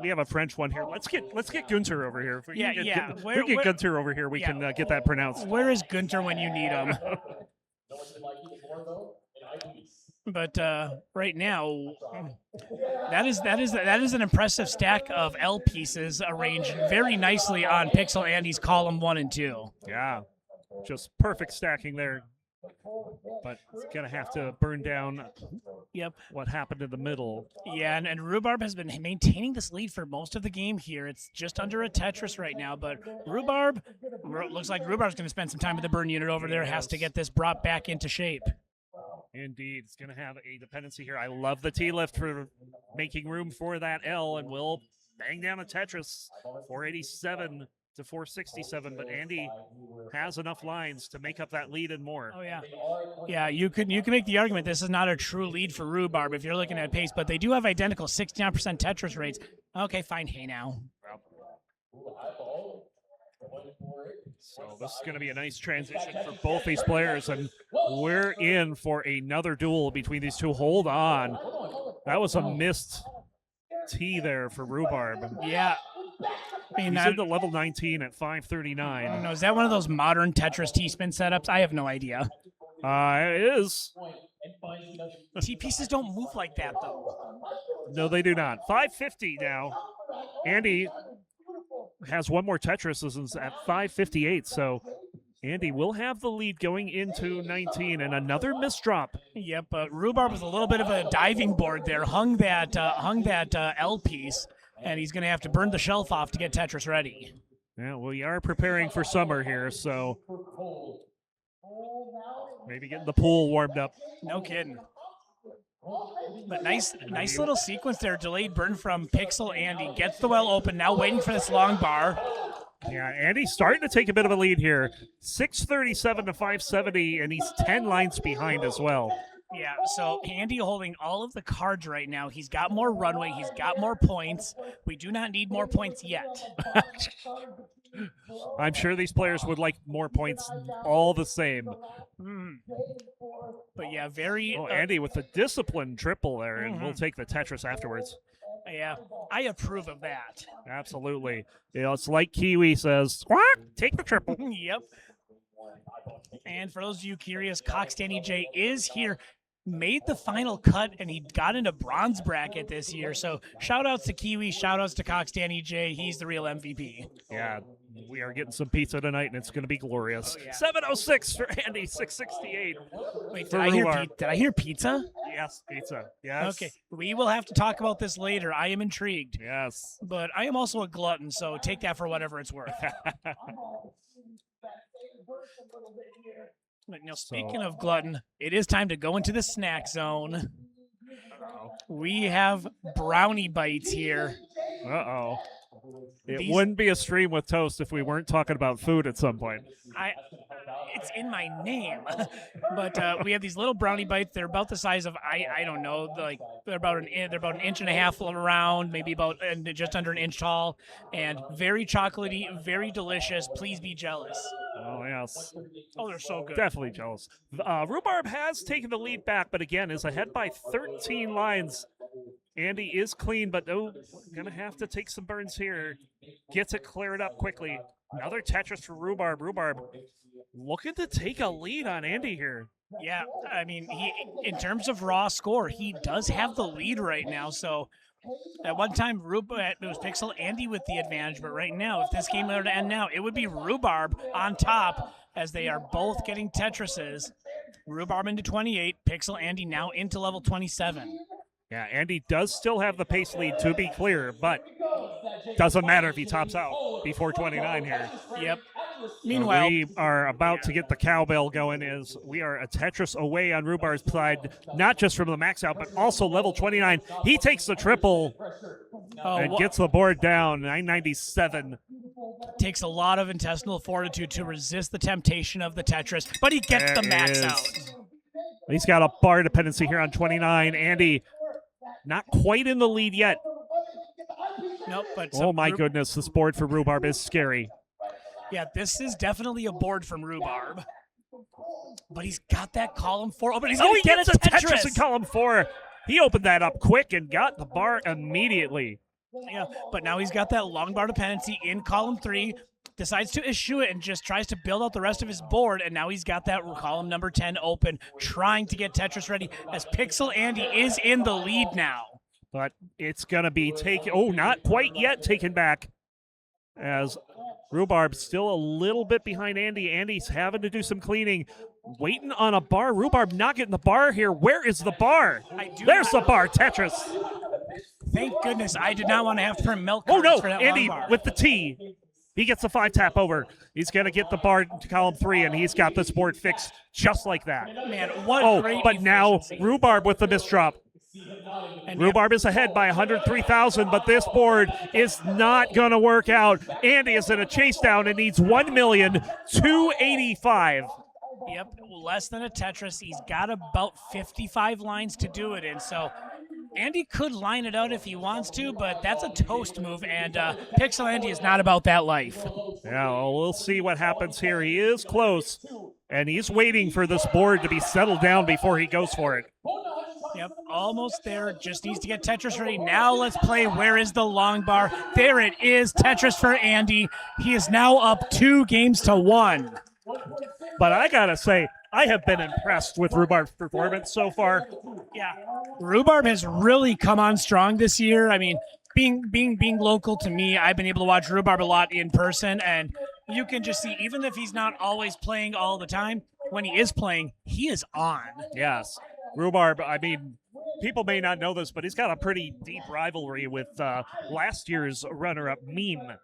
S1: We have a French one here. Let's get Gunter over here. If we can get Gunter over here, we can get that pronounced.
S4: Where is Gunter when you need him? But right now, that is an impressive stack of L pieces arranged very nicely on PixelAndy's column 1 and 2.
S1: Yeah, just perfect stacking there. But it's gonna have to burn down.
S4: Yep.
S1: What happened in the middle?
S4: Yeah, and Rhubarb has been maintaining this lead for most of the game here. It's just under a Tetris right now, but Rhubarb looks like Rhubarb's gonna spend some time with the burn unit over there. Has to get this brought back into shape.
S1: Indeed, it's going to have a dependency here. I love the T-lift for making room for that L, and will bang down a Tetris, 487 to 467. But Andy has enough lines to make up that lead and more.
S4: Oh yeah, yeah. You can make the argument this is not a true lead for Rhubarb if you're looking at pace, but they do have identical 69% Tetris rates. Okay, fine. Hey now.
S1: So this is going to be a nice transition for both these players, and we're in for another duel between these two. Hold on. That was a missed T there for Rhubarb.
S4: Yeah. I mean,
S1: he's in the level 19 at 539.
S4: I don't know. Is that one of those modern Tetris T-spin setups? I have no idea.
S1: It is.
S4: T-pieces don't move like that, though.
S1: No, they do not. 550 now. Andy has one more Tetris. This is at 558, so Andy will have the lead going into 19, and another misdrop.
S4: Yep, Rhubarb was a little bit of a diving board there, hung that L piece, and he's going to have to burn the shelf off to get Tetris ready.
S1: Yeah, we are preparing for summer here, so maybe getting the pool warmed up.
S4: No kidding. But nice little sequence there. Delayed burn from PixelAndy. Gets the well open. Now waiting for this long bar.
S1: Yeah, Andy's starting to take a bit of a lead here. 637 to 570, and he's 10 lines behind as well.
S4: Yeah, so Andy holding all of the cards right now. He's got more runway. He's got more points. We do not need more points yet.
S1: I'm sure these players would like more points all the same.
S4: But yeah, very...
S1: Andy with the disciplined triple there, and we'll take the Tetris afterwards.
S4: Yeah, I approve of that.
S1: Absolutely. You know, it's like Kiwi says, take the triple.
S4: Yep. And for those of you curious, Coxdanny J is here. Made the final cut, and he got into bronze bracket this year. So shout-outs to Kiwi, shout-outs to Coxdanny J. He's the real MVP.
S1: Yeah, we are getting some pizza tonight, and it's going to be glorious.
S4: Oh, yeah.
S1: 706 for Andy, 668.
S4: Wait, did I hear pizza?
S1: yes, pizza. Yes.
S4: Okay, we will have to talk about this later. I am intrigued.
S1: Yes.
S4: But I am also a glutton, so take that for whatever it's worth. But, speaking of glutton, it is time to go into the snack zone. We have brownie bites here.
S1: Uh-oh. It wouldn't be a stream with toast if we weren't talking about food at some point.
S4: It's in my name. But we have these little brownie bites. They're about the size of I don't know, like they're about an inch and a half around, maybe about just under an inch tall, and very chocolatey, very delicious. Please be jealous.
S1: Oh yes.
S4: Oh, they're so good.
S1: Definitely jealous. Rhubarb has taken the lead back, but again is ahead by 13 lines. Andy is clean, but gonna have to take some burns here. Gets it cleared up quickly. Another Tetris for Rhubarb. Rhubarb looking to take a lead on Andy here.
S4: Yeah, I mean, in terms of raw score, he does have the lead right now. So at one time, it was PixelAndy with the advantage, but right now, if this game were to end now, it would be Rhubarb on top as they are both getting Tetrises. Rhubarb into 28, PixelAndy now into level 27.
S1: Yeah, Andy does still have the pace lead, to be clear, but doesn't matter if he tops out before 29 here.
S4: Yep. Meanwhile,
S1: we are about to get the cowbell going as we are a Tetris away on Rhubarb's side, not just from the max out, but also level 29. He takes the triple and gets the board down, 997.
S4: Takes a lot of intestinal fortitude to resist the temptation of the Tetris, but he gets the max out.
S1: He's got a bar dependency here on 29. Andy not quite in the lead yet.
S4: Nope, but
S1: oh my goodness, this board for Rhubarb is scary.
S4: Yeah, this is definitely a board from Rhubarb. But he's got that column 4. Oh, but he's going to get a Tetris
S1: in column 4. He opened that up quick and got the bar immediately.
S4: Yeah, but now he's got that long bar dependency in column 3. Decides to issue it and just tries to build out the rest of his board, and now he's got that column number 10 open, trying to get Tetris ready as PixelAndy is in the lead now.
S1: But it's going to be taken, oh, not quite yet taken back, as Rhubarb's still a little bit behind Andy. Andy's having to do some cleaning, waiting on a bar. Rhubarb not getting the bar here. Where is the bar? There's the bar, Tetris.
S4: Thank goodness I did not want to have to print milk.
S1: Oh, no,
S4: for that
S1: Andy
S4: bar.
S1: with the T. He gets the 5-tap over. He's going to get the bar to column 3, and he's got this board fixed just like that.
S4: Man, what great
S1: but now
S4: efficiency.
S1: Rhubarb with the misdrop.
S4: And
S1: Rhubarb is ahead by 103,000, but this board is not going to work out. Andy is in a chase down and needs 1,285,000.
S4: Yep, less than a Tetris. He's got about 55 lines to do it in, so Andy could line it out if he wants to, but that's a toast move, and PixelAndy is not about that life.
S1: Yeah, well, we'll see what happens here. He is close, and he's waiting for this board to be settled down before he goes for it.
S4: Yep, almost there. Just needs to get Tetris ready. Now let's play Where is the Long Bar? There it is, Tetris for Andy. He is now up 2-1.
S1: But I got to say, I have been impressed with Rhubarb's performance so far.
S4: Yeah, Rhubarb has really come on strong this year. I mean, being local to me, I've been able to watch Rhubarb a lot in person, and you can just see, even if he's not always playing all the time, when he is playing, he is on.
S1: Yes. Rhubarb, I mean, people may not know this, but he's got a pretty deep rivalry with last year's runner-up Meme.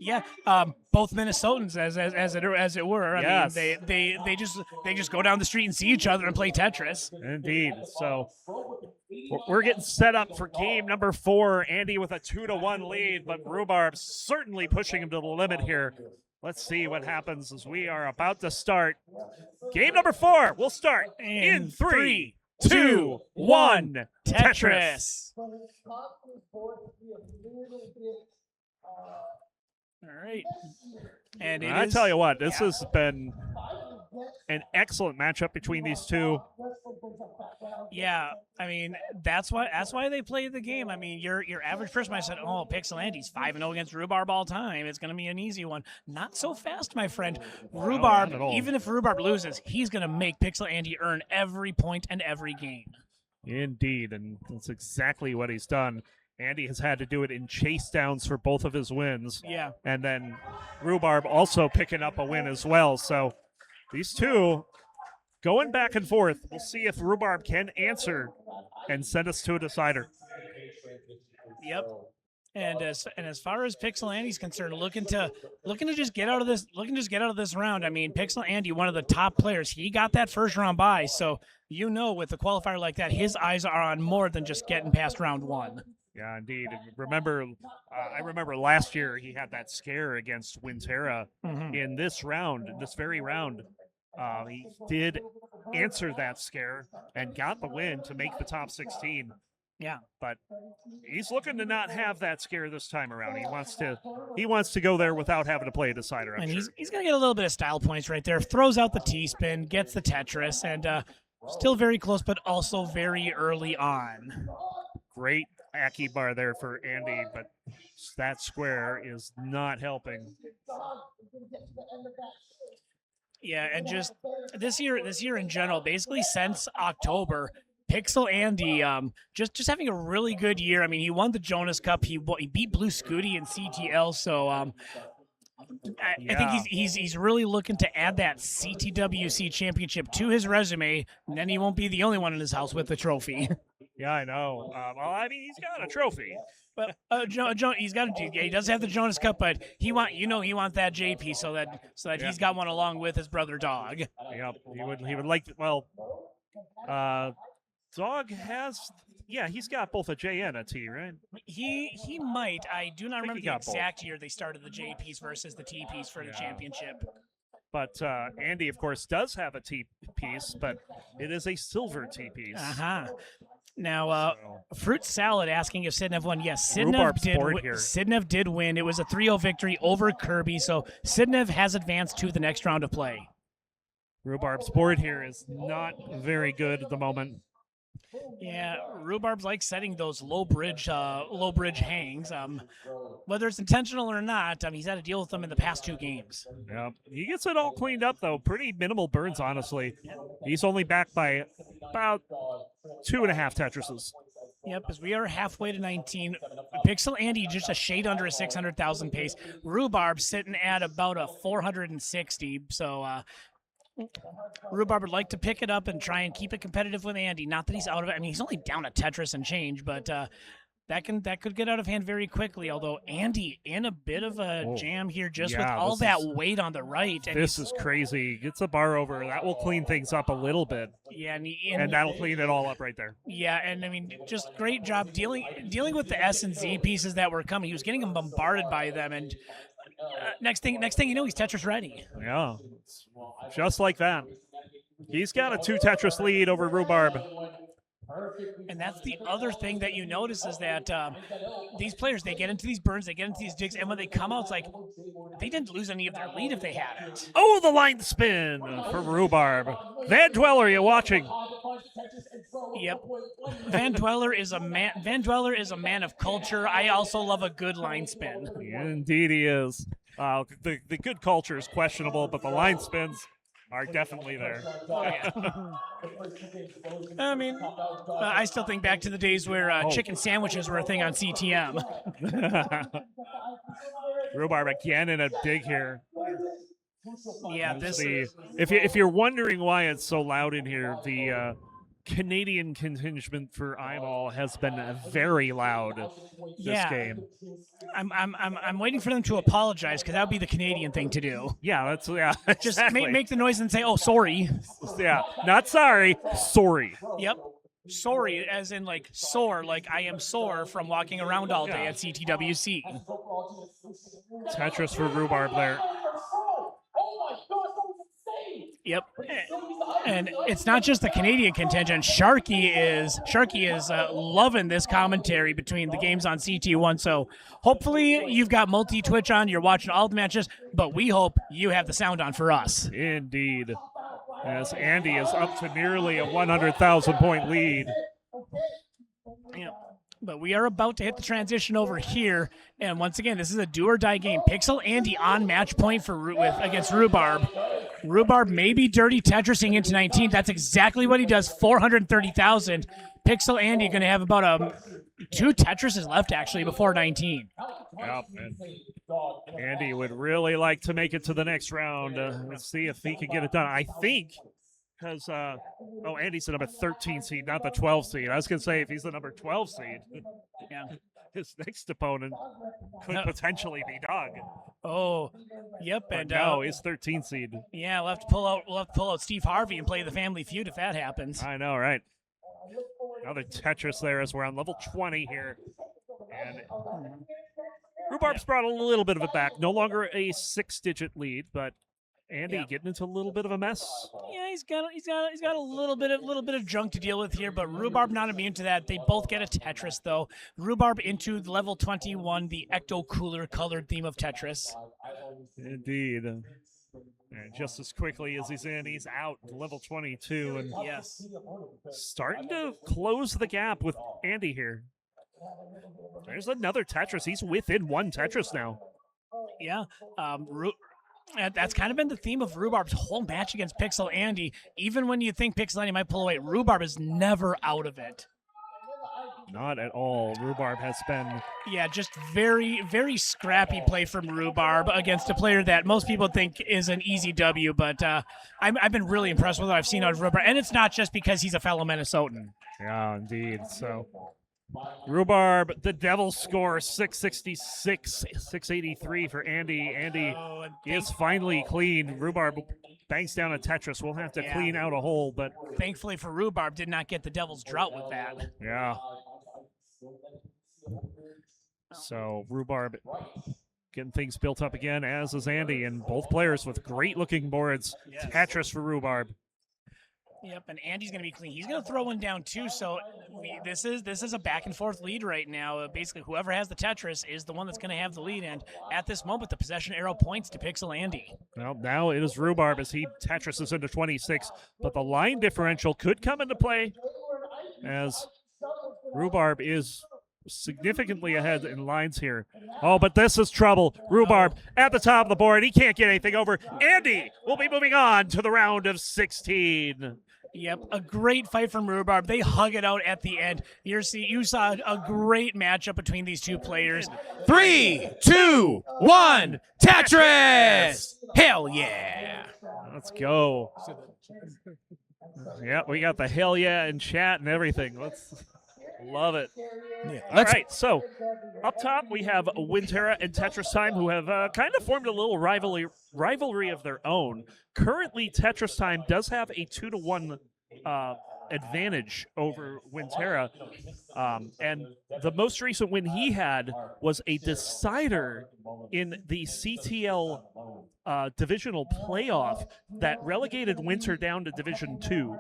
S4: Yeah, both Minnesotans, as it were.
S1: Yes.
S4: I mean, they just go down the street and see each other and play Tetris.
S1: Indeed. So we're getting set up for game number 4. Andy with a 2-1 lead, but Rhubarb certainly pushing him to the limit here. Let's see what happens as we are about to start. Game number 4. We'll start in 3, 2, 1. Tetris.
S4: All right. And
S1: I tell you what, this has been an excellent matchup between these two.
S4: Yeah, I mean, that's why they play the game. I mean, your average person might have said, oh, PixelAndy's 5-0 against Rhubarb all time. It's going to be an easy one. Not so fast, my friend. Rhubarb, even if Rhubarb loses, he's going to make PixelAndy earn every point and every game.
S1: Indeed, and that's exactly what he's done. Andy has had to do it in chase downs for both of his wins.
S4: Yeah.
S1: And then Rhubarb also picking up a win as well. So these two going back and forth. We'll see if Rhubarb can answer and send us to a decider.
S4: Yep. And as far as PixelAndy's concerned, looking to just get out of this round. I mean, PixelAndy, one of the top players, he got that first round bye. So with a qualifier like that, his eyes are on more than just getting past round 1.
S1: Yeah, indeed. I remember last year he had that scare against Winterra in this very round. He did answer that scare and got the win to make the top 16.
S4: Yeah,
S1: but he's looking to not have that scare this time around. He wants to go there without having to play a decider.
S4: And he's going to get a little bit of style points right there. Throws out the T-spin, gets the Tetris, and still very close, but also very early on.
S1: Great Aki bar there for Andy, but that square is not helping.
S4: Yeah, and just this year in general, basically since October, PixelAndy just having a really good year. I mean, he won the Jonas Cup. He beat Blue Scooty in CTL. So I think he's really looking to add that CTWC championship to his resume, and then he won't be the only one in his house with the trophy.
S1: Yeah, I know. Well, I mean, he's got a trophy.
S4: But he's got he does have the Jonas Cup, but he wants that JP so that he's got one along with his brother Dog.
S1: Yep, he would like. Dog has, he's got both a J and a T, right?
S4: He might. I do not remember the exact
S1: both.
S4: year they started the JPs versus the TPs for the championship.
S1: But Andy, of course, does have a T piece, but it is a silver T piece.
S4: Now, Fruit Salad asking if Sidnev won. Yes, Sidnev did win. It was a 3-0 victory over Kirby, so Sidnev has advanced to the next round of play.
S1: Rhubarb's board here is not very good at the moment.
S4: Yeah, Rhubarb's like setting those low bridge hangs. Whether it's intentional or not, he's had to deal with them in the past 2 games.
S1: Yeah, he gets it all cleaned up though. Pretty minimal burns, honestly. He's only back by about 2.5 Tetrises.
S4: Yep, as we are halfway to 19. PixelAndy just a shade under a 600,000 pace. Rhubarb sitting at about a 460. So. Rhubarb would like to pick it up and try and keep it competitive with Andy. Not that he's out of it. I mean, he's only down a Tetris and change, but that could get out of hand very quickly. Although Andy in a bit of a jam here, just with all that weight on the right. And
S1: this is crazy. Gets a bar over. That will clean things up a little bit.
S4: Yeah,
S1: and that'll clean it all up right there.
S4: Yeah, and I mean, just great job dealing with the S and Z pieces that were coming. He was getting them bombarded by them, and next thing you know, he's Tetris ready.
S1: Yeah, just like that. He's got a 2 Tetris lead over Rhubarb.
S4: And that's the other thing that you notice is that these players, they get into these burns, they get into these digs, and when they come out, it's like they didn't lose any of their lead if they had it.
S1: Oh, the line spin for Rhubarb. Van Dweller, you watching?
S4: Yep. Van Dweller is a man of culture. I also love a good line spin.
S1: Indeed he is. The good culture is questionable, but the line spins are definitely there.
S4: I mean, I still think back to the days where chicken sandwiches were a thing on CTM.
S1: Rhubarb again in a dig here.
S4: Yeah,
S1: if you're wondering why it's so loud in here, the Canadian contingent for Eyeball has been very loud this game.
S4: I'm waiting for them to apologize because that would be the Canadian thing to do.
S1: Yeah, exactly.
S4: Just make the noise and say, "Oh, sorry."
S1: Yeah, not sorry, sorry.
S4: Yep. Sorry, as in like sore, like I am sore from walking around all day at CTWC.
S1: Tetris for Rhubarb there.
S4: Yep, and it's not just the Canadian contingent. Sharky is loving this commentary between the games on CT1. So hopefully you've got multi-Twitch on, you're watching all the matches, but we hope you have the sound on for us.
S1: Indeed, as Andy is up to nearly a 100,000 point lead.
S4: Yeah. But we are about to hit the transition over here, and once again, this is a do-or-die game. PixelAndy on match point against Rhubarb. Rhubarb may be dirty Tetrising into 19. That's exactly what he does. 430,000. PixelAndy going to have about 2 Tetrises left actually before 19.
S1: Yep. And Andy would really like to make it to the next round. Let's see if he can get it done. I think Because, Andy's the number 13 seed, not the 12 seed. I was going to say, if he's the number 12 seed,
S4: Yeah.
S1: his next opponent could potentially be Doug.
S4: Oh, yep.
S1: But
S4: And
S1: no, he's 13 seed.
S4: yeah, we'll have to pull out Steve Harvey and play the Family Feud if that happens.
S1: I know, right? Another Tetris there as we're on level 20 here. And Rhubarb's brought a little bit of it back. No longer a 6-digit lead, but Andy getting into a little bit of a mess.
S4: Yeah, he's got a little bit of junk to deal with here, but Rhubarb not immune to that. They both get a Tetris though. Rhubarb into level 21, the ecto cooler colored theme of Tetris.
S1: Indeed. And just as quickly as he's in, he's out level 22, and
S4: Yes.
S1: starting to close the gap with Andy here. There's another Tetris. He's within one Tetris now.
S4: Yeah. That's kind of been the theme of Rhubarb's whole match against PixelAndy. Even when you think PixelAndy might pull away, Rhubarb is never out of it.
S1: Not at all. Rhubarb has been...
S4: Yeah, just very, very scrappy play from Rhubarb against a player that most people think is an easy W, but I've been really impressed with what I've seen out of Rhubarb, and it's not just because he's a fellow Minnesotan.
S1: Yeah, indeed. So, Rhubarb, the Devil score, 666, 683 for Andy. Andy is finally clean. Rhubarb banks down a Tetris. We'll have to clean out a hole, but...
S4: Thankfully for Rhubarb, did not get the Devil's Drought with that.
S1: Yeah. So, Rhubarb getting things built up again, as is Andy, and both players with great-looking boards.
S4: Yes.
S1: Tetris for Rhubarb.
S4: Yep, and Andy's going to be clean. He's going to throw one down too. So this is a back and forth lead right now. Basically, whoever has the Tetris is the one that's going to have the lead. And at this moment, the possession arrow points to PixelAndy.
S1: Well, now it is Rhubarb as he Tetrises into 26, but the line differential could come into play as Rhubarb is significantly ahead in lines here. Oh, but this is trouble. Rhubarb at the top of the board. He can't get anything over. Andy will be moving on to the round of 16.
S4: Yep, a great fight from Rhubarb. They hug it out at the end. You saw a great matchup between these two players.
S2: 3, 2, 1, Tetris! Hell yeah!
S1: Let's go. Yeah, we got the hell yeah in chat and everything. Let's love it.
S2: Yeah,
S1: All right, so up top we have Winterra and TetrisTime, who have kind of formed a little rivalry of their own. Currently, TetrisTime does have a 2-1 advantage over Winterra, and the most recent win he had was a decider in the CTL divisional playoff that relegated Winter down to Division 2.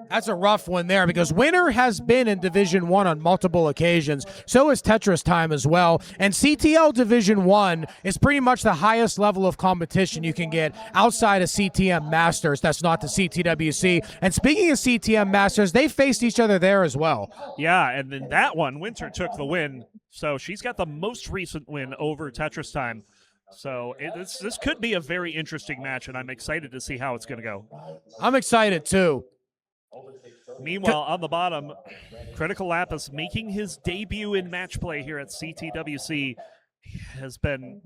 S2: That's a rough one there because Winter has been in Division 1 on multiple occasions. So is TetrisTime as well. And CTL Division 1 is pretty much the highest level of competition you can get outside of CTM Masters. That's not the CTWC. And speaking of CTM Masters, they faced each other there as well.
S1: Yeah, and in that one, Winter took the win. So she's got the most recent win over TetrisTime. So this could be a very interesting match, and I'm excited to see how it's going to go.
S2: I'm excited too.
S1: Meanwhile, on the bottom, CryticaLapis making his debut in match play here at CTWC has been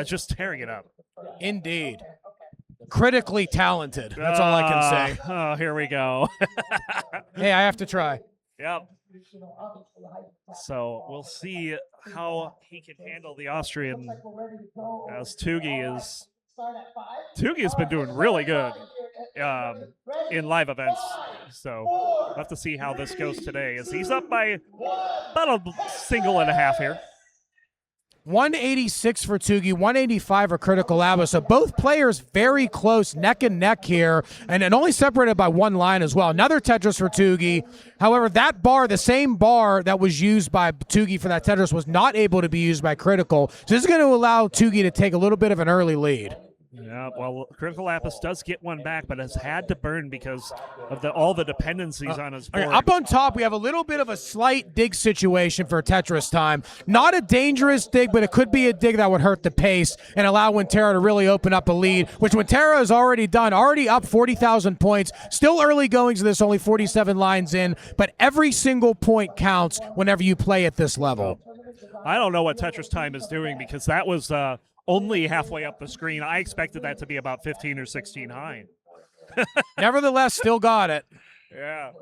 S1: just tearing it up.
S2: Indeed. Critically talented. That's all I can say.
S1: Oh, here we go.
S2: Hey, I have to try.
S1: Yep. So we'll see how he can handle the Austrian, as Tugi has been doing really good in live events. So we'll have to see how this goes today, as he's up by about a single and a half here.
S2: 186 for Tugi, 185 for CryticaLapis. So both players very close, neck and neck here, and only separated by one line as well. Another Tetris for Tugi. However, that bar, the same bar that was used by Tugi for that Tetris, was not able to be used by Critical. So this is going to allow Tugi to take a little bit of an early lead.
S1: Yeah, well, CryticaLapis does get one back, but has had to burn because of all the dependencies on his board.
S2: Okay, up on top, we have a little bit of a slight dig situation for TetrisTime. Not a dangerous dig, but it could be a dig that would hurt the pace and allow Winterra to really open up a lead, which Winterra has already done, already up 40,000 points. Still early goings of this, only 47 lines in, but every single point counts whenever you play at this level.
S1: I don't know what TetrisTime is doing, because that was only halfway up the screen. I expected that to be about 15 or 16 high.
S2: Nevertheless, still got it.
S1: Yeah.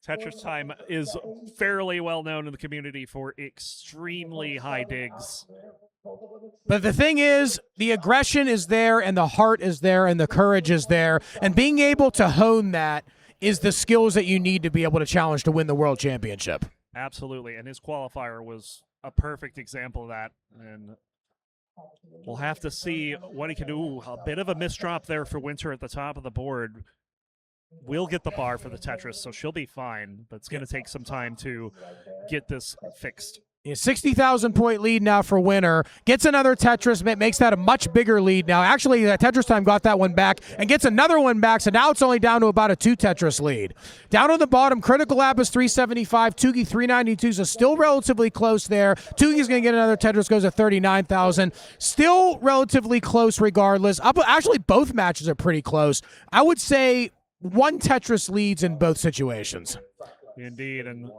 S1: TetrisTime is fairly well known in the community for extremely high digs.
S2: But the thing is, the aggression is there, and the heart is there, and the courage is there. And being able to hone that is the skills that you need to be able to challenge to win the World Championship.
S1: Absolutely. And his qualifier was a perfect example of that. And we'll have to see what he can do. A bit of a misdrop there for Winter at the top of the board. We'll get the bar for the Tetris, so she'll be fine. But it's going to take some time to get this fixed.
S2: A 60,000-point lead now for Winter. Gets another Tetris, makes that a much bigger lead now. Actually, TetrisTime got that one back and gets another one back, so now it's only down to about a 2 Tetris lead. Down on the bottom, CryticaLapis 375, Tugi 392, so still relatively close there. Tugi's going to get another Tetris, goes at 39,000. Still relatively close regardless. Actually, both matches are pretty close. I would say 1 Tetris leads in both situations.
S1: Indeed, and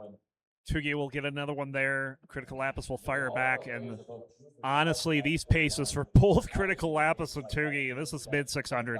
S1: Tugi will get another one there. CryticaLapis will fire back, and honestly, these paces for both CryticaLapis and Tugi, this is mid-600.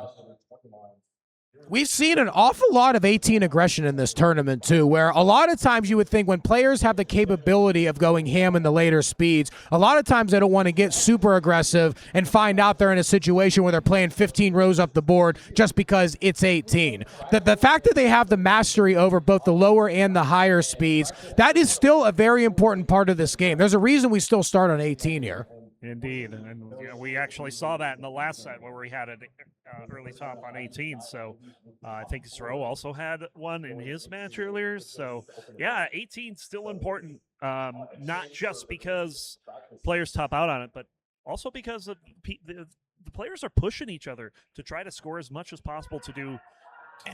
S2: We've seen an awful lot of 18 aggression in this tournament, too, where a lot of times you would think when players have the capability of going ham in the later speeds, a lot of times they don't want to get super aggressive and find out they're in a situation where they're playing 15 rows up the board just because it's 18. The fact that they have the mastery over both the lower and the higher speeds, that is still a very important part of this game. There's a reason we still start on 18 here.
S1: Indeed, and we actually saw that in the last set where we had an early top on 18, so I think Zro also had one in his match earlier, so yeah, 18 still important, not just because players top out on it, but also because the players are pushing each other to try to score as much as possible to do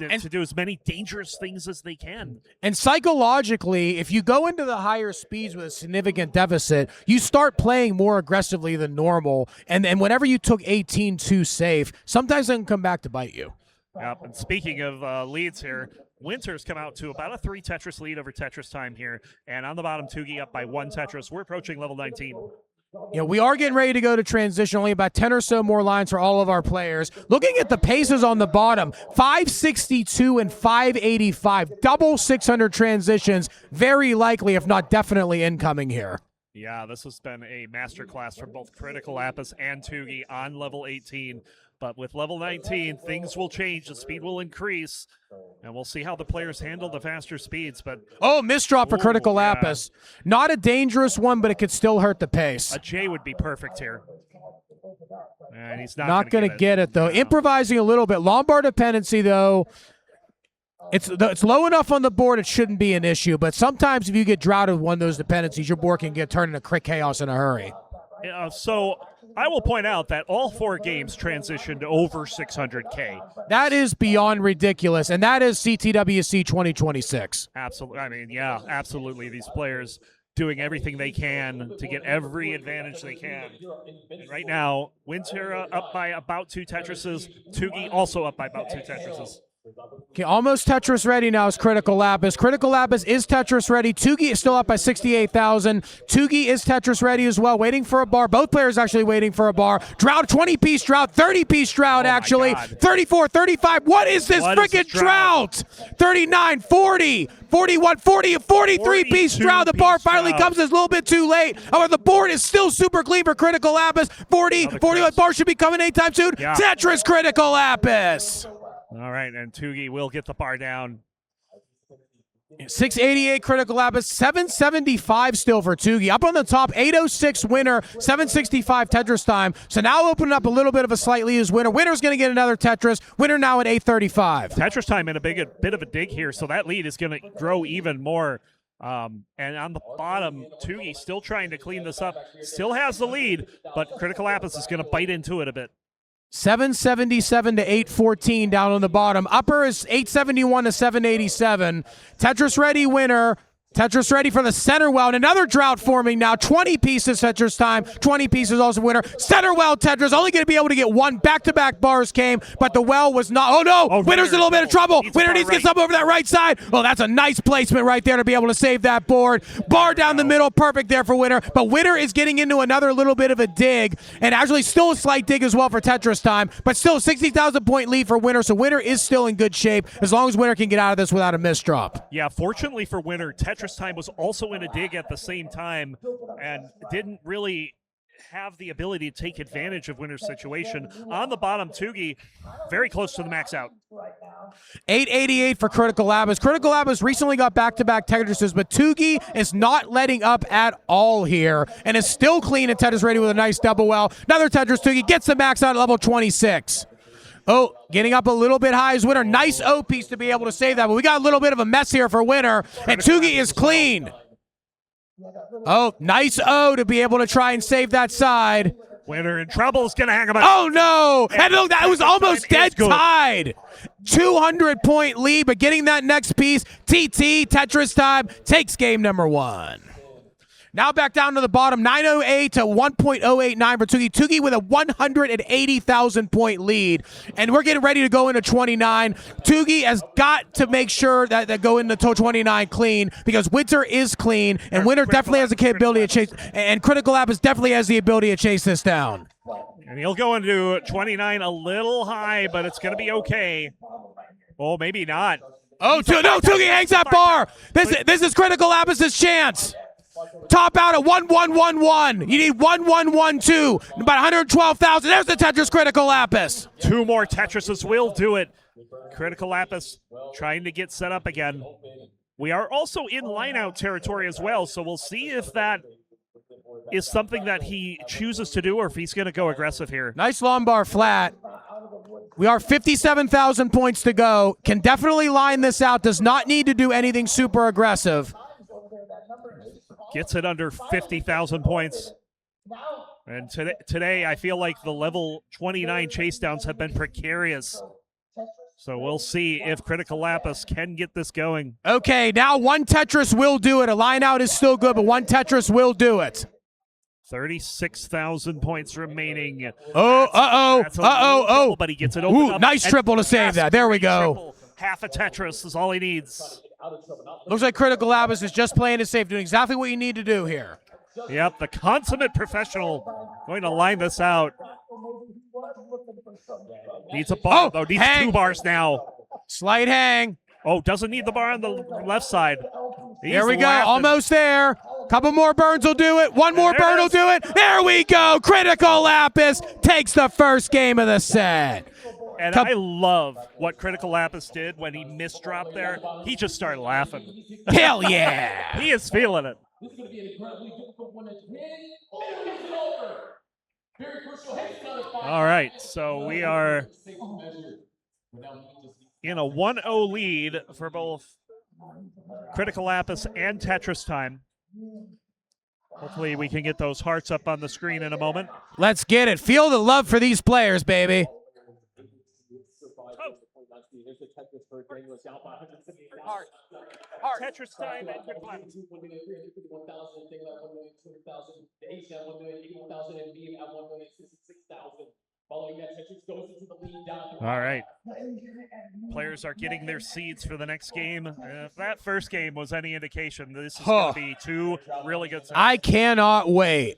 S1: as many dangerous things as they can. And
S2: psychologically, if you go into the higher speeds with a significant deficit, you start playing more aggressively than normal. And whenever you took 18 too safe, sometimes it can come back to bite you.
S1: Yep. And speaking of leads here, Winter's come out to about a 3 Tetris lead over TetrisTime here. And on the bottom, Tugi up by 1 Tetris. We're approaching level 19.
S2: Yeah, we are getting ready to go to transition. Only about 10 or so more lines for all of our players. Looking at the paces on the bottom, 562 and 585. Double 600 transitions. Very likely, if not definitely, incoming here.
S1: Yeah, this has been a masterclass for both CryticaLapis and Tugi on level 18. But with level 19, things will change. The speed will increase. And we'll see how the players handle the faster speeds. But
S2: misdrop for CryticaLapis.
S1: Yeah.
S2: Not a dangerous one, but it could still hurt the pace.
S1: A J would be perfect here. And he's
S2: not going to get it, though. No. Improvising a little bit. Lombard dependency, though. It's low enough on the board, it shouldn't be an issue. But sometimes if you get droughted with one of those dependencies, your board can get turned into crit chaos in a hurry.
S1: So I will point out that all 4 games transitioned over 600K.
S2: That is beyond ridiculous, and that is CTWC 2026.
S1: Absolutely. I mean, yeah, absolutely. These players doing everything they can to get every advantage they can. And right now, Winterra up by about 2 Tetrises. Tugi also up by about 2 Tetrises.
S2: Okay, almost Tetris ready now is CryticaLapis. CryticaLapis is Tetris ready. Tugi is still up by 68,000. Tugi is Tetris ready as well, waiting for a bar. Both players actually waiting for a bar. Drought, 20-piece drought, 30-piece drought actually. 34, 35. What is this freaking drought? 39, 40, 41, 40, 43-piece drought. The bar finally comes. It's a little bit too late. However, the board is still super clean for CryticaLapis. 40, 41 bar should be coming anytime soon. Yeah. Tetris CryticaLapis.
S1: All right, and Tugi will get the bar down.
S2: 688 CryticaLapis, 775 still for Tugi. Up on the top, 806 Winner, 765 TetrisTime. So now opening up a little bit of a slight lead as Winner. Winner's going to get another Tetris. Winner now at 835.
S1: TetrisTime in a bit of a dig here, so that lead is going to grow even more. And on the bottom, Tugi still trying to clean this up. Still has the lead, but CryticaLapis is going to bite into it a bit.
S2: 777 to 814 down on the bottom. Upper is 871 to 787. Tetris ready Winner. Tetris ready for the center well, and another drought forming now. 20 pieces Tetris time, 20 pieces also winner. Center well Tetris, only going to be able to get one. Back-to-back bars came, but the well was not. Oh no, Winner's in a little bit of trouble. Winner needs to get some over that right side. Oh, that's a nice placement right there to be able to save that board. Bar down the middle, perfect there for Winner, but Winner is getting into another little bit of a dig, and actually still a slight dig as well for Tetris time, but still 60,000 point lead for Winner, so Winner is still in good shape as long as Winner can get out of this without a misdrop.
S1: Yeah, fortunately for Winner, Tetris time was also in a dig at the same time and didn't really have the ability to take advantage of Winner's situation. On the bottom, Tugi, very close to the max out.
S2: 888 for CryticaLapis. CryticaLapis recently got back-to-back Tetrises, but Tugi is not letting up at all here and is still clean at Tetris ready with a nice double well. Another Tetris Tugi gets the max out at level 26. Oh, getting up a little bit high is Winner. Nice O piece to be able to save that, but we got a little bit of a mess here for Winner, and Tugi is clean. Oh, nice O to be able to try and save that side.
S1: Winner in trouble is going to hang him out.
S2: Oh, no. And look, that was almost dead tied. 200 point lead, but getting that next piece, TT, Tetris time, takes game number 1. Now back down to the bottom, 908 to 1.089 for Tugi. Tugi with a 180,000 point lead, and we're getting ready to go into 29. Tugi has got to make sure that they go into 29 clean, because Winter is clean, and Winter definitely has the capability to chase, and CryticaLapis definitely has the ability to chase this down.
S1: And he'll go into 29 a little high, but it's going to be okay. Oh, maybe not.
S2: Oh, no, Tugi hangs that bar. This is CryticaLapis' chance. Top out at 1111. You need 1112. About 112,000. There's the Tetris CryticaLapis.
S1: 2 more Tetrises will do it. CryticaLapis trying to get set up again. We are also in line-out territory as well, so we'll see if that is something that he chooses to do or if he's going to go aggressive here.
S2: Nice long bar flat. We are 57,000 points to go. Can definitely line this out. Does not need to do anything super aggressive.
S1: Gets it under 50,000 points. And today, I feel like the level 29 chase downs have been precarious. So we'll see if CryticaLapis can get this going.
S2: Okay, now one Tetris will do it. A line out is still good, but one Tetris will do it.
S1: 36,000 points remaining.
S2: Oh.
S1: But he gets it open.
S2: Ooh, nice triple to save that. There we go.
S1: Triple. Half a Tetris is all he needs.
S2: Looks like CryticaLapis is just playing it safe, doing exactly what you need to do here.
S1: Yep, the consummate professional going to line this out. Needs a bar, though. Needs
S2: hang.
S1: 2 bars now.
S2: Slight hang.
S1: Oh, doesn't need the bar on the left side.
S2: There we go. Almost there. Couple more burns will do it. One more burn will do it. There we go. CryticaLapis takes the first game of the set.
S1: And I love what CryticaLapis did when he misdropped there. He just started laughing.
S2: Hell yeah.
S1: He is feeling it.
S3: This is going to be an incredibly difficult one to win. Oh, it's over. Very crucial.
S1: All right, so we are in a 1-0 lead for both CryticaLapis and Tetris Time. Hopefully we can get those hearts up on the screen in a moment.
S2: Let's get it. Feel the love for these players, baby.
S1: Tetris Time and CryticaLapis. All right. Players are getting their seeds for the next game. If that first game was any indication, this is going to be 2 really good sets.
S2: I cannot wait.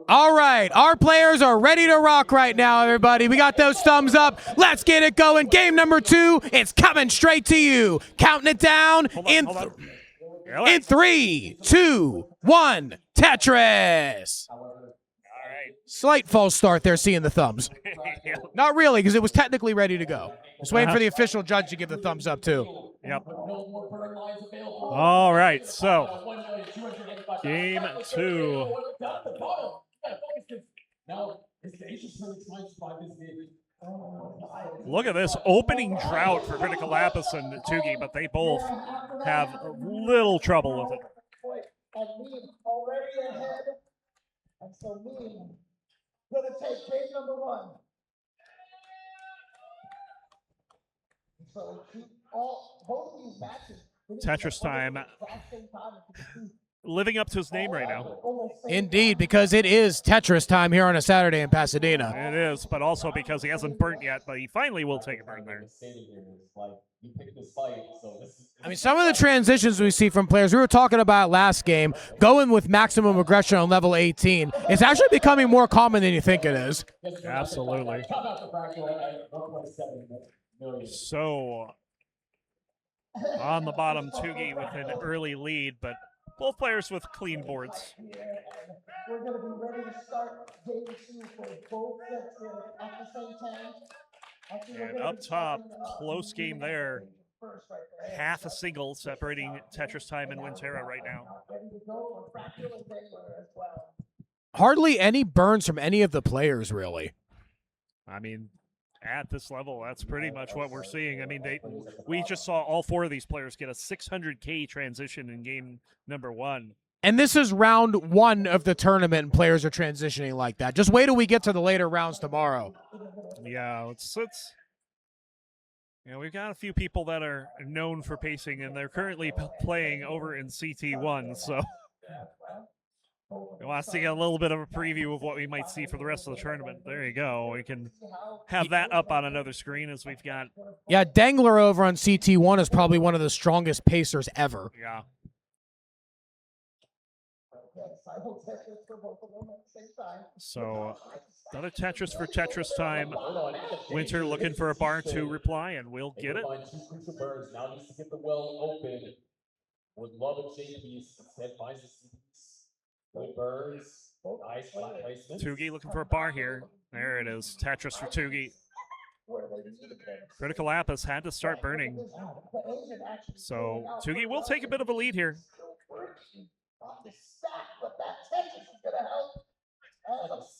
S2: All right, our players are ready to rock right now, everybody. We got those thumbs up. Let's get it going. Game number 2, it's coming straight to you. Counting it down in 3, 2, 1, Tetris. Slight false start there, seeing the thumbs. Not really, because it was technically ready to go. Just waiting for the official judge to give the thumbs up, too.
S1: Yep. All right, so game 2. Look at this opening drought for CryticaLapis and Tugi, but they both have a little trouble with it.
S5: And me already ahead. And so me gonna take game number 1. So keep both of these matches
S1: TetrisTime living up to his name right now.
S2: Indeed, because it is Tetris time here on a Saturday in Pasadena.
S1: It is, but also because he hasn't burnt yet, but he finally will take a burn there.
S2: I mean, some of the transitions we see from players, we were talking about last game, going with maximum aggression on level 18, it's actually becoming more common than you think it is.
S1: Absolutely. So, on the bottom, Tugi with an early lead, but both players with clean boards.
S5: We're going to be ready to start game 2 for both sets here at the same time.
S1: And up top, close game there. Half a single separating TetrisTime and Winterra right now.
S2: Hardly any burns from any of the players, really.
S1: I mean, at this level, that's pretty much what we're seeing. I mean, we just saw all 4 of these players get a 600K transition in game number 1.
S2: And this is round 1 of the tournament, and players are transitioning like that. Just wait till we get to the later rounds tomorrow.
S1: Yeah, it's we've got a few people that are known for pacing, and they're currently playing over in CT1, so we want to see a little bit of a preview of what we might see for the rest of the tournament. There you go. We can have that up on another screen as we've got.
S2: Yeah, Dangler over on CT1 is probably one of the strongest pacers ever.
S1: Yeah. So, another Tetris for TetrisTime. Winter looking for a bar to reply, and we'll get it.
S3: Now needs to get the well open. Would love a J piece. Instead finds the C piece. Good burns. Nice flat placement.
S1: Tugi looking for a bar here. There it is. Tetris for Tugi. CryticaLapis had to start burning. So Tugi will take a bit of a lead here.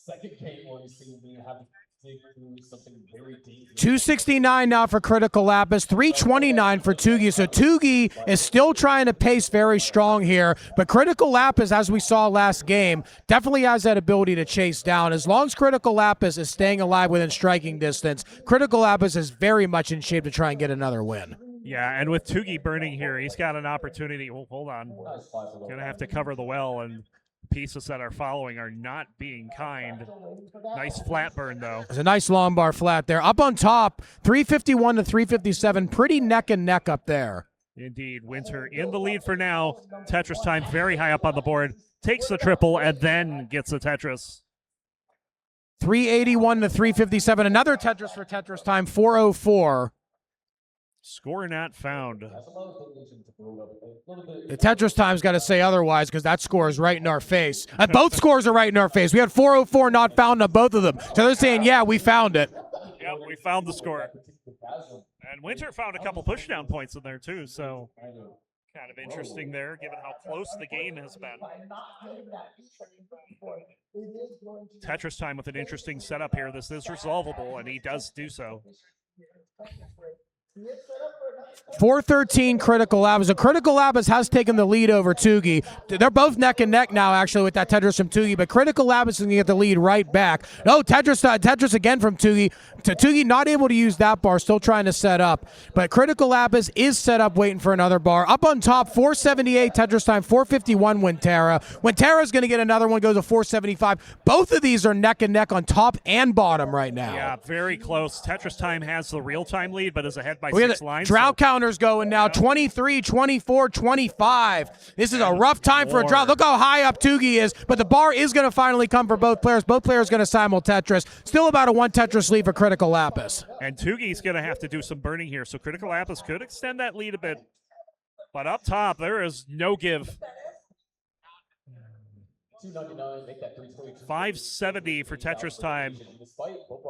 S3: Second game where you see me have to dig through something very dangerous.
S2: 269 now for CryticaLapis, 329 for Tugi. So Tugi is still trying to pace very strong here, but CryticaLapis, as we saw last game, definitely has that ability to chase down. As long as CryticaLapis is staying alive within striking distance, CryticaLapis is very much in shape to try and get another win.
S1: Yeah, and with Tugi burning here, he's got an opportunity. Well, hold on. Going to have to cover the well, and pieces that are following are not being kind. Nice flat burn, though.
S2: There's a nice long bar flat there. Up on top, 351 to 357. Pretty neck and neck up there.
S1: Indeed. Winter in the lead for now. TetrisTime very high up on the board. Takes the triple and then gets the Tetris.
S2: 381 to 357. Another Tetris for TetrisTime, 404.
S1: Score not found.
S2: The TetrisTime's got to say otherwise because that score is right in our face. Both scores are right in our face. We had 404 not found on both of them. So they're saying, yeah, we found it.
S1: Yeah, we found the score. And Winter found a couple pushdown points in there, too. So kind of interesting there, given how close the game has been. TetrisTime with an interesting setup here. This is resolvable, and he does do so.
S2: 413 CryticaLapis. So CryticaLapis has taken the lead over Tugi. They're both neck and neck now, actually, with that Tetris from Tugi, but CryticaLapis is going to get the lead right back. No, Tetris again from Tugi. Tugi not able to use that bar, still trying to set up, but CryticaLapis is set up waiting for another bar. Up on top, 478 TetrisTime, 451 Winterra. Winterra's going to get another one, goes to 475. Both of these are neck and neck on top and bottom right now.
S1: Yeah, very close. TetrisTime has the real-time lead, but is ahead by 6 lines.
S2: Drought counters going now, 23, 24, 25. This is a rough time for a drought. Look how high up Tugi is, but the bar is going to finally come for both players. Both players going to simul Tetris. Still about a 1 Tetris lead for CryticaLapis.
S1: And Tugi's going to have to do some burning here, so CryticaLapis could extend that lead a bit. But up top, there is no give. 570 for TetrisTime.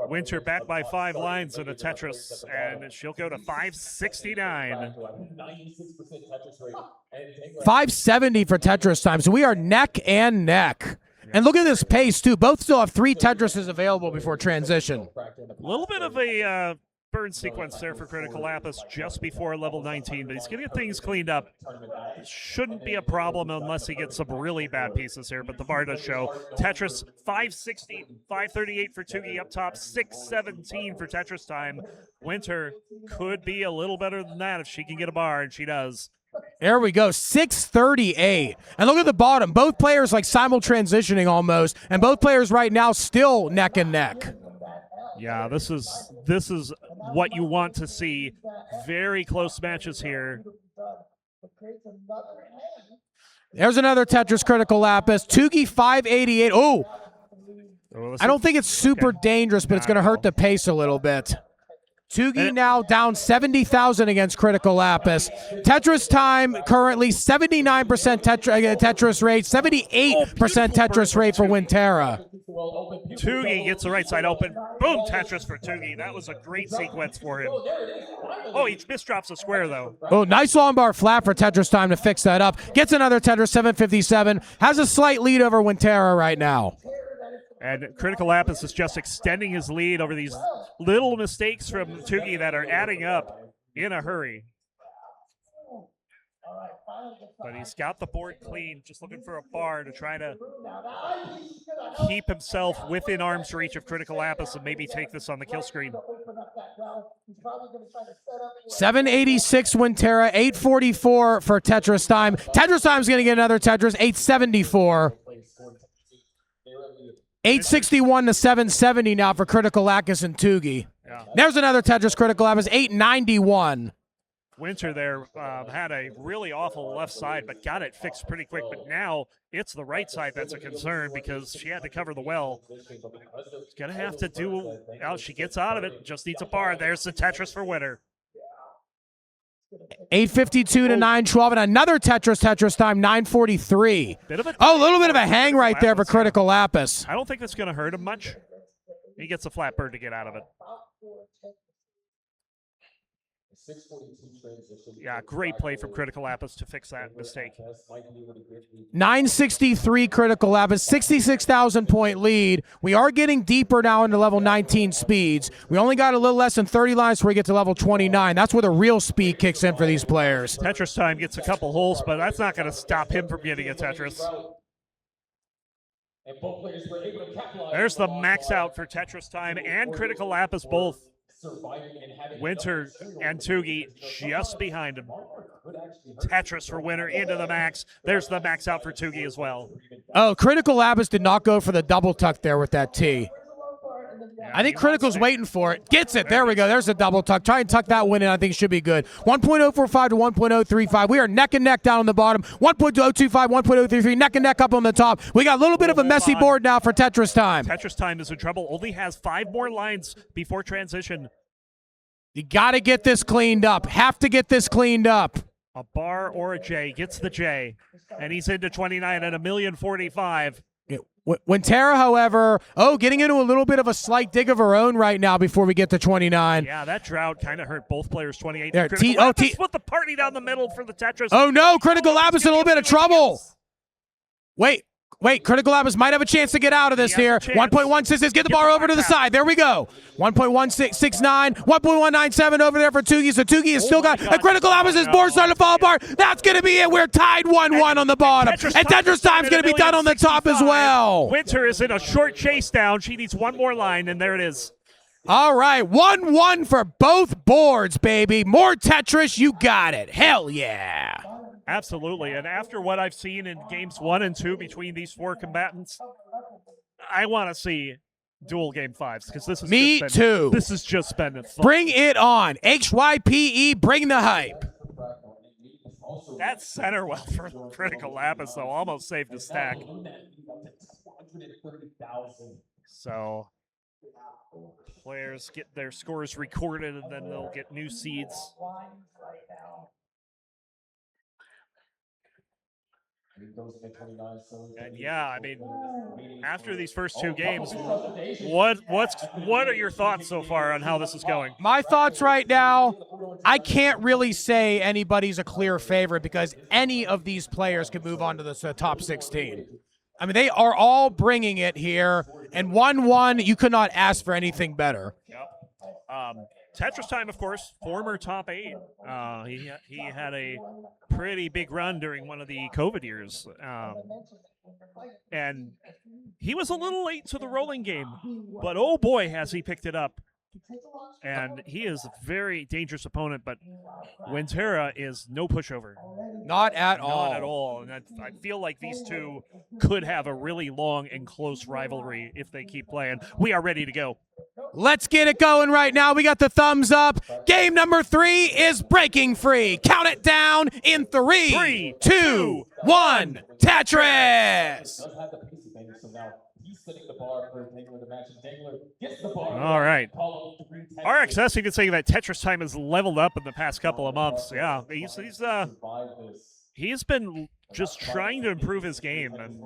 S1: Winter back by 5 lines in a Tetris, and she'll go to 569.
S2: 570 for TetrisTime. So we are neck and neck. And look at this pace, too. Both still have 3 Tetrises available before transition.
S1: A little bit of a burn sequence there for CryticaLapis just before level 19, but he's going to get things cleaned up. Shouldn't be a problem unless he gets some really bad pieces here, but the bar does show. Tetris 560, 538 for Tugi up top, 617 for TetrisTime. Winter could be a little better than that if she can get a bar, and she does.
S2: There we go, 638. And look at the bottom. Both players like simul-transitioning almost, and both players right now still neck and neck.
S1: Yeah, this is what you want to see. Very close matches here.
S2: There's another Tetris CryticaLapis. Tugi 588. Oh, I don't think it's super dangerous, but it's going to hurt the pace a little bit. Tugi now down 70,000 against CryticaLapis. TetrisTime currently 79% Tetris rate, 78% Tetris rate for Winterra.
S1: Tugi gets the right side open. Boom, Tetris for Tugi. That was a great sequence for him. Oh, he misdrops a square, though.
S2: Oh, nice long bar flat for TetrisTime to fix that up. Gets another Tetris, 757. Has a slight lead over Winterra right now.
S1: And CryticaLapis is just extending his lead over these little mistakes from Tugi that are adding up in a hurry. But he's got the board clean, just looking for a bar to try to keep himself within arm's reach of CryticaLapis and maybe take this on the kill screen.
S2: 786 Winterra, 844 for TetrisTime. TetrisTime's going to get another Tetris, 874. 861 to 770 now for CryticaLapis and Tugi.
S1: Yeah.
S2: There's another Tetris CryticaLapis, 891.
S1: Winter there had a really awful left side, but got it fixed pretty quick. But now it's the right side that's a concern because she had to cover the well. She's going to have to do, well, she gets out of it, just needs a bar. There's the Tetris for Winter.
S2: 852 to 912, and another TetrisTime, 943. A little bit of a hang right there for CryticaLapis.
S1: I don't think that's going to hurt him much. He gets a flat bird to get out of it. Yeah, great play from CryticaLapis to fix that mistake.
S2: 963 CryticaLapis, 66,000 point lead. We are getting deeper now into level 19 speeds. We only got a little less than 30 lines before we get to level 29. That's where the real speed kicks in for these players.
S1: TetrisTime gets a couple holes, but that's not going to stop him from getting a Tetris. There's the max out for TetrisTime and CryticaLapis both. Winter and Tugi just behind him. Tetris for Winter into the max. There's the max out for Tugi as well.
S2: Oh, CryticaLapis did not go for the double tuck there with that T. I think Critical's waiting for it. Gets it. There we go. There's a double tuck. Try and tuck that one in. I think it should be good. 1.045 to 1.035. We are neck and neck down on the bottom. 1.025, 1.033. Neck and neck up on the top. We got a little bit of a messy board now for TetrisTime.
S1: TetrisTime is in trouble. Only has 5 more lines before transition.
S2: You got to get this cleaned up. Have to get this cleaned up.
S1: A bar or a J. Gets the J. And he's into 29 at 1,045,000.
S2: Winterra, however, getting into a little bit of a slight dig of her own right now before we get to 29.
S1: Yeah, that drought kind of hurt both players. 28.
S2: There,
S1: Put the party down the middle for the Tetris.
S2: Oh, no. CryticaLapis in a little bit of trouble. Wait, CryticaLapis might have a chance to get out of this here. 1.166, get the bar over to the side. There we go. 1.1669, 1.197 over there for Tugi. So Tugi has still got, and CryticaLapis' board starting to fall apart. That's going to be it. We're tied 1-1 on the bottom. And TetrisTime's going to be done on the top as well.
S1: Winter is in a short chase down. She needs one more line, and there it is.
S2: All right, 1-1 for both boards, baby. More Tetris, you got it. Hell yeah.
S1: Absolutely, and after what I've seen in games 1 and 2 between these 4 combatants, I want to see dual game 5s because this is
S2: too.
S1: This has just been fun.
S2: Bring it on, HYPE. Bring the hype.
S1: That center well for CryticaLapis though almost saved a stack. So players get their scores recorded and then they'll get new seeds. And yeah, I mean, after these first 2 games, what are your thoughts so far on how this is going?
S2: My thoughts right now, I can't really say anybody's a clear favorite because any of these players could move on to the top 16. I mean, they are all bringing it here, and 1-1, you could not ask for anything better.
S1: Yep. TetrisTime, of course, former top 8. He had a pretty big run during one of the COVID years. And he was a little late to the rolling game, but oh boy, has he picked it up. And he is a very dangerous opponent, but Winterra is no pushover.
S2: Not at all.
S1: Not at all. And I feel like these two could have a really long and close rivalry if they keep playing. We are ready to go.
S2: Let's get it going right now. We got the thumbs up. Game number 3 is breaking free. Count it down in 3, 2, 1. Tetris!
S1: All right. RXS even saying that Tetris time has leveled up in the past couple of months. Yeah, he's been just trying to improve his game, and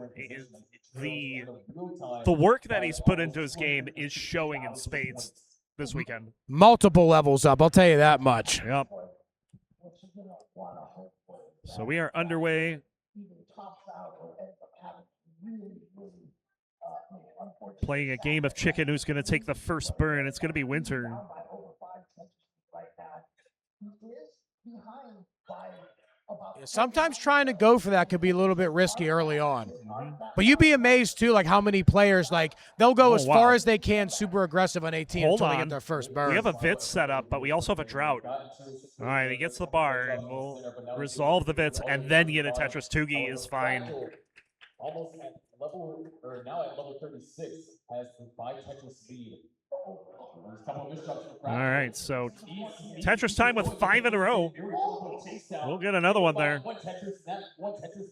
S1: the work that he's put into his game is showing in spades this weekend.
S2: Multiple levels up, I'll tell you that much.
S1: Yep. So we are underway. Playing a game of chicken. Who's going to take the first burn? It's going to be Winter.
S2: Sometimes trying to go for that could be a little bit risky early on. But you'd be amazed, too, like how many players, like, they'll go as far as they can, super aggressive on 18 until they get their first burn.
S1: We have a Vitz set up, but we also have a Drought. All right, he gets the bar, and we'll resolve the Vitz, and then get a Tetris. Tugi is fine.
S3: Almost at level, or now at level 36, has the 5 Tetris lead.
S1: All right, so Tetris time with 5 in a row. We'll get another one there.
S3: One Tetris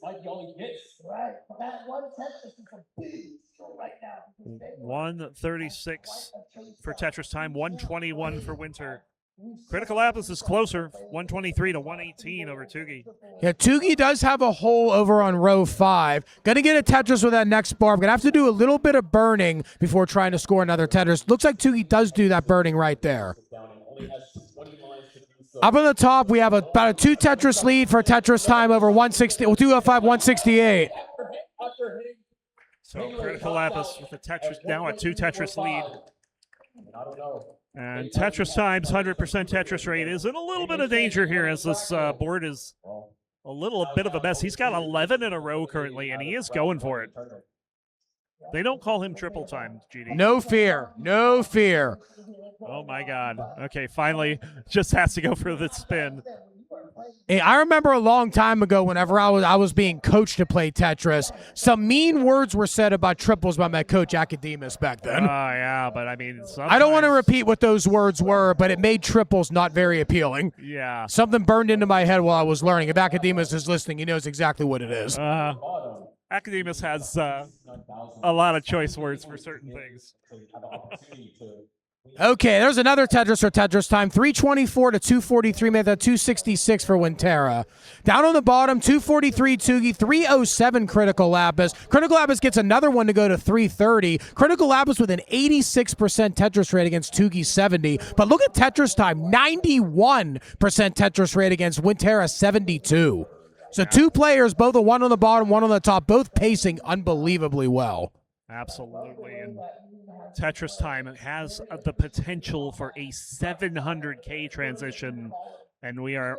S3: might be all he gets.
S5: Right, that one Tetris is a big deal right now.
S1: 136 for Tetris time, 121 for Winter. CryticaLapis is closer, 123 to 118 over Tugi.
S2: Yeah, Tugi does have a hole over on row 5. Gonna get a Tetris with that next bar. I'm gonna have to do a little bit of burning before trying to score another Tetris. Looks like Tugi does do that burning right there. Up on the top, we have about a 2 Tetris lead for Tetris time over 205, 168.
S1: So CryticaLapis with the Tetris, now a 2 Tetris lead. And Tetris time's 100% Tetris rate is in a little bit of danger here as this board is a bit of a mess. He's got 11 in a row currently, and he is going for it. They don't call him triple time, GD.
S2: No fear. No fear.
S1: Oh, my God. Okay, finally, just has to go for the spin.
S2: Hey, I remember a long time ago whenever I was being coached to play Tetris, some mean words were said about triples by my coach, aGameScout, back then.
S1: Oh, yeah, but I mean,
S2: I don't want to repeat what those words were, but it made triples not very appealing.
S1: Yeah.
S2: Something burned into my head while I was learning. If aGameScout is listening, he knows exactly what it is.
S1: aGameScout has a lot of choice words for certain things.
S2: Okay, there's another Tetris for Tetris time. 324 to 243, made that 266 for Winterra. Down on the bottom, 243 Tugi, 307 CryticaLapis. CryticaLapis gets another one to go to 330. CryticaLapis with an 86% Tetris rate against Tugi 70. But look at Tetris time, 91% Tetris rate against Winterra 72. So 2 players, both a 1 on the bottom, 1 on the top, both pacing unbelievably well.
S1: Absolutely, and Tetris time has the potential for a 700K transition, and we're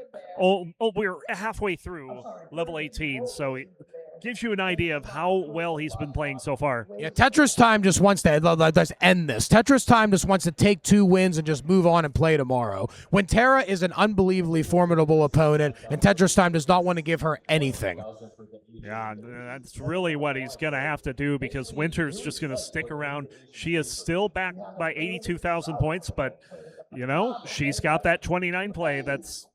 S1: halfway through level 18, so it gives you an idea of how well he's been playing so far.
S2: Yeah, Tetris time just wants to let's end this. Tetris time just wants to take 2 wins and just move on and play tomorrow. Winterra is an unbelievably formidable opponent, and Tetris time does not want to give her anything.
S1: Yeah, that's really what he's going to have to do because Winter's just going to stick around. She is still back by 82,000 points, but, you know, she's got that 29 play that's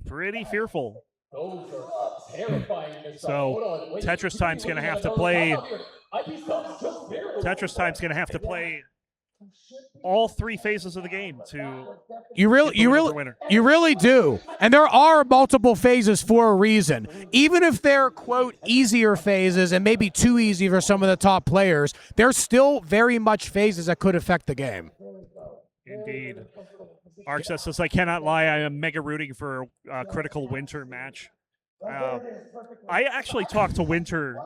S1: pretty fearful. So Tetris time's going to have to play. Tetris time's going to have to play all 3 phases of the game to
S2: you really do. And there are multiple phases for a reason. Even if they're, quote, easier phases and maybe too easy for some of the top players, there's still very much phases that could affect the game.
S1: Indeed. RXS says, I cannot lie, I am mega rooting for a critical Winter match. I actually talked to Winter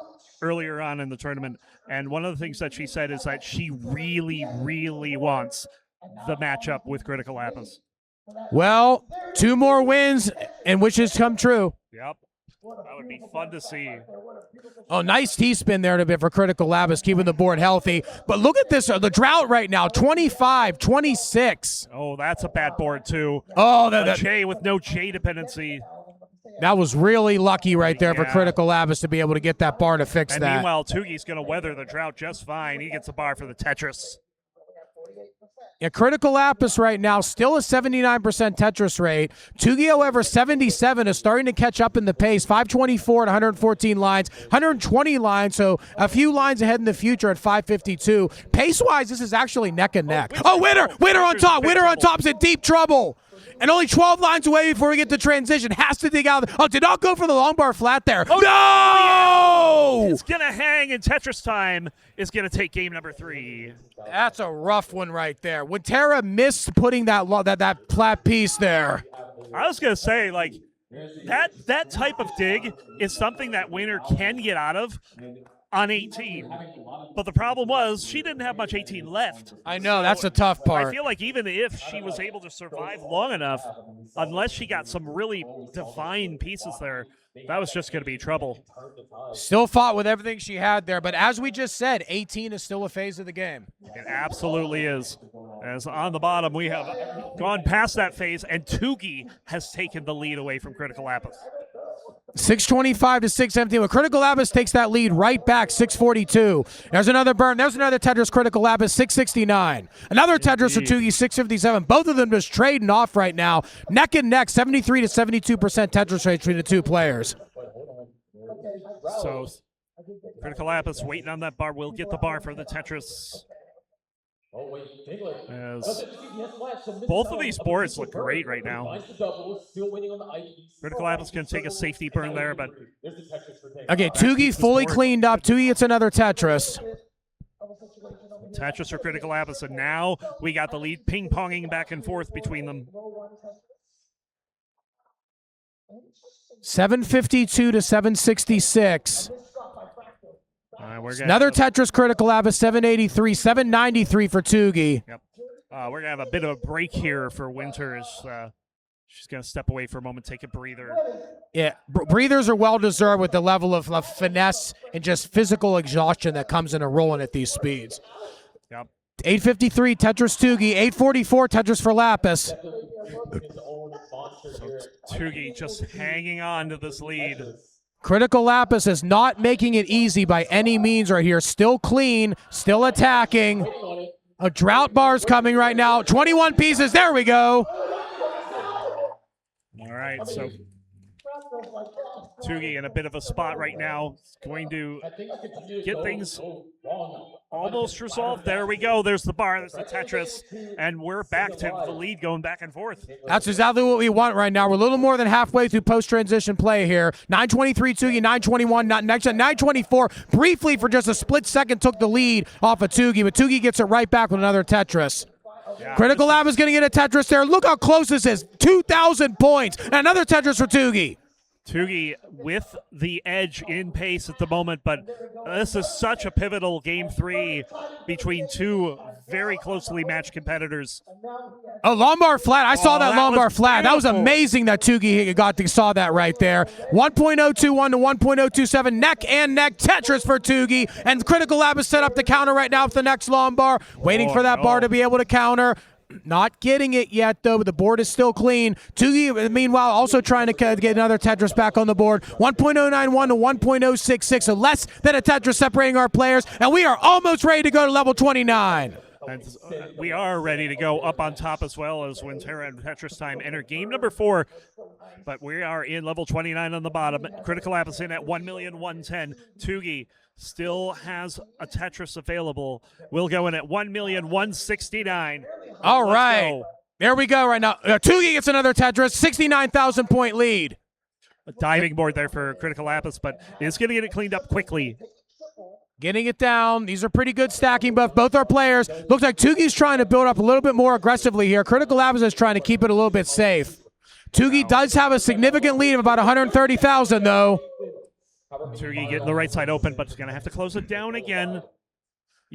S1: earlier on in the tournament, and one of the things that she said is that she really, really wants the matchup with CryticaLapis.
S2: Well, 2 more wins and wishes come true.
S1: Yep. That would be fun to see.
S2: Oh, nice T-spin there to bit for CryticaLapis, keeping the board healthy. But look at this, the drought right now, 25, 26.
S1: Oh, that's a bad board, too.
S2: Oh,
S1: A J with no J dependency.
S2: that was really lucky right there for
S1: Yeah.
S2: CryticaLapis to be able to get that bar to fix
S1: And
S2: that.
S1: meanwhile, Tugi's going to weather the drought just fine. He gets a bar for the Tetris.
S2: Yeah, CryticaLapis right now still a 79% Tetris rate. Tugi, however, 77 is starting to catch up in the pace. 524 at 114 lines, 120 lines, so a few lines ahead in the future at 552. Pace-wise, this is actually neck and neck. Oh, Winter on top. Winter on top's in deep trouble. And only 12 lines away before we get to transition. Has to dig out. Oh, did not go for the long bar flat there.
S1: Oh,
S2: no!
S1: It's going to hang, and TetrisTime is going to take game number 3.
S2: That's a rough one right there. Winterra missed putting that flat piece there.
S1: I was going to say, like, that type of dig is something that Winter can get out of on 18. But the problem was she didn't have much 18 left.
S2: I know, that's the tough part.
S1: I feel like even if she was able to survive long enough, unless she got some really divine pieces there, that was just going to be trouble.
S2: Still fought with everything she had there, but as we just said, 18 is still a phase of the game.
S1: It absolutely is. As on the bottom, we have gone past that phase, and Tugi has taken the lead away from CryticaLapis.
S2: 625 to 617. Well, CryticaLapis takes that lead right back, 642. There's another burn. There's another Tetris CryticaLapis, 669. Another Tetris for Tugi, 657. Both of them just trading off right now. Neck and neck, 73 to 72% Tetris rate between the two players.
S1: So CryticaLapis waiting on that bar. Will get the bar for the Tetris. As both of these boards look great right now. CryticaLapis can take a safety burn there, but
S2: Okay, Tugi fully cleaned up. Tugi gets another Tetris.
S1: Tetris for CryticaLapis, and now we got the lead ping-ponging back and forth between them.
S2: 752 to 766. Another Tetris CryticaLapis, 783, 793 for Tugi.
S1: Yep. We're going to have a bit of a break here for Winter as she's going to step away for a moment, take a breather.
S2: Yeah, breathers are well-deserved with the level of finesse and just physical exhaustion that comes into rolling at these speeds.
S1: Yep.
S2: 853, Tetris Tugi. 844, Tetris for Lapis.
S1: Tugi just hanging on to this lead.
S2: CryticaLapis is not making it easy by any means right here. Still clean, still attacking. A drought bar's coming right now. 21 pieces. There we go.
S1: All right, so Tugi in a bit of a spot right now. Going to get things almost resolved. There we go. There's the bar. There's the Tetris. And we're back to the lead going back and forth.
S2: That's exactly what we want right now. We're a little more than halfway through post-transition play here. 923 Tugi, 921, next at 924. Briefly for just a split second took the lead off of Tugi, but Tugi gets it right back with another Tetris.
S1: Yeah,
S2: CryticaLapis is going to get a Tetris there. Look how close this is. 2,000 points. And another Tetris for Tugi.
S1: Tugi with the edge in pace at the moment, but this is such a pivotal game 3 between two very closely matched competitors.
S2: A lumbar flat. I saw that lumbar flat.
S1: Beautiful.
S2: That was amazing that Tugi saw that right there. 1.021 to 1.027. Neck and neck Tetris for Tugi. And CryticaLapis set up the counter right now with the next lumbar. Waiting for that bar to be able to counter. Not getting it yet, though, but the board is still clean. Tugi, meanwhile, also trying to get another Tetris back on the board. 1.091 to 1.066, so less than a Tetris separating our players, and we are almost ready to go to level 29.
S1: And we are ready to go up on top as well as Winterra and TetrisTime enter game number 4. But we are in level 29 on the bottom. CryticaLapis in at 1,110,000. Tugi still has a Tetris available. We'll go in at 1,169,000.
S2: All right. There we go right now. Tugi gets another Tetris, 69,000 point lead.
S1: A diving board there for CryticaLapis, but is going to get it cleaned up quickly.
S2: Getting it down. These are pretty good stacking buff. Both our players. Looks like Tugi's trying to build up a little bit more aggressively here. CryticaLapis is trying to keep it a little bit safe. Tugi does have a significant lead of about 130,000, though.
S1: Tugi getting the right side open, but he's going to have to close it down again.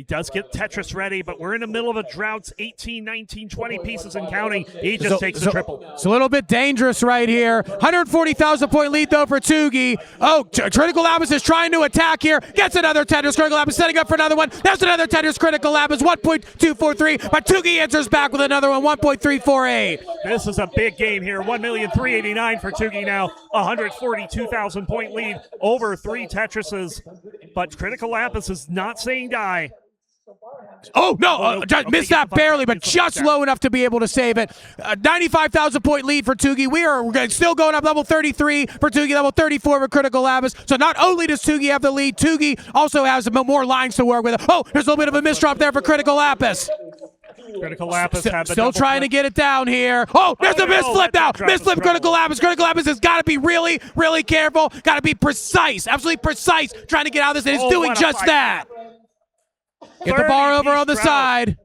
S1: He does get Tetris ready, but we're in the middle of a drought. 18, 19, 20 pieces and counting. He just takes the triple.
S2: It's a little bit dangerous right here. 140,000 point lead, though, for Tugi. Oh, CryticaLapis is trying to attack here. Gets another Tetris. CryticaLapis setting up for another one. There's another Tetris. CryticaLapis, 1.243. But Tugi answers back with another one, 1.348.
S1: This is a big game here. 1,389,000 for Tugi now. 142,000 point lead over 3 Tetrises. But CryticaLapis is not saying die.
S2: Oh, no, missed that barely, but just low enough to be able to save it. 95,000 point lead for Tugi. We're still going up, level 33 for Tugi, level 34 for CryticaLapis. So not only does Tugi have the lead, Tugi also has more lines to work with. Oh, there's a little bit of a misdrop there for CryticaLapis.
S1: CryticaLapis had the
S2: still trying to get it down here. Oh, there's a misflip now. Misflip CryticaLapis. CryticaLapis has got to be really, really careful. Got to be precise, absolutely precise, trying to get out of this, and it's doing just that. Get the bar over on the side.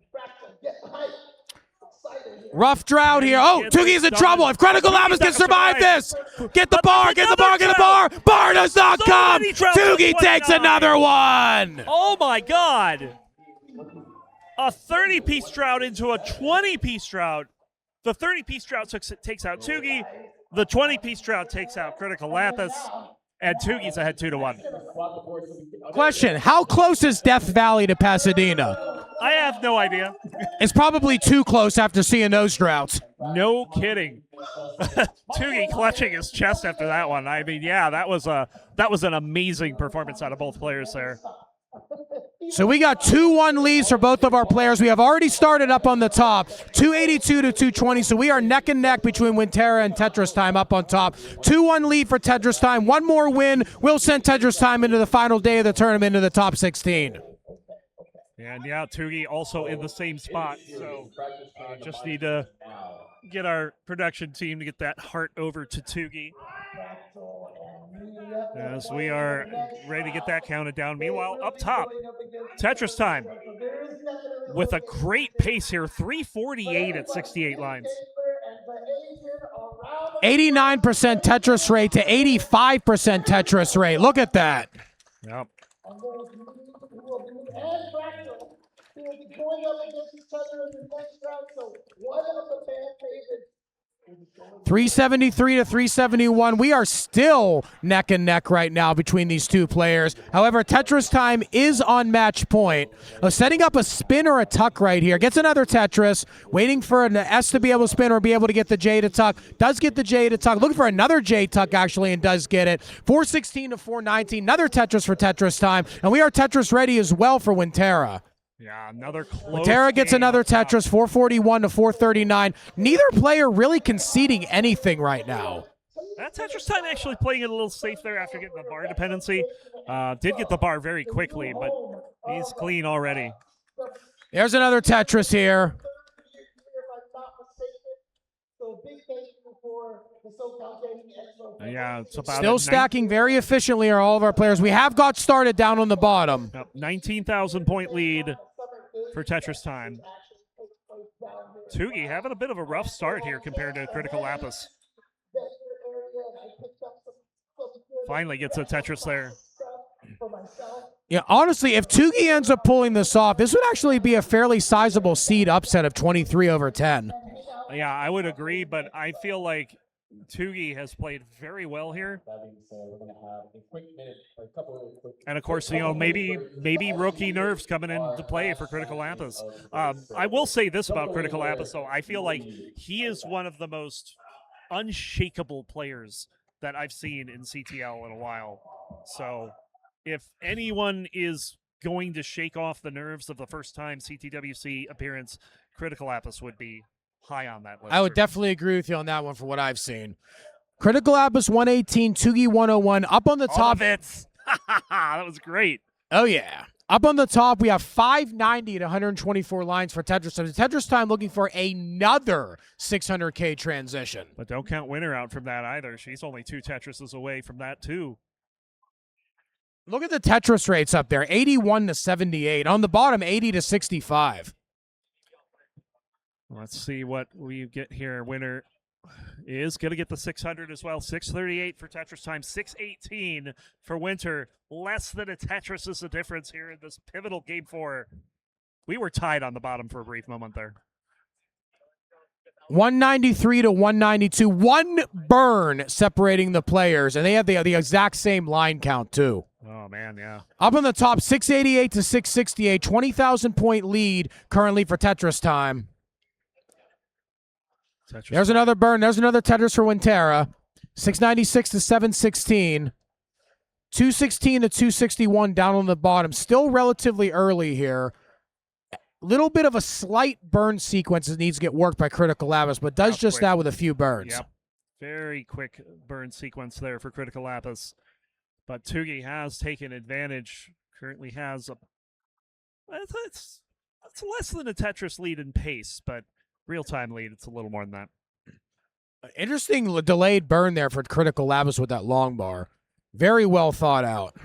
S2: Rough drought here. Oh, Tugi's in trouble. If CryticaLapis can survive this, get the bar, get the bar, get the bar. Bar does not come. Tugi takes another one.
S1: Oh, my God. A 30-piece drought into a 20-piece drought. The 30-piece drought takes out Tugi. The 20-piece drought takes out CryticaLapis. And Tugi's ahead 2-1.
S2: Question, how close is Death Valley to Pasadena?
S1: I have no idea.
S2: It's probably too close after seeing those droughts.
S1: No kidding. Tugi clutching his chest after that one. I mean, yeah, that was an amazing performance out of both players there.
S2: So we got 2-1 leads for both of our players. We have already started up on the top, 282 to 220. So we are neck and neck between Winterra and TetrisTime up on top. 2-1 lead for TetrisTime. One more win will send TetrisTime into the final day of the tournament, into the top 16.
S1: And yeah, Tugi also in the same spot. So just need to get our production team to get that heart over to Tugi, as we are ready to get that counted down. Meanwhile, up top, TetrisTime with a great pace here, 348 at 68 lines.
S2: 89% Tetris rate to 85% Tetris rate. Look at that.
S1: Yep.
S2: 373 to 371. We are still neck and neck right now between these two players. However, TetrisTime is on match point. Setting up a spin or a tuck right here. Gets another Tetris. Waiting for an S to be able to spin or be able to get the J to tuck. Does get the J to tuck. Looking for another J tuck, actually, and does get it. 416 to 419. Another Tetris for TetrisTime. And we are Tetris ready as well for Winterra.
S1: Yeah, another close.
S2: Winterra gets another Tetris, 441 to 439. Neither player really conceding anything right now.
S1: That TetrisTime actually playing it a little safe there after getting the bar dependency. Did get the bar very quickly, but he's clean already.
S2: There's another Tetris here.
S1: Yeah, it's about
S2: still stacking very efficiently are all of our players. We have got started down on the bottom.
S1: 19,000 point lead for TetrisTime. Tugi having a bit of a rough start here compared to CryticaLapis. Finally gets a Tetris there.
S2: Yeah, honestly, if Tugi ends up pulling this off, this would actually be a fairly sizable seed upset of 23 over 10.
S1: Yeah, I would agree, but I feel like Tugi has played very well here. And of course, you know, maybe rookie nerves coming into play for CryticaLapis. I will say this about CryticaLapis, though. I feel like he is one of the most unshakable players that I've seen in CTL in a while. So if anyone is going to shake off the nerves of the first time CTWC appearance, CryticaLapis would be high on that list.
S2: I would definitely agree with you on that one for what I've seen. CryticaLapis 118, Tugi 101. Up on the top.
S1: That was great.
S2: Oh, yeah. Up on the top, we have 590 to 124 lines for TetrisTime. TetrisTime looking for another 600K transition.
S1: But don't count Winter out from that either. She's only 2 Tetrises away from that, too.
S2: Look at the Tetris rates up there, 81 to 78. On the bottom, 80 to 65.
S1: Let's see what we get here. Winter is going to get the 600 as well. 638 for Tetris Time, 618 for Winter. Less than a Tetris is the difference here in this pivotal game 4. We were tied on the bottom for a brief moment there.
S2: 193 to 192. One burn separating the players, and they have the exact same line count, too.
S1: Oh, man, yeah.
S2: Up on the top, 688 to 668. 20,000 point lead currently for Tetris Time. There's another burn. There's another Tetris for Winterra. 696 to 716. 216 to 261 down on the bottom. Still relatively early here. Little bit of a slight burn sequence that needs to get worked by CryticaLapis, but does just that with a few burns.
S1: Yep. Very quick burn sequence there for CryticaLapis. But Tugi has taken advantage. Currently has a... It's less than a Tetris lead in pace, but real-time lead, it's a little more than that.
S2: Interesting delayed burn there for CryticaLapis with that long bar. Very well thought out.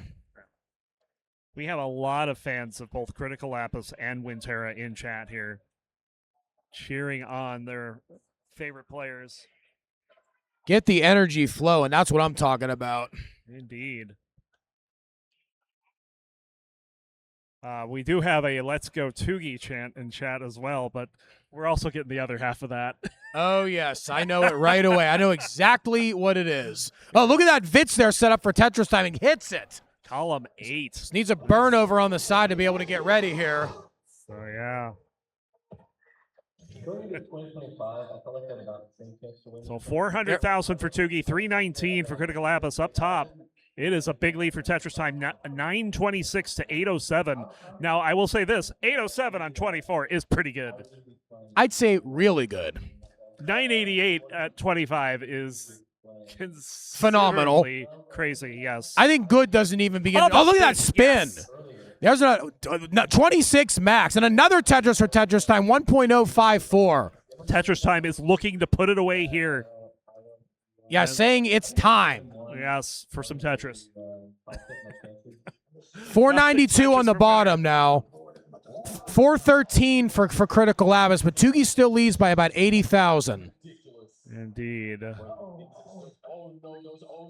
S1: We have a lot of fans of both CryticaLapis and Winterra in chat here, cheering on their favorite players.
S2: Get the energy flow, and that's what I'm talking about.
S1: Indeed. We do have a Let's Go Tugi chant in chat as well, but we're also getting the other half of that.
S2: Oh, yes. I know it right away. I know exactly what it is. Oh, look at that Vitz there set up for Tetris timing. Hits it.
S1: Column 8.
S2: Just needs a burn over on the side to be able to get ready here.
S1: So, yeah.
S3: Going into 2025, I felt like I had about the same chance to win.
S1: So 400,000 for Tugi, 319 for CryticaLapis up top. It is a big lead for Tetris Time, 926 to 807. Now, I will say this, 807 on 24 is pretty good.
S2: I'd say really good.
S1: 988 at 25 is
S2: phenomenal.
S1: Crazy, yes.
S2: I think good doesn't even begin. Oh, look at that spin.
S1: Yes.
S2: There's a 26 max and another Tetris for Tetris Time, 1.054.
S1: Tetris Time is looking to put it away here.
S2: Yeah, saying it's time.
S1: Yes, for some Tetris.
S2: 492 on the bottom now. 413 for CryticaLapis, but Tugi still leads by about 80,000.
S1: Indeed.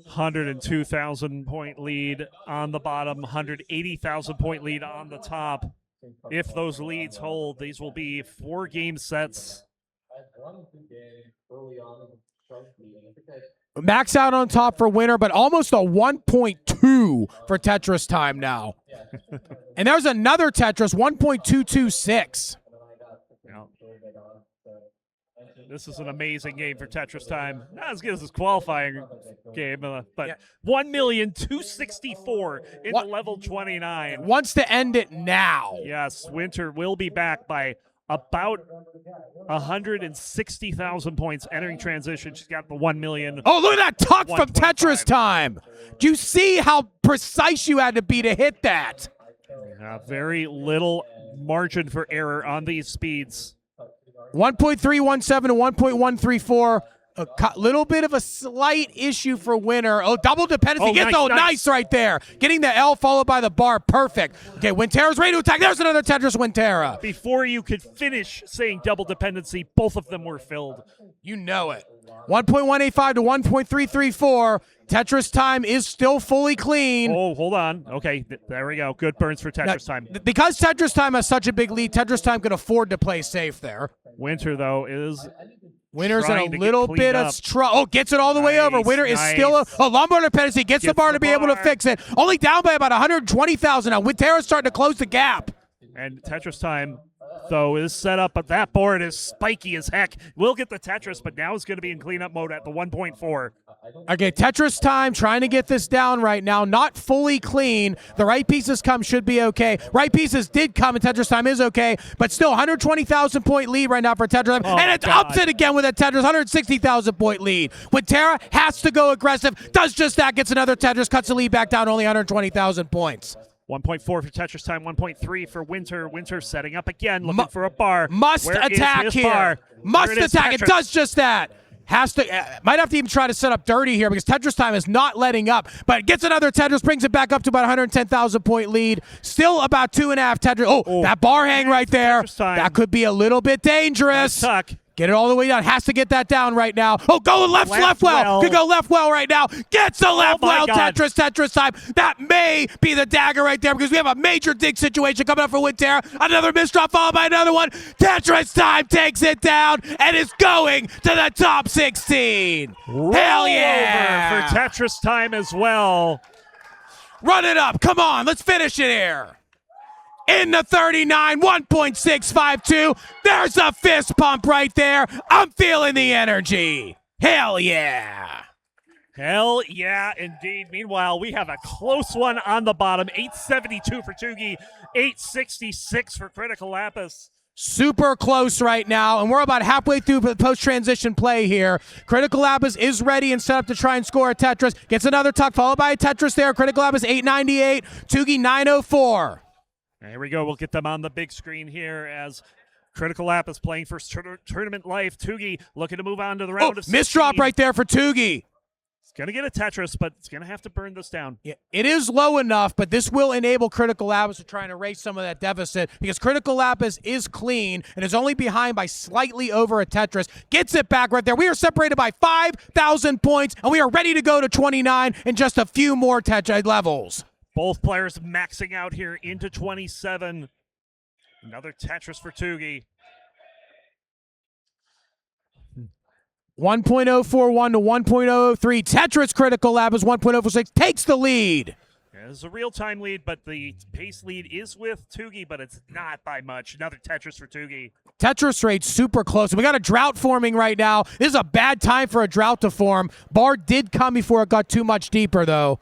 S1: 102,000 point lead on the bottom, 180,000 point lead on the top. If those leads hold, these will be 4-game sets.
S2: Max out on top for winner, but almost a 1.2 for Tetris Time now. And there's another Tetris, 1.226.
S1: Yeah. This is an amazing game for Tetris Time. Not as good as his qualifying game, but
S2: yeah.
S1: 1,264,000 in the level 29.
S2: Wants to end it now.
S1: Yes, Winter will be back by about 160,000 points entering transition. She's got the 1 million.
S2: Oh, look at that tuck from Tetris Time. Do you see how precise you had to be to hit that?
S1: Very little margin for error on these speeds.
S2: 1.317 to 1.134. A little bit of a slight issue for winner. Oh, double dependency. Nice right there. Getting the L followed by the bar. Perfect. Okay, Winterra's ready to attack. There's another Tetris Winterra.
S1: Before you could finish saying double dependency, both of them were filled.
S2: You know it. 1.185 to 1.334. Tetris Time is still fully clean.
S1: Oh, hold on. Okay, there we go. Good burns for Tetris Time.
S2: Because Tetris Time has such a big lead, Tetris Time can afford to play safe there.
S1: Winter, though, is...
S2: Winner's in a little bit of trouble. Oh, gets it all the way over. Winner is still a lumbar dependency. Gets the bar to be able to fix it. Only down by about 120,000 now. Winterra's starting to close the gap.
S1: And Tetris Time, though, is set up, but that board is spiky as heck. We'll get the Tetris, but now it's going to be in cleanup mode at the 1.4.
S2: Okay, Tetris Time trying to get this down right now. Not fully clean. The right pieces should be okay. Right pieces did come, and Tetris Time is okay, but still 120,000 point lead right now for Tetris Time. And it ups it again with a Tetris, 160,000 point lead. Winterra has to go aggressive. Does just that, gets another Tetris, cuts the lead back down to only 120,000 points.
S1: 1.4 for Tetris Time, 1.3 for Winter. Winter setting up again, looking for a bar.
S2: Must attack here. Must attack. It does just that. Has to, might have to even try to set up dirty here because Tetris Time is not letting up, but gets another Tetris, brings it back up to about 110,000 point lead. Still about 2.5 Tetris. Oh, that bar hang right there. That could be a little bit dangerous. Get it all the way down. Has to get that down right now. Oh, go left well. Could go left well right now. Gets the left well.
S1: God.
S2: Tetris time. That may be the dagger right there because we have a major dig situation coming up for Winterra. Another misdrop followed by another one. Tetris time takes it down and is going to the top 16. Hell yeah.
S1: For Tetris time as well.
S2: Run it up. Come on. Let's finish it here. In the 39, 1.652. There's a fist pump right there. I'm feeling the energy. Hell yeah.
S1: Hell yeah, indeed. Meanwhile, we have a close one on the bottom. 872 for Tugi, 866 for CryticaLapis.
S2: Super close right now, and we're about halfway through the post-transition play here. CryticaLapis is ready and set up to try and score a Tetris. Gets another tuck, followed by a Tetris there. CryticaLapis 898, Tugi 904.
S1: Here we go. We'll get them on the big screen here as CryticaLapis playing for tournament life. Tugi looking to move on to the round of 16.
S2: Misdrop right there for Tugi.
S1: It's going to get a Tetris, but it's going to have to burn this down.
S2: Yeah, it is low enough, but this will enable CryticaLapis to try and erase some of that deficit because CryticaLapis is clean and is only behind by slightly over a Tetris. Gets it back right there. We are separated by 5,000 points, and we are ready to go to 29 in just a few more Tetris levels.
S1: Both players maxing out here into 27. Another Tetris for Tugi.
S2: 1.041 to 1.003. Tetris CryticaLapis 1.046 takes the lead.
S1: Yeah, this is a real-time lead, but the pace lead is with Tugi, but it's not by much. Another Tetris for Tugi.
S2: Tetris rate's super close. We got a drought forming right now. This is a bad time for a drought to form. Bar did come before it got too much deeper, though.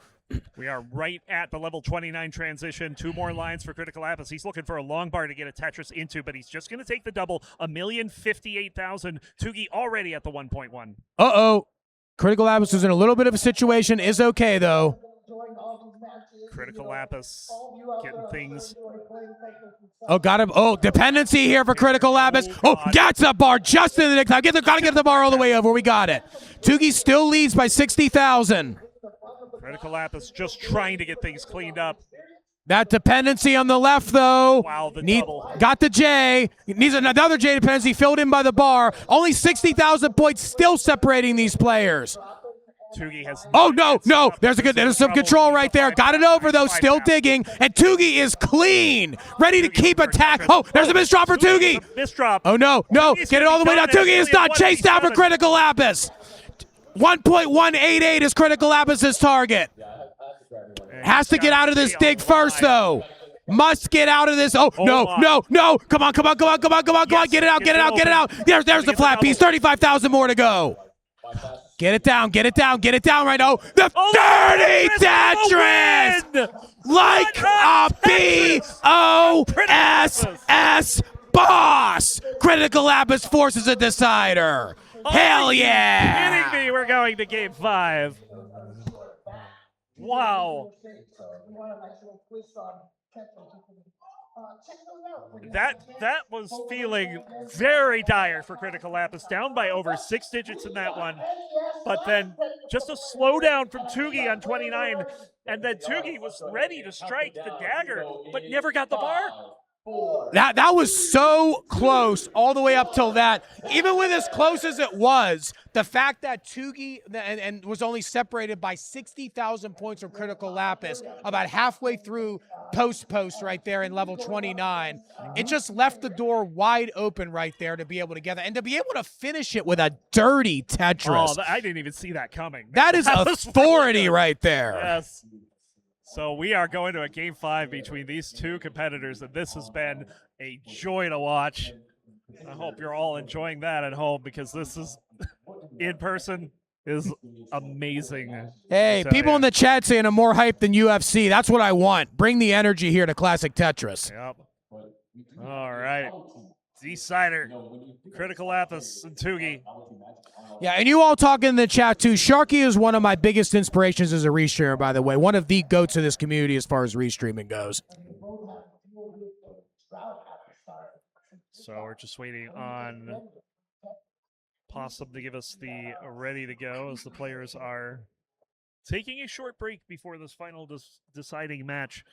S1: We are right at the level 29 transition. 2 more lines for CryticaLapis. He's looking for a long bar to get a Tetris into, but he's just going to take the double. 1,058,000. Tugi already at the 1.1.
S2: Uh-oh. CryticaLapis is in a little bit of a situation. Is okay, though.
S1: CryticaLapis getting things.
S2: Oh, got him. Oh, dependency here for CryticaLapis. Oh, gets the bar just in the nick time. Gotta get the bar all the way over. We got it. Tugi still leads by 60,000.
S1: CryticaLapis just trying to get things cleaned up.
S2: That dependency on the left, though.
S1: Wow, the double.
S2: Got the J. Needs another J dependency filled in by the bar. Only 60,000 points still separating these players.
S1: Tugi has.
S2: Oh, no. There's some control right there. Got it over, though. Still digging. And Tugi is clean. Ready to keep attack. Oh, there's a misdrop for Tugi.
S1: Misdrop.
S2: Oh, no. Get it all the way down. Tugi is not chased down for CryticaLapis. 1.188 is CryticaLapis' target. Has to get out of this dig first, though. Must get out of this. Oh, no. Come on. Get it out. There's the flat piece. 35,000 more to go. Get it down right now. The 30 Tetris! Like a B-O-S-S boss! CryticaLapis forces a decider. Hell yeah!
S1: Kidding me? We're going to game 5. Wow. That was feeling very dire for CryticaLapis, down by over 6 digits in that one. But then just a slowdown from Tugi on 29, and then Tugi was ready to strike the dagger, but never got the bar.
S2: That was so close all the way up till that. Even with as close as it was, the fact that Tugi and was only separated by 60,000 points from CryticaLapis about halfway through post right there in level 29, it just left the door wide open right there to be able to get that and to be able to finish it with a dirty Tetris.
S1: Oh, I didn't even see that coming.
S2: That is authority
S1: really
S2: right there.
S1: Yes. So we are going to a game 5 between these two competitors, and this has been a joy to watch. I hope you're all enjoying that at home because this is in person is amazing.
S2: Hey, people in the chat saying I'm more hyped than UFC. That's what I want. Bring the energy here to Classic Tetris.
S1: Yep. All right. Decider, CryticaLapis, and Tugi.
S2: Yeah, and you all talking in the chat too. Sharky is one of my biggest inspirations as a restreamer, by the way. One of the goats of this community as far as restreaming goes.
S1: So we're just waiting on Possum to give us the ready to go as the players are taking a short break before this final deciding match.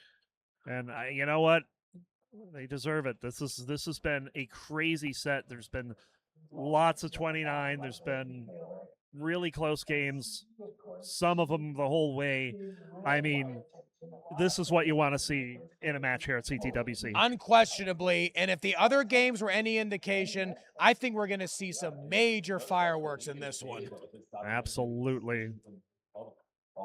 S1: And you know what? They deserve it. This has been a crazy set. There's been lots of 29. There's been really close games, some of them the whole way. I mean, this is what you want to see in a match here at CTWC.
S2: Unquestionably, and if the other games were any indication, I think we're going to see some major fireworks in this one.
S1: Absolutely.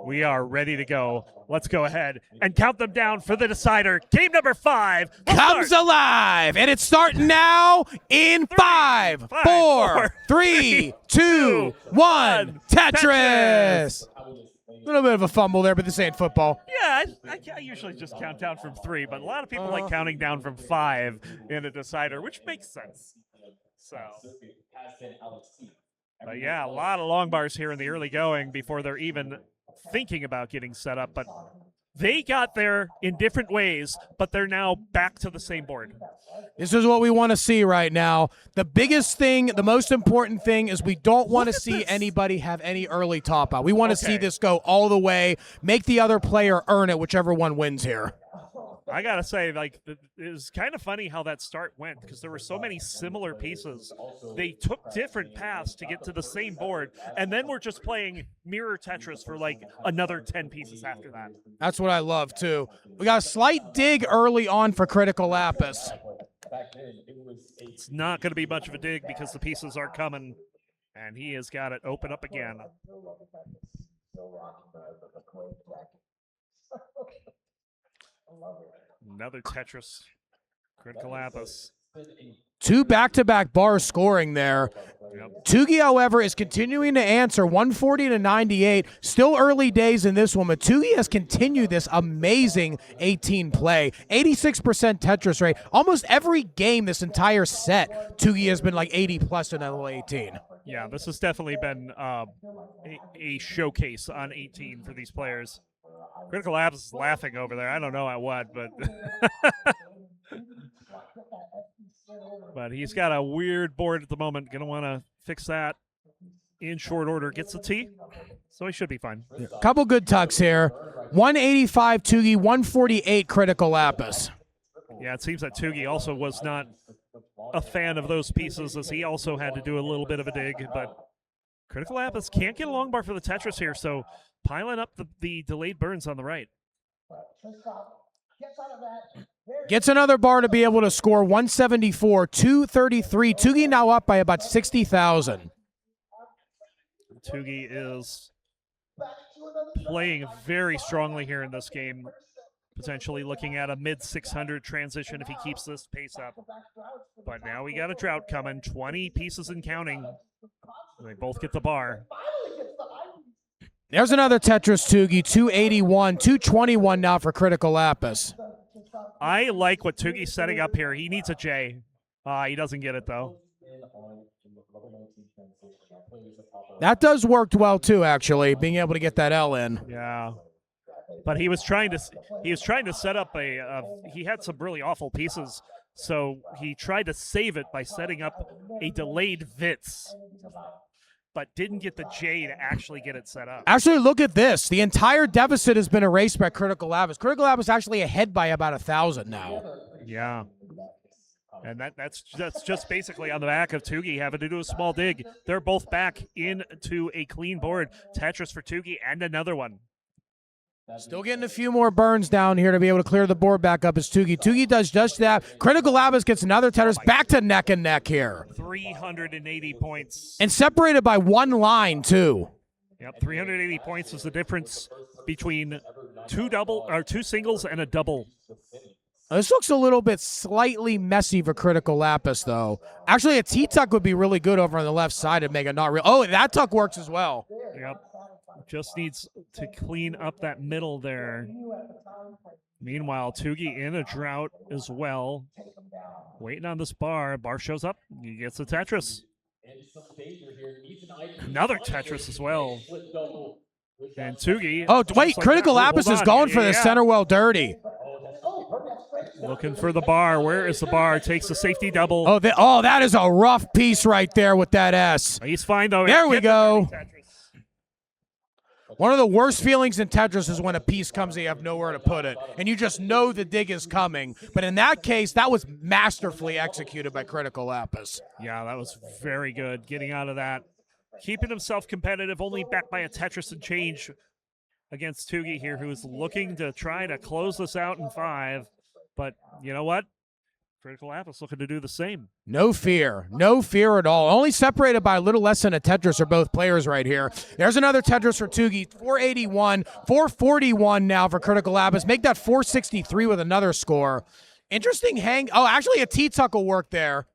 S1: We are ready to go. Let's go ahead and count them down for the decider. Game number 5
S2: comes alive, and it's starting now in 5, 4, 3, 2, 1. Tetris! A little bit of a fumble there, but this ain't football.
S1: Yeah, I usually just count down from 3, but a lot of people like counting down from 5 in a decider, which makes sense. So, but yeah, a lot of long bars here in the early going before they're even thinking about getting set up, but they got there in different ways, but they're now back to the same board.
S2: This is what we want to see right now. The biggest thing, the most important thing is we don't want to see anybody have any early top out. We want to see this go all the way, make the other player earn it, whichever one wins here.
S1: I gotta say, like, it was kind of funny how that start went because there were so many similar pieces. They took different paths to get to the same board, and then we're just playing mirror Tetris for like another 10 pieces after that.
S2: That's what I love too. We got a slight dig early on for CryticaLapis.
S1: It's not going to be much of a dig because the pieces are coming, and he has got it open up again. Another Tetris. CryticaLapis.
S2: 2 back-to-back bars scoring there.
S1: Yep.
S2: Tugi, however, is continuing to answer 140 to 98. Still early days in this one, but Tugi has continued this amazing 18 play. 86% Tetris rate. Almost every game this entire set, Tugi has been like 80 plus in level 18.
S1: Yeah, this has definitely been a showcase on 18 for these players. CryticaLapis is laughing over there. I don't know at what, but but he's got a weird board at the moment. Going to want to fix that in short order. Gets the T, so he should be fine.
S2: Couple good tucks here. 185 Tugi, 148 CryticaLapis.
S1: Yeah, it seems that Tugi also was not a fan of those pieces as he also had to do a little bit of a dig, but CryticaLapis can't get a long bar for the Tetris here, so piling up the delayed burns on the right.
S2: Gets another bar to be able to score 174, 233. Tugi now up by about 60,000.
S1: Tugi is playing very strongly here in this game, potentially looking at a mid-600 transition if he keeps this pace up. But now we got a drought coming, 20 pieces and counting. They both get the bar.
S2: There's another Tetris Tugi, 281, 221 now for CryticaLapis.
S1: I like what Tugi's setting up here. He needs a J. He doesn't get it, though.
S2: That does work well, too, actually, being able to get that L in.
S1: Yeah. But he was trying to set up he had some really awful pieces, so he tried to save it by setting up a delayed Vitz, but didn't get the J to actually get it set up.
S2: Actually, look at this. The entire deficit has been erased by CryticaLapis. CryticaLapis actually ahead by about 1,000 now.
S1: Yeah. And that's just basically on the back of Tugi having to do a small dig. They're both back into a clean board. Tetris for Tugi and another one.
S2: Still getting a few more burns down here to be able to clear the board back up as Tugi. Tugi does just that. CryticaLapis gets another Tetris back to neck and neck here.
S1: 380 points.
S2: And separated by one line, too.
S1: Yep, 380 points is the difference between two singles and a double.
S2: This looks a little bit slightly messy for CryticaLapis, though. Actually, a T-tuck would be really good over on the left side to make it not real. Oh, that tuck works as well.
S1: Yep. Just needs to clean up that middle there. Meanwhile, Tugi in a drought as well. Waiting on this bar. Bar shows up. He gets a Tetris. Another Tetris as well. And Tugi.
S2: Oh, wait. CryticaLapis is going for the center well dirty.
S1: Looking for the bar. Where is the bar? Takes a safety double.
S2: Oh, that is a rough piece right there with that S.
S1: He's fine, though.
S2: There we go. One of the worst feelings in Tetris is when a piece comes and you have nowhere to put it, and you just know the dig is coming. But in that case, that was masterfully executed by CryticaLapis.
S1: Yeah, that was very good, getting out of that. Keeping himself competitive, only backed by a Tetris and change against Tugi here, who is looking to try to close this out in 5. But you know what? CryticaLapis looking to do the same.
S2: No fear at all. Only separated by a little less than a Tetris are both players right here. There's another Tetris for Tugi, 481, 441 now for CryticaLapis. Make that 463 with another score. Interesting hang. Oh, actually a T-Tuck will work there.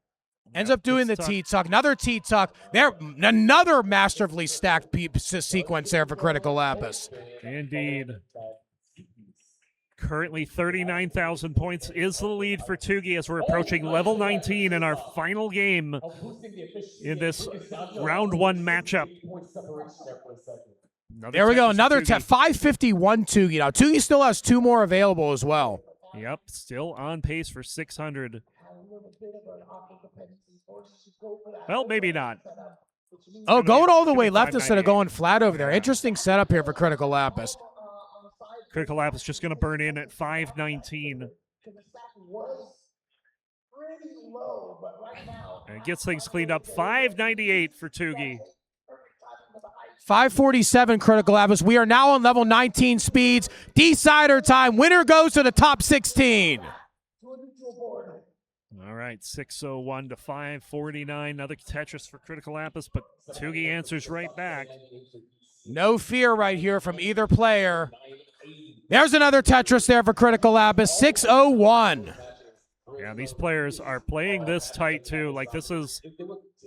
S2: Ends up doing the T-Tuck. Another T-Tuck. There, another masterfully stacked sequence there for CryticaLapis.
S1: Indeed. Currently 39,000 points is the lead for Tugi as we're approaching level 19 in our final game in this round 1 matchup.
S2: There we go. Another 551 Tugi. Now, Tugi still has 2 more available as well.
S1: Yep, still on pace for 600. Well, maybe not.
S2: Oh, going all the way left instead of going flat over there. Interesting setup here for CryticaLapis.
S1: CryticaLapis just going to burn in at 519. And gets things cleaned up. 598 for Tugi.
S2: 547 CryticaLapis. We are now on level 19 speeds. Decider time. Winner goes to the top 16.
S1: All right, 601 to 549. Another Tetris for CryticaLapis, but Tugi answers right back.
S2: No fear right here from either player. There's another Tetris there for CryticaLapis, 601.
S1: Yeah, these players are playing this tight, too. Like, this is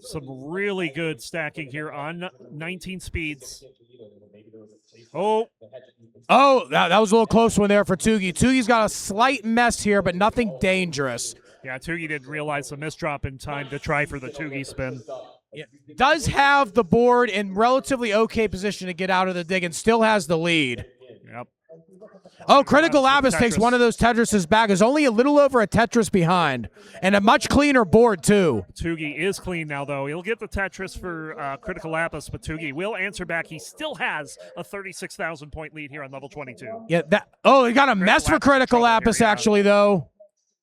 S1: some really good stacking here on 19 speeds. Oh,
S2: that was a little close one there for Tugi. Tugi's got a slight mess here, but nothing dangerous.
S1: Yeah, Tugi didn't realize the misdrop in time to try for the Tugi spin.
S2: Yeah. Does have the board in relatively okay position to get out of the dig and still has the lead.
S1: Yep.
S2: Oh, CryticaLapis takes one of those Tetrises back. Is only a little over a Tetris behind. And a much cleaner board, too.
S1: Tugi is clean now, though. He'll get the Tetris for CryticaLapis, but Tugi will answer back. He still has a 36,000-point lead here on level 22.
S2: Yeah. He got a mess for CryticaLapis, actually, though.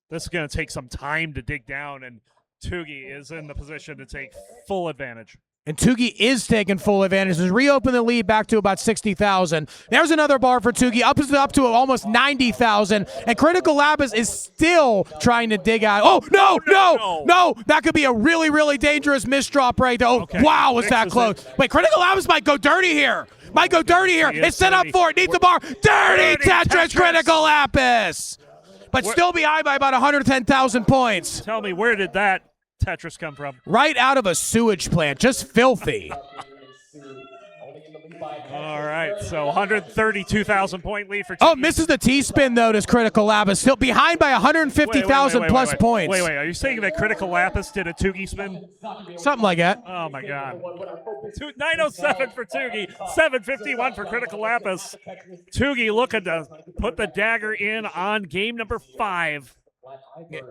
S1: This is going to take some time to dig down, and Tugi is in the position to take full advantage.
S2: And Tugi is taking full advantage. He's reopened the lead back to about 60,000. There's another bar for Tugi, up to almost 90,000. And CryticaLapis is still trying to dig out. Oh, no. That could be a really, really dangerous misdrop right there. Oh, okay. Wow, was that close. Wait, CryticaLapis might go dirty here. It's set up for it. Needs the bar. Dirty Tetris, CryticaLapis. But still behind by about 110,000 points.
S1: Tell me, where did that Tetris come from?
S2: Right out of a sewage plant. Just filthy.
S1: All right, so 132,000-point lead for Tugi.
S2: Oh, misses the T-spin, though, to CryticaLapis. Still behind by 150,000 plus points.
S1: Wait, are you saying that CryticaLapis did a Tugi spin?
S2: Something like that.
S1: Oh, my God. 907 for Tugi, 751 for CryticaLapis. Tugi looking to put the dagger in on game number 5.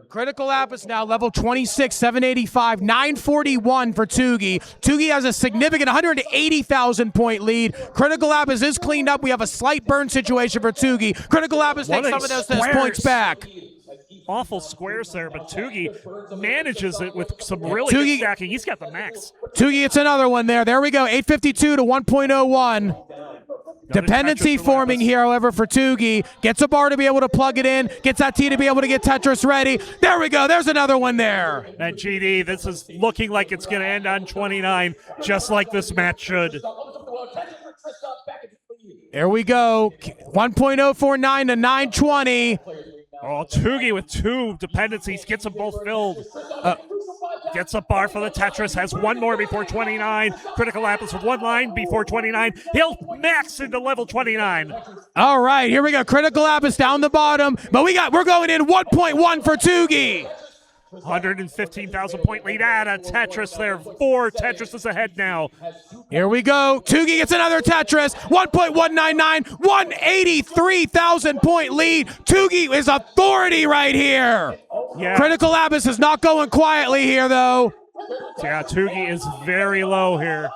S2: CryticaLapis now level 26, 785, 941 for Tugi. Tugi has a significant 180,000-point lead. CryticaLapis is cleaned up. We have a slight burn situation for Tugi. CryticaLapis takes some of those points back.
S1: Awful squares there, but Tugi manages it with some really good stacking. He's got the max.
S2: Tugi gets another one there. There we go, 852 to 1.01. Dependency forming here, however, for Tugi. Gets a bar to be able to plug it in. Gets that T to be able to get Tetris ready. There we go. There's another one there.
S1: And GD, this is looking like it's going to end on 29, just like this match should.
S2: There we go. 1.049 to 920.
S1: Oh, Tugi with 2 dependencies. Gets them both filled. Gets a bar for the Tetris. Has one more before 29. CryticaLapis with 1 line before 29. He'll max into level 29.
S2: All right, here we go. CryticaLapis down the bottom. But we're going in 1.1 for Tugi.
S1: 115,000-point lead at a Tetris there. 4 Tetrises ahead now.
S2: Here we go. Tugi gets another Tetris. 1.199. 183,000-point lead. Tugi is authority right here.
S1: Yeah.
S2: CryticaLapis is not going quietly here, though.
S1: Yeah, Tugi is very low here.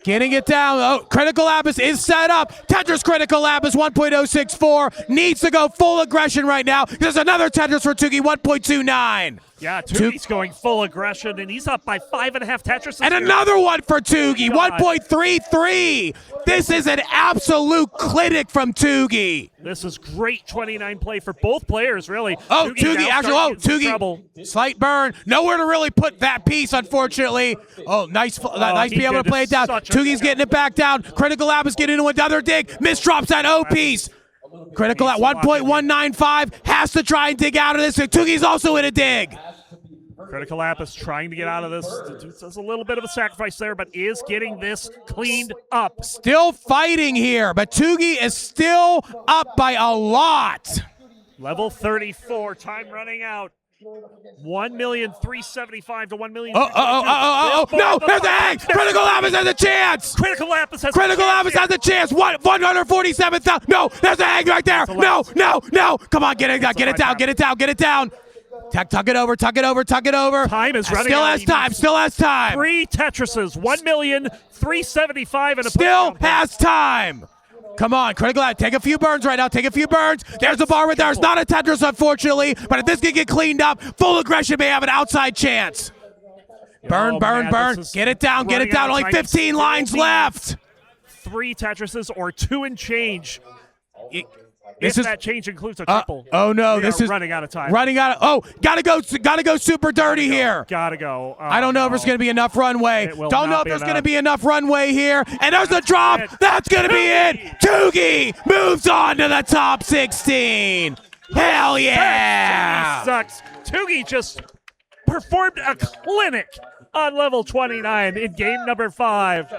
S2: Getting it down. Oh, CryticaLapis is set up. Tetris CryticaLapis 1.064 needs to go full aggression right now. There's another Tetris for Tugi 1.29.
S1: Yeah, Tugi's going full aggression, and he's up by 5.5 Tetris.
S2: And another one for Tugi, 1.33. This is an absolute clinic from Tugi.
S1: This is great 29 play for both players, really.
S2: Oh, Tugi actually, Tugi, slight burn. Nowhere to really put that piece, unfortunately. Oh, nice being able to play it down. Tugi's getting it back down. CryticaLapis getting into another dig. Misdrops that O piece. Critical at 1.195, has to try and dig out of this. Tugi's also in a dig.
S1: CryticaLapis trying to get out of this. Does a little bit of a sacrifice there, but is getting this cleaned up.
S2: Still fighting here, but Tugi is still up by a lot.
S1: Level 34, time running out. 1,375,000 to 1,000,000.
S2: No, there's a hang. CryticaLapis has a chance.
S1: CryticaLapis
S2: has a chance. 147,000. No, there's a hang right there. No. Come on, get it down. Tuck it over.
S1: Time is running out.
S2: Still has time.
S1: 3 Tetrises, 1,375,000 and a
S2: still has time. Come on, CryticaLapis, take a few burns right now. There's the bar right there. It's not a Tetris, unfortunately, but if this can get cleaned up, full aggression may have an outside chance. Burn. Get it down. Only 15 lines left.
S1: 3 Tetrises or 2 and change. That change includes a triple.
S2: Oh no,
S1: this is running out of time.
S2: Gotta go super dirty here.
S1: Gotta go.
S2: I don't know if there's gonna be enough runway. Don't know if there's gonna be enough runway here. And there's a drop. That's gonna be it. Tugi moves on to the top 16. Hell yeah!
S1: Tugi sucks. Tugi just performed a clinic on level 29 in game number 5.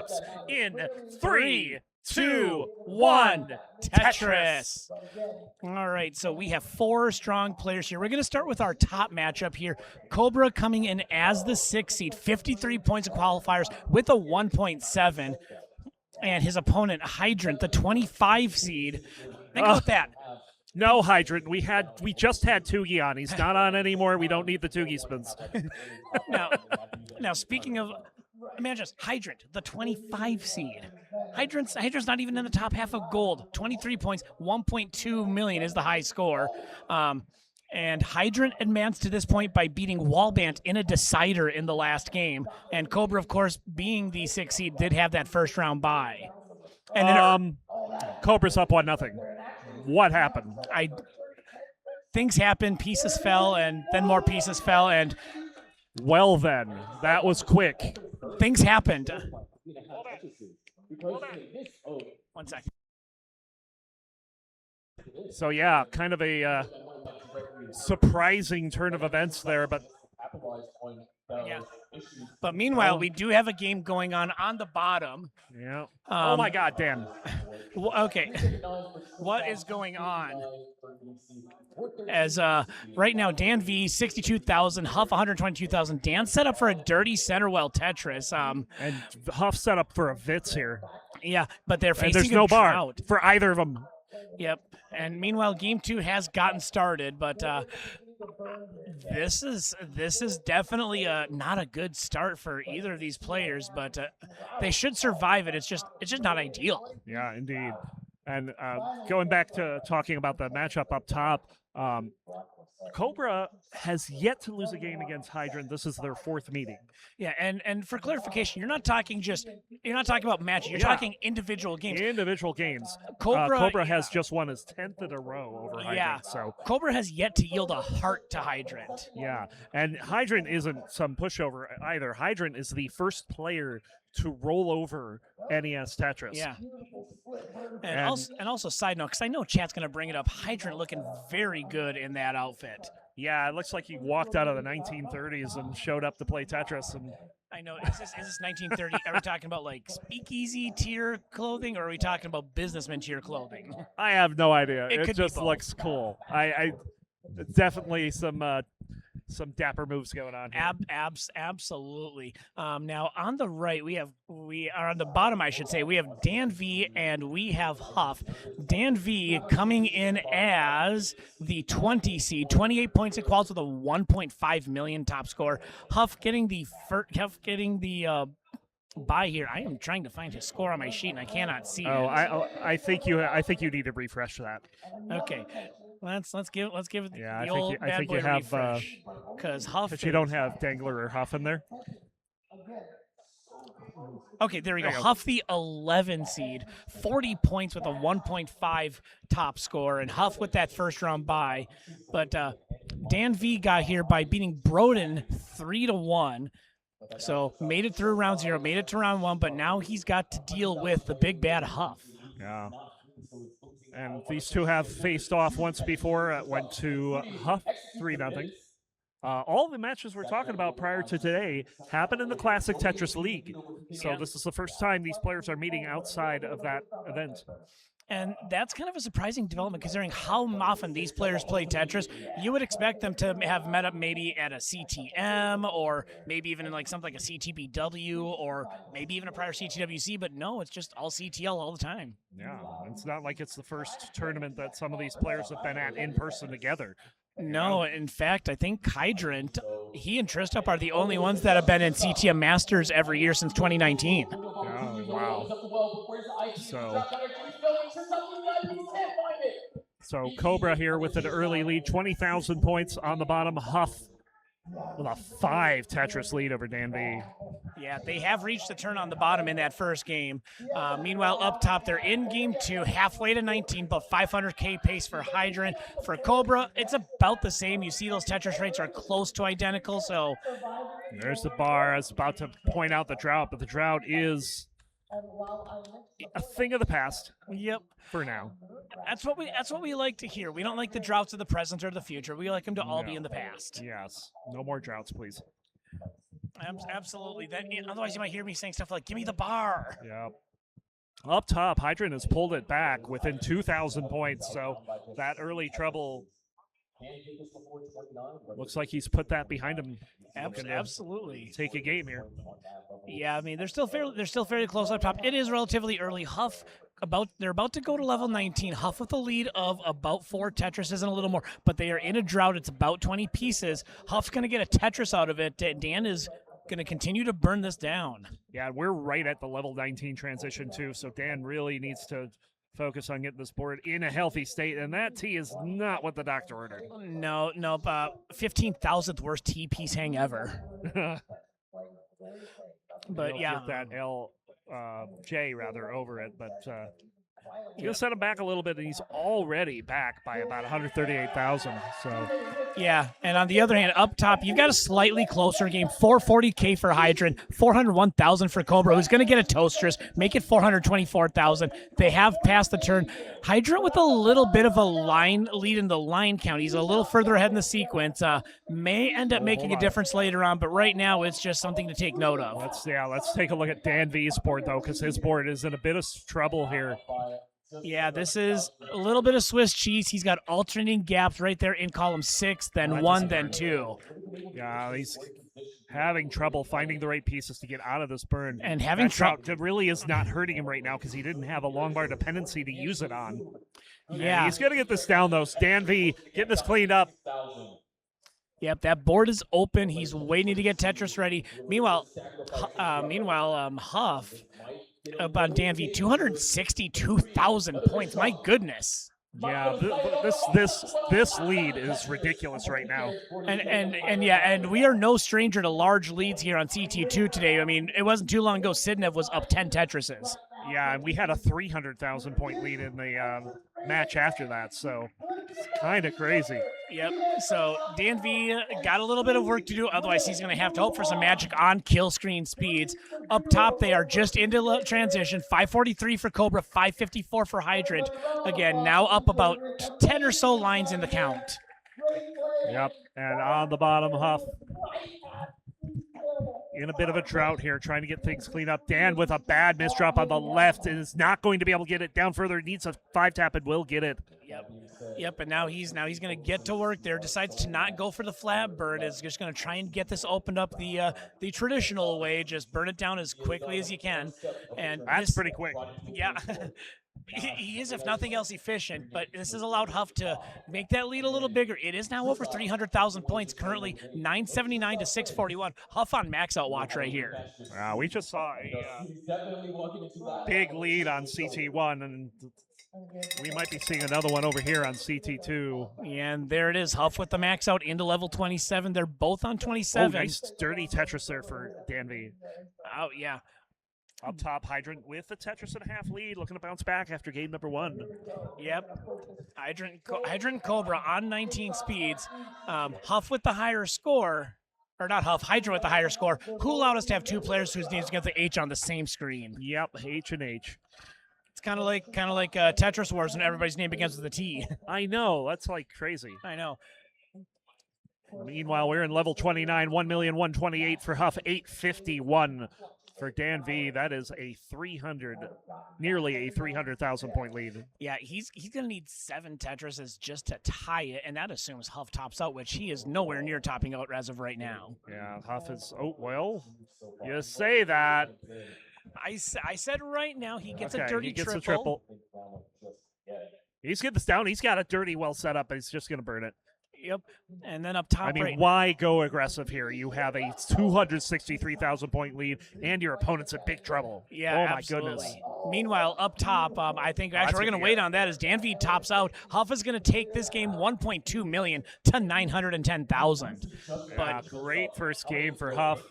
S1: In 3, 2, 1.
S4: Tetris. All right, so we have 4 strong players here. We're going to start with our top matchup here. Cobra coming in as the 6th seed, 53 points of qualifiers with a 1.7. And his opponent, Hydrant, the 25 seed. Think about that.
S1: No, Hydrant. We just had Tugi on. He's not on anymore. We don't need the Tugi spins.
S4: Now speaking of, imagine this, Hydrant, the 25 seed. Hydrant's not even in the top half of gold. 23 points, 1.2 million is the high score. And Hydrant advanced to this point by beating Wallbant in a decider in the last game. And Cobra, of course, being the 6th seed, did have that first round bye. And then
S1: Cobra's up 1-0. What happened?
S4: Things happened, pieces fell, and then more pieces fell, and
S1: well then, that was quick.
S4: Things happened.
S1: Hold on.
S4: 1 second.
S1: So yeah, kind of a surprising turn of events there, but
S4: yeah. But meanwhile, we do have a game going on the bottom.
S1: Yeah. Oh my God, Dan.
S4: Okay. What is going on? As right now, DanV 62,000, Huff 122,000. Dan set up for a dirty center well Tetris.
S1: And Huff set up for a Vitz here.
S4: Yeah, but they're facing
S1: there's no
S4: a
S1: bar
S4: drought
S1: for either of them.
S4: Yep. And meanwhile, game 2 has gotten started, but this is definitely not a good start for either of these players. But they should survive it. It's just not ideal.
S1: Yeah, indeed. And going back to talking about the matchup up top, Cobra has yet to lose a game against Hydrant. This is their 4th meeting.
S4: Yeah, and for clarification, you're not talking about matches. You're talking individual games.
S1: Individual games.
S4: Cobra
S1: has just won his 10th in a row over Hydrant.
S4: Yeah,
S1: so
S4: Cobra has yet to yield a heart to Hydrant.
S1: Yeah, and Hydrant isn't some pushover either. Hydrant is the first player to roll over NES Tetris.
S4: Yeah. And also side note, because I know chat's going to bring it up, Hydrant looking very good in that outfit.
S1: Yeah, it looks like he walked out of the 1930s and showed up to play Tetris. And
S4: I know, is this 1930? Are we talking about like speakeasy tier clothing, or are we talking about businessman tier clothing?
S1: I have no idea.
S4: It
S1: just looks cool. I definitely some dapper moves going on here.
S4: Absolutely. Now on the right, we are on the bottom, I should say, we have DanV and we have Huff. DanV coming in as the 20 seed, 28 points of quals with a 1.5 million top score. Huff getting the by here. I am trying to find his score on my sheet, and I cannot see
S1: Oh,
S4: it.
S1: I think you need to refresh that.
S4: Okay, let's give it
S1: Yeah,
S4: the
S1: I
S4: old
S1: think
S4: bad
S1: you
S4: boy
S1: have
S4: refresh, because Huff.
S1: but you don't have Dangler or Huff in there.
S4: Okay, there we go.
S1: There you go.
S4: Huff the 11 seed, 40 points with a 1.5 top score, and Huff with that first round bye. But DanV got here by beating Broden 3-1. So made it through round 0, made it to round 1, but now he's got to deal with the big bad Huff.
S1: Yeah. And these two have faced off once before. It went to Huff 3-0. All the matches we're talking about prior to today happened in the Classic Tetris League. So this is the first time these players are meeting outside of that event.
S4: And that's kind of a surprising development considering how often these players play Tetris. You would expect them to have met up maybe at a CTM or maybe even in like something like a CTBW or maybe even a prior CTWC, but no, it's just all CTL all the time.
S1: Yeah, it's not like it's the first tournament that some of these players have been at in person together.
S4: No, in fact, I think Hydrant, he and Tristup are the only ones that have been in CTM Masters every year since 2019.
S1: Oh, wow. So Cobra here with an early lead, 20,000 points on the bottom. Huff with a 5 Tetris lead over DanV.
S4: Yeah, they have reached the turn on the bottom in that first game. Meanwhile, up top, they're in game 2, halfway to 19, but 500K pace for Hydrant. For Cobra, it's about the same. You see those Tetris rates are close to identical, so.
S1: There's the bar. I was about to point out the drought, but the drought is a thing of the past.
S4: Yep.
S1: For now.
S4: That's what we like to hear. We don't like the droughts of the present or the future. We like them to all be in the past.
S1: Yes. No more droughts, please.
S4: Absolutely. Otherwise, you might hear me saying stuff like, give me the bar.
S1: Yeah. Up top, Hydrant has pulled it back within 2,000 points, so that early trouble looks like he's put that behind him.
S4: Absolutely.
S1: Take a game here.
S4: Yeah, I mean, they're still fairly close up top. It is relatively early. Huff, they're about to go to level 19. Huff with a lead of about 4 Tetrises and a little more, but they are in a drought. It's about 20 pieces. Huff's going to get a Tetris out of it. Dan is going to continue to burn this down.
S1: Yeah, we're right at the level 19 transition too, so Dan really needs to focus on getting this board in a healthy state, and that T is not what the doctor ordered.
S4: No, 15,000th worst T piece hang ever. But yeah,
S1: get that J rather over it, but he'll set him back a little bit, and he's already back by about 138,000. So
S4: yeah, and on the other hand, up top, you've got a slightly closer game. 440K for Hydrant, 401,000 for Cobra, who's going to get a Toastress, make it 424,000. They have passed the turn. Hydrant with a little bit of a line lead in the line count. He's a little further ahead in the sequence. May end up making a difference later on, but right now it's just something to take note of.
S1: Let's take a look at DanV's board though, because his board is in a bit of trouble here.
S4: Yeah, this is a little bit of Swiss cheese. He's got alternating gaps right there in column 6, then 1, then 2.
S1: Yeah, he's having trouble finding the right pieces to get out of this burn.
S4: And having trouble.
S1: It really is not hurting him right now because he didn't have a long bar dependency to use it on.
S4: Yeah.
S1: And he's going to get this down, though. DanV getting this cleaned up.
S4: Yep, that board is open. He's waiting to get Tetris ready. Meanwhile, Huff, about DanV, 262,000 points. My goodness.
S1: Yeah, this lead is ridiculous right now.
S4: And we are no stranger to large leads here on CT2 today. I mean, it wasn't too long ago Sidnev was up 10 Tetrises.
S1: Yeah, and we had a 300,000 point lead in the match after that, so it's kind of crazy.
S4: Yep, so DanV got a little bit of work to do, otherwise he's going to have to hope for some magic on kill screen speeds. Up top, they are just into transition, 543 for Cobra, 554 for Hydrant. Again, now up about 10 or so lines in the count.
S1: Yep, and on the bottom, Huff in a bit of a drought here, trying to get things cleaned up. Dan with a bad misdrop on the left and is not going to be able to get it down further. Needs a 5-tap and will get it.
S4: Yep, and now he's going to get to work there. Decides to not go for the flat burn. Is just going to try and get this opened up the traditional way. Just burn it down as quickly as you can. And
S1: that's pretty quick.
S4: Yeah. He is, if nothing else, efficient, but this has allowed Huff to make that lead a little bigger. It is now over 300,000 points, currently 979 to 641. Huff on max out watch right here.
S1: We just saw a
S3: He's definitely walking into that.
S1: big lead on CT1, and we might be seeing another one over here on CT2.
S4: And there it is, Huff with the max out into level 27. They're both on 27.
S1: Oh, nice dirty Tetris there for DanV.
S4: Oh, yeah.
S1: Up top, Hydrant with a Tetris and a half lead, looking to bounce back after game number 1.
S4: Yep. Hydrant Cobra on 19 speeds. Huff with the higher score. Or not Huff, Hydrant with the higher score. Who allowed us to have 2 players whose names get the H on the same screen?
S1: Yep, H and H.
S4: It's kind of like Tetris Wars when everybody's name begins with a T.
S1: I know, that's like crazy.
S4: I know.
S1: Meanwhile, we're in level 29, 1,128,000 for Huff, 851 for DanV. That is a nearly a 300,000 point lead.
S4: Yeah, he's going to need 7 Tetrises just to tie it, and that assumes Huff tops out, which he is nowhere near topping out as of right now.
S1: Yeah, Huff is, oh, well, you say that.
S4: I said right now he gets a dirty
S1: he gets
S4: triple.
S1: a triple. He's getting this down. He's got a dirty well set up, but he's just going to burn it.
S4: Yep. And then up top
S1: I mean,
S4: right
S1: why go aggressive here? You have a 263,000 point lead, and your opponent's in big trouble.
S4: Yeah,
S1: oh my
S4: absolutely.
S1: goodness.
S4: Meanwhile, up top, I think actually we're going to wait on that as DanV tops out. Huff is going to take this game 1.2 million to 910,000.
S1: But great first game for Huff.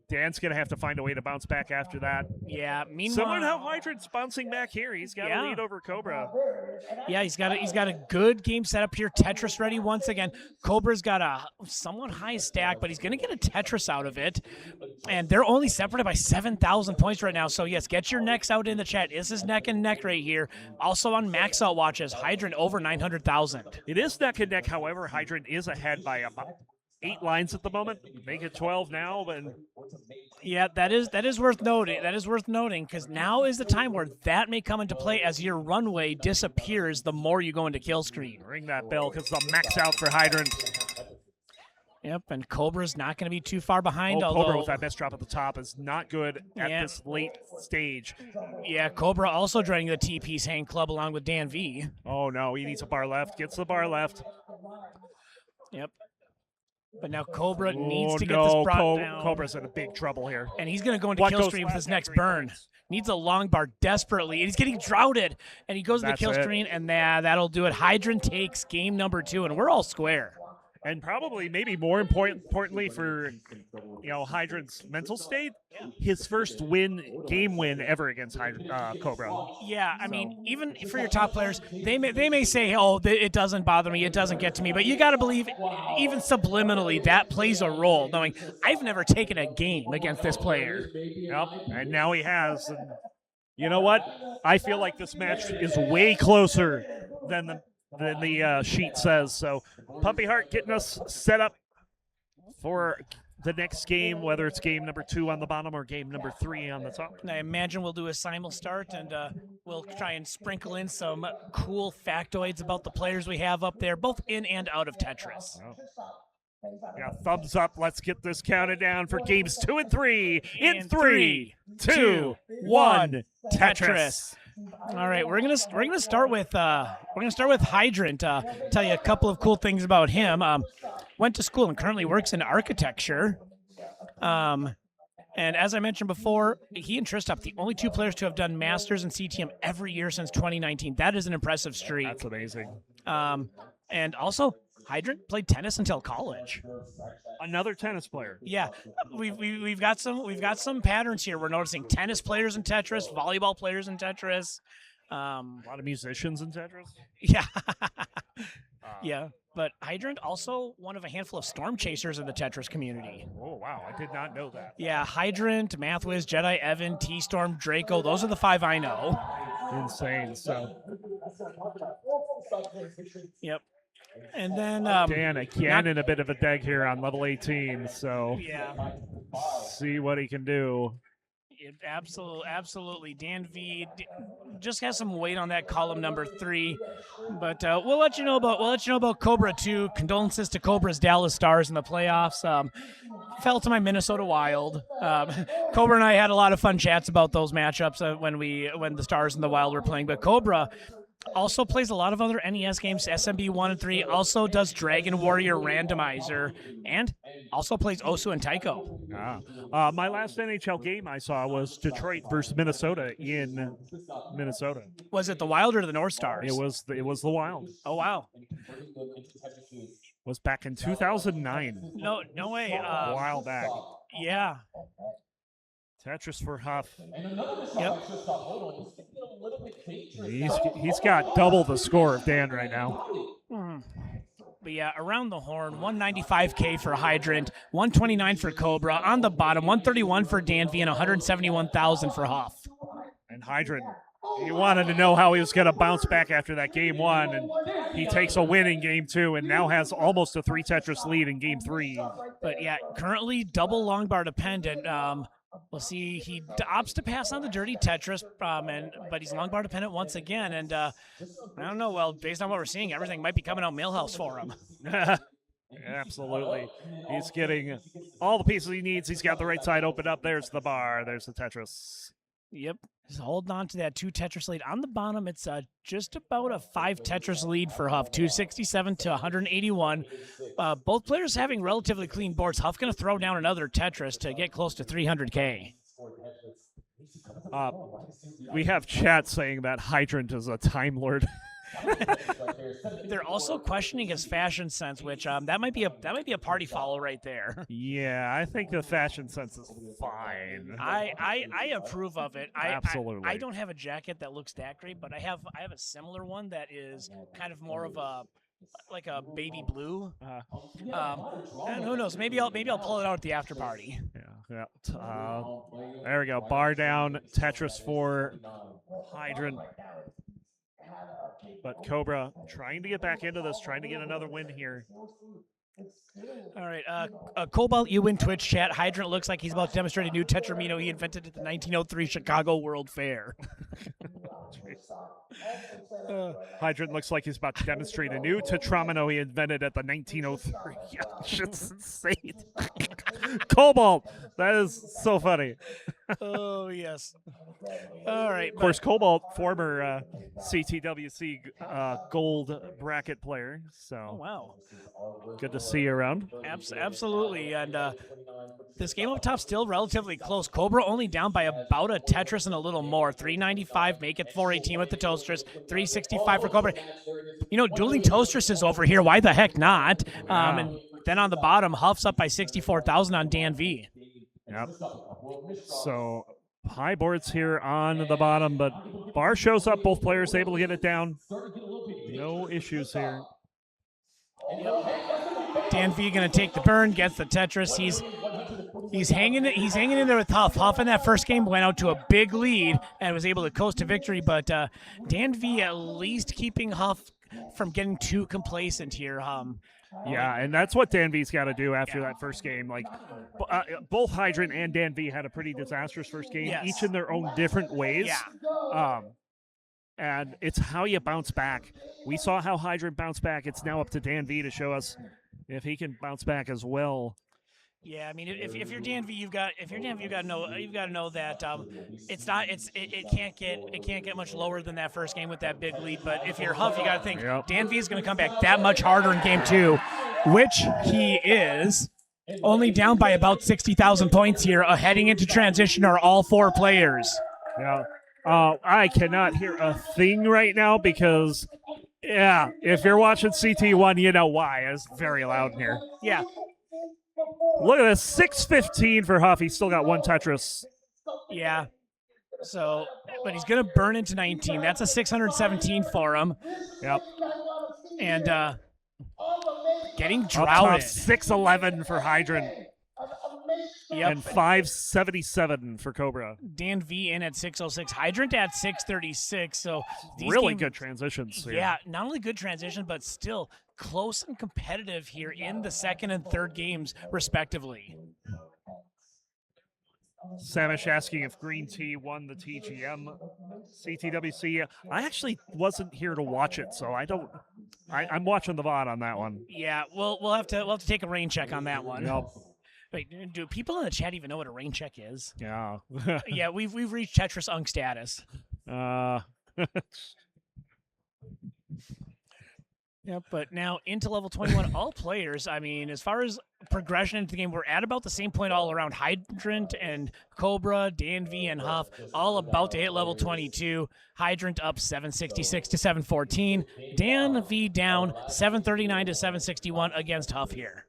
S1: Dan's going to have to find a way to bounce back after that.
S4: Yeah. Meanwhile,
S1: Similar to how Hydrant's bouncing back here. He's got a lead over Cobra.
S4: Yeah, he's got a good game set up here. Tetris ready once again. Cobra's got a somewhat high stack, but he's going to get a Tetris out of it. And they're only separated by 7,000 points right now. So, yes, get your necks out in the chat. This is neck and neck right here. Also on max out watches, Hydrant over 900,000.
S1: It is neck and neck. However, Hydrant is ahead by about 8 lines at the moment. Make it 12 now, but
S4: yeah, that is worth noting. That is worth noting because now is the time where that may come into play as your runway disappears the more you go into kill screen.
S1: Ring that bell because the max out for Hydrant.
S4: Yep, and Cobra's not going to be too far behind.
S1: Oh,
S4: Cobra
S1: Cobra with that mess drop at the top is not good at this late stage.
S4: Yeah, Cobra also joining the T-Piece Hang Club along with DanV.
S1: Oh, no, he needs a bar left. Gets the bar left.
S4: Yep. But now Cobra needs to get this brought down.
S1: Cobra's in a big trouble here.
S4: And he's going to go into kill stream with his next burn. Needs a long bar desperately, and he's getting droughted. And he goes to the kill screen, and that'll do it. Hydrant takes game number 2, and we're all square.
S1: And probably, maybe more importantly for Hydrant's mental state, his first game win ever against Cobra.
S4: Yeah, I mean, even for your top players, they may say, "Oh, it doesn't bother me, it doesn't get to me," but you got to believe, even subliminally, that plays a role. Knowing I've never taken a game against this player.
S1: Yep, and now he has. And you know what? I feel like this match is way closer than the sheet says. So Puppy Heart getting us set up for the next game, whether it's game number 2 on the bottom or game number 3 on the top.
S4: And I imagine we'll do a simul start, and we'll try and sprinkle in some cool factoids about the players we have up there, both in and out of Tetris.
S1: Oh. Yeah, thumbs up. Let's get this counted down for games 2 and 3 in 3, 2, 1. Tetris.
S4: All right, we're gonna start with Hydrant. Tell you a couple of cool things about him. Went to school and currently works in architecture. And as I mentioned before, he and Tristop, the only 2 players to have done Masters and CTM every year since 2019. That is an impressive streak.
S1: That's amazing.
S4: And also, Hydrant played tennis until college.
S1: Another tennis player.
S4: Yeah, we've got some patterns here. We're noticing tennis players in Tetris, volleyball players in Tetris.
S1: A lot of musicians in Tetris.
S4: Yeah, yeah. But Hydrant also one of a handful of storm chasers in the Tetris community.
S1: Oh wow, I did not know that.
S4: Yeah, Hydrant, Mathwiz, Jedi Evan, T-Storm, Draco. Those are the 5 I know.
S1: Insane. So.
S4: Yep. And then
S1: Dan again in a bit of a deg here on level 18. So
S4: yeah,
S1: see what he can do.
S4: Absolutely. DanV just has some weight on that column number 3, but we'll let you know about Cobra too. Condolences to Cobra's Dallas Stars in the playoffs. fell to my Minnesota Wild. Cobra and I had a lot of fun chats about those matchups when the Stars and the Wild were playing. But Cobra also plays a lot of other NES games, SMB 1 and 3, also does Dragon Warrior Randomizer, and also plays Osu and Taiko.
S1: My last NHL game I saw was Detroit versus Minnesota in Minnesota.
S4: Was it the Wild or the North Stars?
S1: It was the Wild.
S4: Oh, wow.
S1: Was back in 2009.
S4: No way.
S1: A while back.
S4: Yeah.
S1: Tetris for Huff.
S4: Yep.
S1: He's got double the score of Dan right now.
S4: But yeah, around the horn, 195K for Hydrant, 129 for Cobra. On the bottom, 131 for DanV, and 171,000 for Huff.
S1: And Hydrant, he wanted to know how he was going to bounce back after that game 1, and he takes a win in game 2, and now has almost a 3 Tetris lead in game 3.
S4: But yeah, currently double long bar dependent. We'll see. He opts to pass on the dirty Tetris, but he's long bar dependent once again. And I don't know. Well, based on what we're seeing, everything might be coming out Millhouse for him.
S1: Absolutely. He's getting all the pieces he needs. He's got the right side open up. There's the bar. There's the Tetris.
S4: Yep. He's holding on to that 2 Tetris lead. On the bottom, it's just about a 5 Tetris lead for Huff, 267 to 181. Both players having relatively clean boards. Huff going to throw down another Tetris to get close to 300K.
S1: We have chat saying that Hydrant is a Time Lord.
S4: They're also questioning his fashion sense, which that might be a party foul right there.
S1: Yeah, I think the fashion sense is fine.
S4: I approve of it.
S1: Absolutely.
S4: I don't have a jacket that looks that great, but I have a similar one that is kind of more of a like a baby blue. And who knows? Maybe I'll pull it out at the after party.
S1: Yeah. There we go. Bar down. Tetris for Hydrant. But Cobra trying to get back into this, trying to get another win here.
S4: All right, Cobalt, you in Twitch chat. Hydrant looks like he's about to demonstrate a new Tetramino he invented at the 1903 Chicago World Fair.
S1: Hydrant looks like he's about to demonstrate a new Tetramino he invented at the 1903. Shit's insane. Cobalt, that is so funny.
S4: Oh, yes. All right.
S1: Of course, Cobalt, former CTWC gold bracket player. So,
S4: oh, wow.
S1: Good to see you around.
S4: Absolutely. And this game up top still relatively close. Cobra only down by about a Tetris and a little more. 395, make it 418 with the Toasters. 365 for Cobra. You know, dueling Toasters is over here. Why the heck not? And then on the bottom, Huff's up by 64,000 on DanV.
S1: Yep. So high boards here on the bottom, but bar shows up. Both players able to get it down. No issues here.
S4: DanV gonna take the burn, gets the Tetris. He's hanging in there with Huff. Huff in that first game went out to a big lead and was able to coast to victory, but DanV at least keeping Huff from getting too complacent here.
S1: Yeah, and that's what DanV's got to do after that first game. Like, both Hydrant and DanV had a pretty disastrous first game, each in their own different ways.
S4: Yeah.
S1: And it's how you bounce back. We saw how Hydrant bounced back. It's now up to DanV to show us if he can bounce back as well.
S4: Yeah, I mean, if you're DanV, you've got to know that it can't get much lower than that first game with that big lead. But if you're Huff, you got to think DanV is going to come back that much harder in game 2, which he is. Only down by about 60,000 points here. Heading into transition are all 4 players.
S1: Yeah. I cannot hear a thing right now because, if you're watching CT1, you know why. It's very loud in here.
S4: Yeah.
S1: Look at this, 615 for Huff. He's still got 1 Tetris.
S4: Yeah. So, but he's going to burn into 19. That's a 617 for him.
S1: Yep.
S4: And getting droughted.
S1: 611 for Hydrant.
S4: Yep.
S1: And 577 for Cobra.
S4: DanV in at 606. Hydrant at 636. So
S1: really good transitions here.
S4: Yeah, not only good transition, but still close and competitive here in the second and third games, respectively.
S1: Samish asking if Green Tea won the TGM CTWC. I actually wasn't here to watch it, so I'm watching the VOD on that one.
S4: Yeah, we'll have to take a rain check on that one.
S1: Yep.
S4: Wait, do people in the chat even know what a rain check is?
S1: Yeah.
S4: Yeah, we've reached Tetris Unk status. Yeah, but now into level 21, all players, I mean, as far as progression into the game, we're at about the same point all around. Hydrant and Cobra, DanV, and Huff, all about to hit level 22. Hydrant up 766 to 714. DanV down 739 to 761 against Huff here.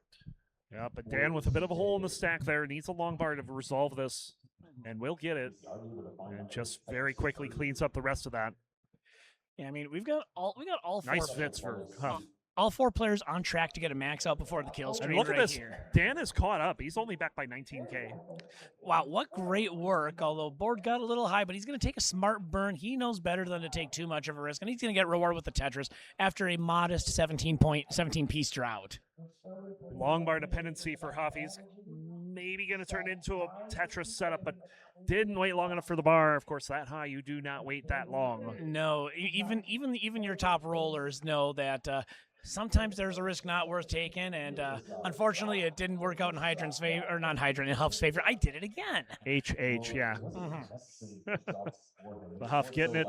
S1: Yeah, but Dan with a bit of a hole in the stack there needs a long bar to resolve this, and will get it. And just very quickly cleans up the rest of that.
S4: Yeah, I mean, we got all four.
S1: Nice fits for Huff.
S4: All four players on track to get a max out before the kill screen.
S1: And look at
S4: right
S1: this.
S4: Here.
S1: Dan is caught up. He's only back by 19K.
S4: Wow, what great work. Although board got a little high, but he's going to take a smart burn. He knows better than to take too much of a risk, and he's going to get rewarded with the Tetris after a modest 17-piece drought.
S1: Long bar dependency for Huff. He's maybe going to turn into a Tetris setup, but didn't wait long enough for the bar. Of course, that high, you do not wait that long.
S4: No, even your top rollers know that sometimes there's a risk not worth taking, and unfortunately, it didn't work out in Hydrant's favor, or not Hydrant, in Huff's favor. I did it again.
S1: Yeah. The Huff getting it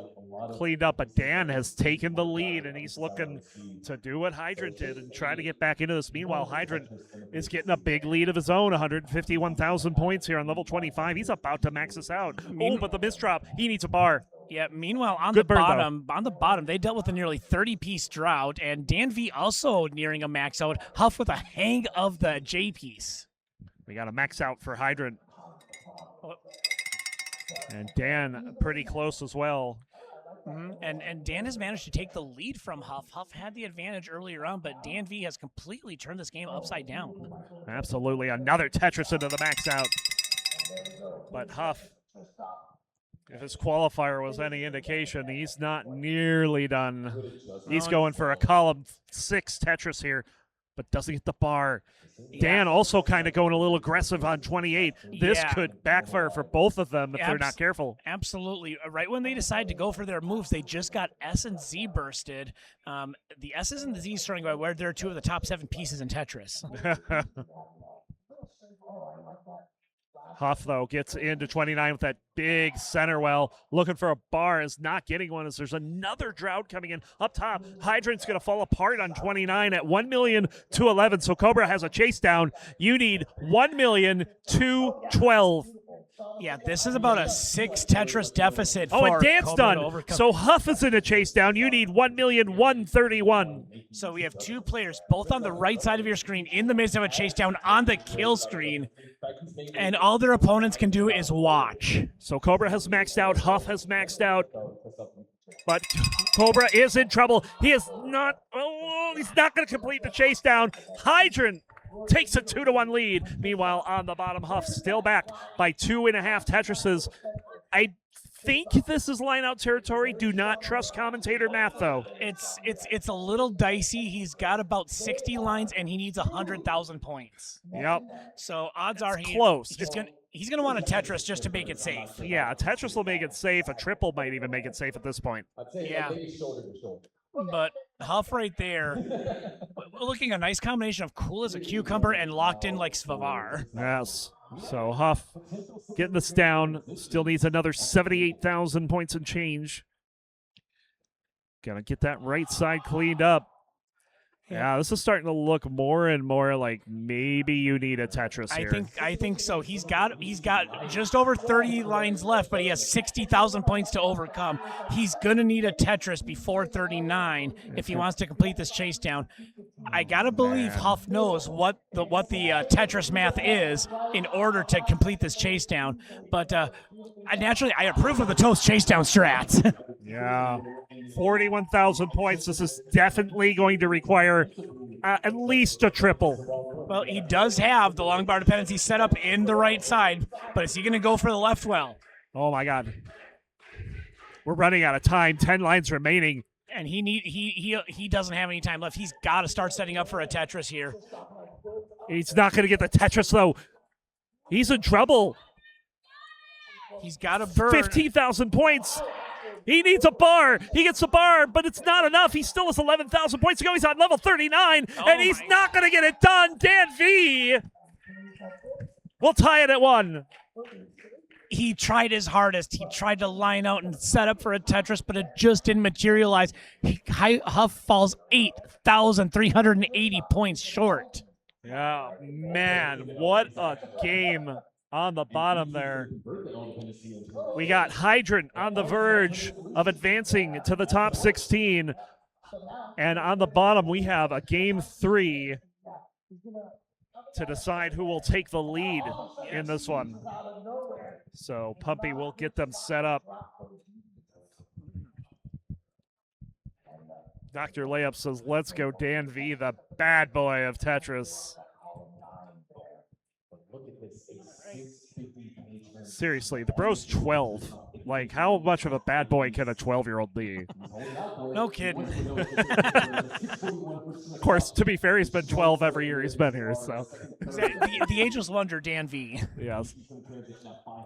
S1: cleaned up, but Dan has taken the lead, and he's looking to do what Hydrant did and try to get back into this. Meanwhile, Hydrant is getting a big lead of his own, 151,000 points here on level 25. He's about to max this out. Oh, but the misdrop, he needs a bar.
S4: Yeah, meanwhile, on
S1: Good
S4: the
S1: burn,
S4: bottom, they dealt with a nearly 30-piece drought, and DanV also nearing a max out. Huff with a hang of the J piece.
S1: We got a max out for Hydrant. And Dan pretty close as well.
S4: And Dan has managed to take the lead from Huff. Huff had the advantage earlier on, but DanV has completely turned this game upside down.
S1: Absolutely. Another Tetris into the max out. But Huff, if his qualifier was any indication, he's not nearly done. He's going for a column 6 Tetris here, but doesn't get the bar. Dan also kind of going a little aggressive on 28. This could backfire for both of them if they're not careful.
S4: Absolutely. Right when they decide to go for their moves, they just got S and Z bursted. The S's and the Z's starting by where they're two of the top 7 pieces in Tetris.
S1: Huff, though, gets into 29 with that big center well. Looking for a bar, is not getting one as there's another drought coming in up top. Hydrant's going to fall apart on 29 at 1,211,000. So Cobra has a chase down. You need 1,212,000.
S4: Yeah, this is about a 6 Tetris deficit.
S1: Oh, and Dan's done. So Huff is in a chase down. You need 1,131,000.
S4: So we have 2 players, both on the right side of your screen, in the midst of a chase down on the kill screen. And all their opponents can do is watch.
S1: So Cobra has maxed out. Huff has maxed out. But Cobra is in trouble. He is not. Oh, he's not going to complete the chase down. Hydrant takes a 2-1 lead. Meanwhile, on the bottom, Huff still back by 2.5 Tetrises. I think this is line-out territory. Do not trust commentator math, though.
S4: It's a little dicey. He's got about 60 lines, and he needs 100,000 points.
S1: Yep.
S4: So odds are
S1: close.
S4: He's gonna want a Tetris just to make it safe.
S1: Yeah, a Tetris will make it safe. A triple might even make it safe at this point.
S4: Yeah. But Huff right there, looking a nice combination of cool as a cucumber and locked in like Svavar.
S1: Yes. So Huff getting this down. Still needs another 78,000 points and change. Gotta get that right side cleaned up. Yeah, this is starting to look more and more like maybe you need a Tetris here.
S4: I think so. He's got just over 30 lines left, but he has 60,000 points to overcome. He's gonna need a Tetris before 39 if he wants to complete this chase down. I gotta believe Huff knows what the Tetris math is in order to complete this chase down. But I approve of the toast chase down strats.
S1: Yeah, 41,000 points. This is definitely going to require at least a triple.
S4: Well, he does have the long bar dependency set up in the right side, but is he going to go for the left well?
S1: Oh my God, we're running out of time. 10 lines remaining,
S4: and he doesn't have any time left. He's got to start setting up for a Tetris here.
S1: He's not going to get the Tetris though. He's in trouble.
S4: He's got to burn
S1: 15,000 points. He needs a bar. He gets a bar, but it's not enough. He still has 11,000 points to go. He's on level 39, and he's not going to get it done. DanV We'll tie it at 1.
S4: He tried his hardest. He tried to line out and set up for a Tetris, but it just didn't materialize. Huff falls 8,380 points short.
S1: Yeah, man, what a game on the bottom there. We got Hydrant on the verge of advancing to the top 16. And on the bottom, we have a game 3 to decide who will take the lead in this one. So Pumpy will get them set up. Dr. Layup says, let's go DanV, the bad boy of Tetris. Seriously, the bro's 12. Like, how much of a bad boy can a 12-year-old be?
S4: No kidding.
S1: Of course, to be fair, he's been 12 every year he's been here, so.
S4: The ageless wonder, DanV.
S1: Yes.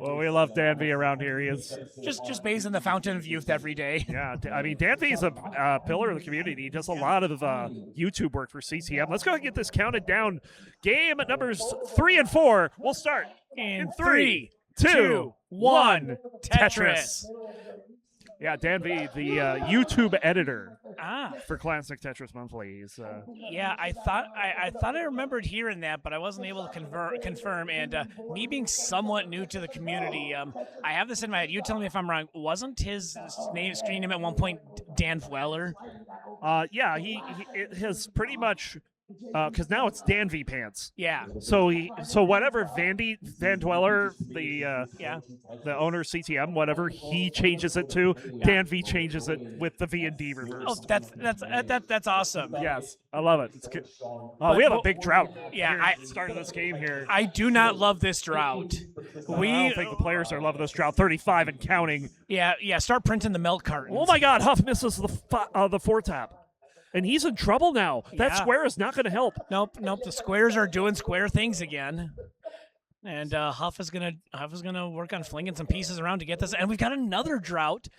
S1: Well, we love DanV around here. He is
S4: just bathes in the fountain of youth every day.
S1: Yeah, I mean, DanV is a pillar of the community. He does a lot of YouTube work for CTM. Let's go and get this counted down. Game numbers 3 and 4. We'll start
S4: In
S1: 3, 2, 1.
S4: Tetris.
S1: Yeah, DanV, the YouTube editor
S4: Ah.
S1: for Classic Tetris Monthly. He's,
S4: Yeah, I thought I remembered hearing that, but I wasn't able to confirm. And me being somewhat new to the community, I have this in my head. You tell me if I'm wrong. Wasn't his screen name at one point Dan Dweller?
S1: yeah, he it has pretty much. Because now it's DanV Pants.
S4: Yeah.
S1: So whatever Van Dweller, the owner of CTM, whatever he changes it to, DanV changes it with the V and D reverse.
S4: Oh, that's awesome.
S1: Yes, I love it. It's good. We have a big drought.
S4: Yeah,
S1: I started this game here.
S4: I do not love this drought.
S1: I don't think the players are loving this drought. 35 and counting.
S4: Yeah. Start printing the milk cartons.
S1: Oh my God, Huff misses the 4-tap. And he's in trouble now. That square is not going to help.
S4: Nope. The squares are doing square things again. And Huff is gonna work on flinging some pieces around to get this. And we've got another drought.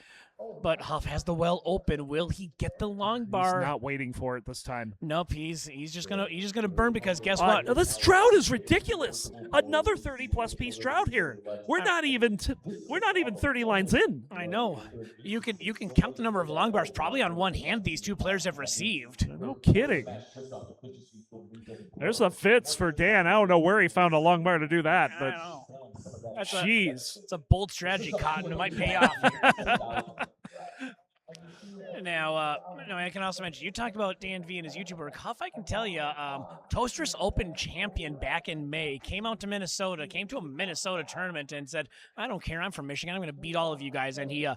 S4: But Huff has the well open. Will he get the long bar?
S1: He's not waiting for it this time.
S4: Nope. He's just gonna burn because guess what?
S1: This drought is ridiculous. Another 30+ piece drought here. We're not even 30 lines in.
S4: I know. You can count the number of long bars probably on one hand these two players have received.
S1: No kidding. There's a Fitz for Dan. I don't know where he found a long bar to do that, but jeez.
S4: It's a bold strategy, Cotton. It might pay off here. Now, I can also mention, you talked about DanV and his YouTube work. Huff, I can tell you, Toasters Open champion back in May came out to Minnesota, came to a Minnesota tournament and said, I don't care, I'm from Michigan, I'm going to beat all of you guys. And he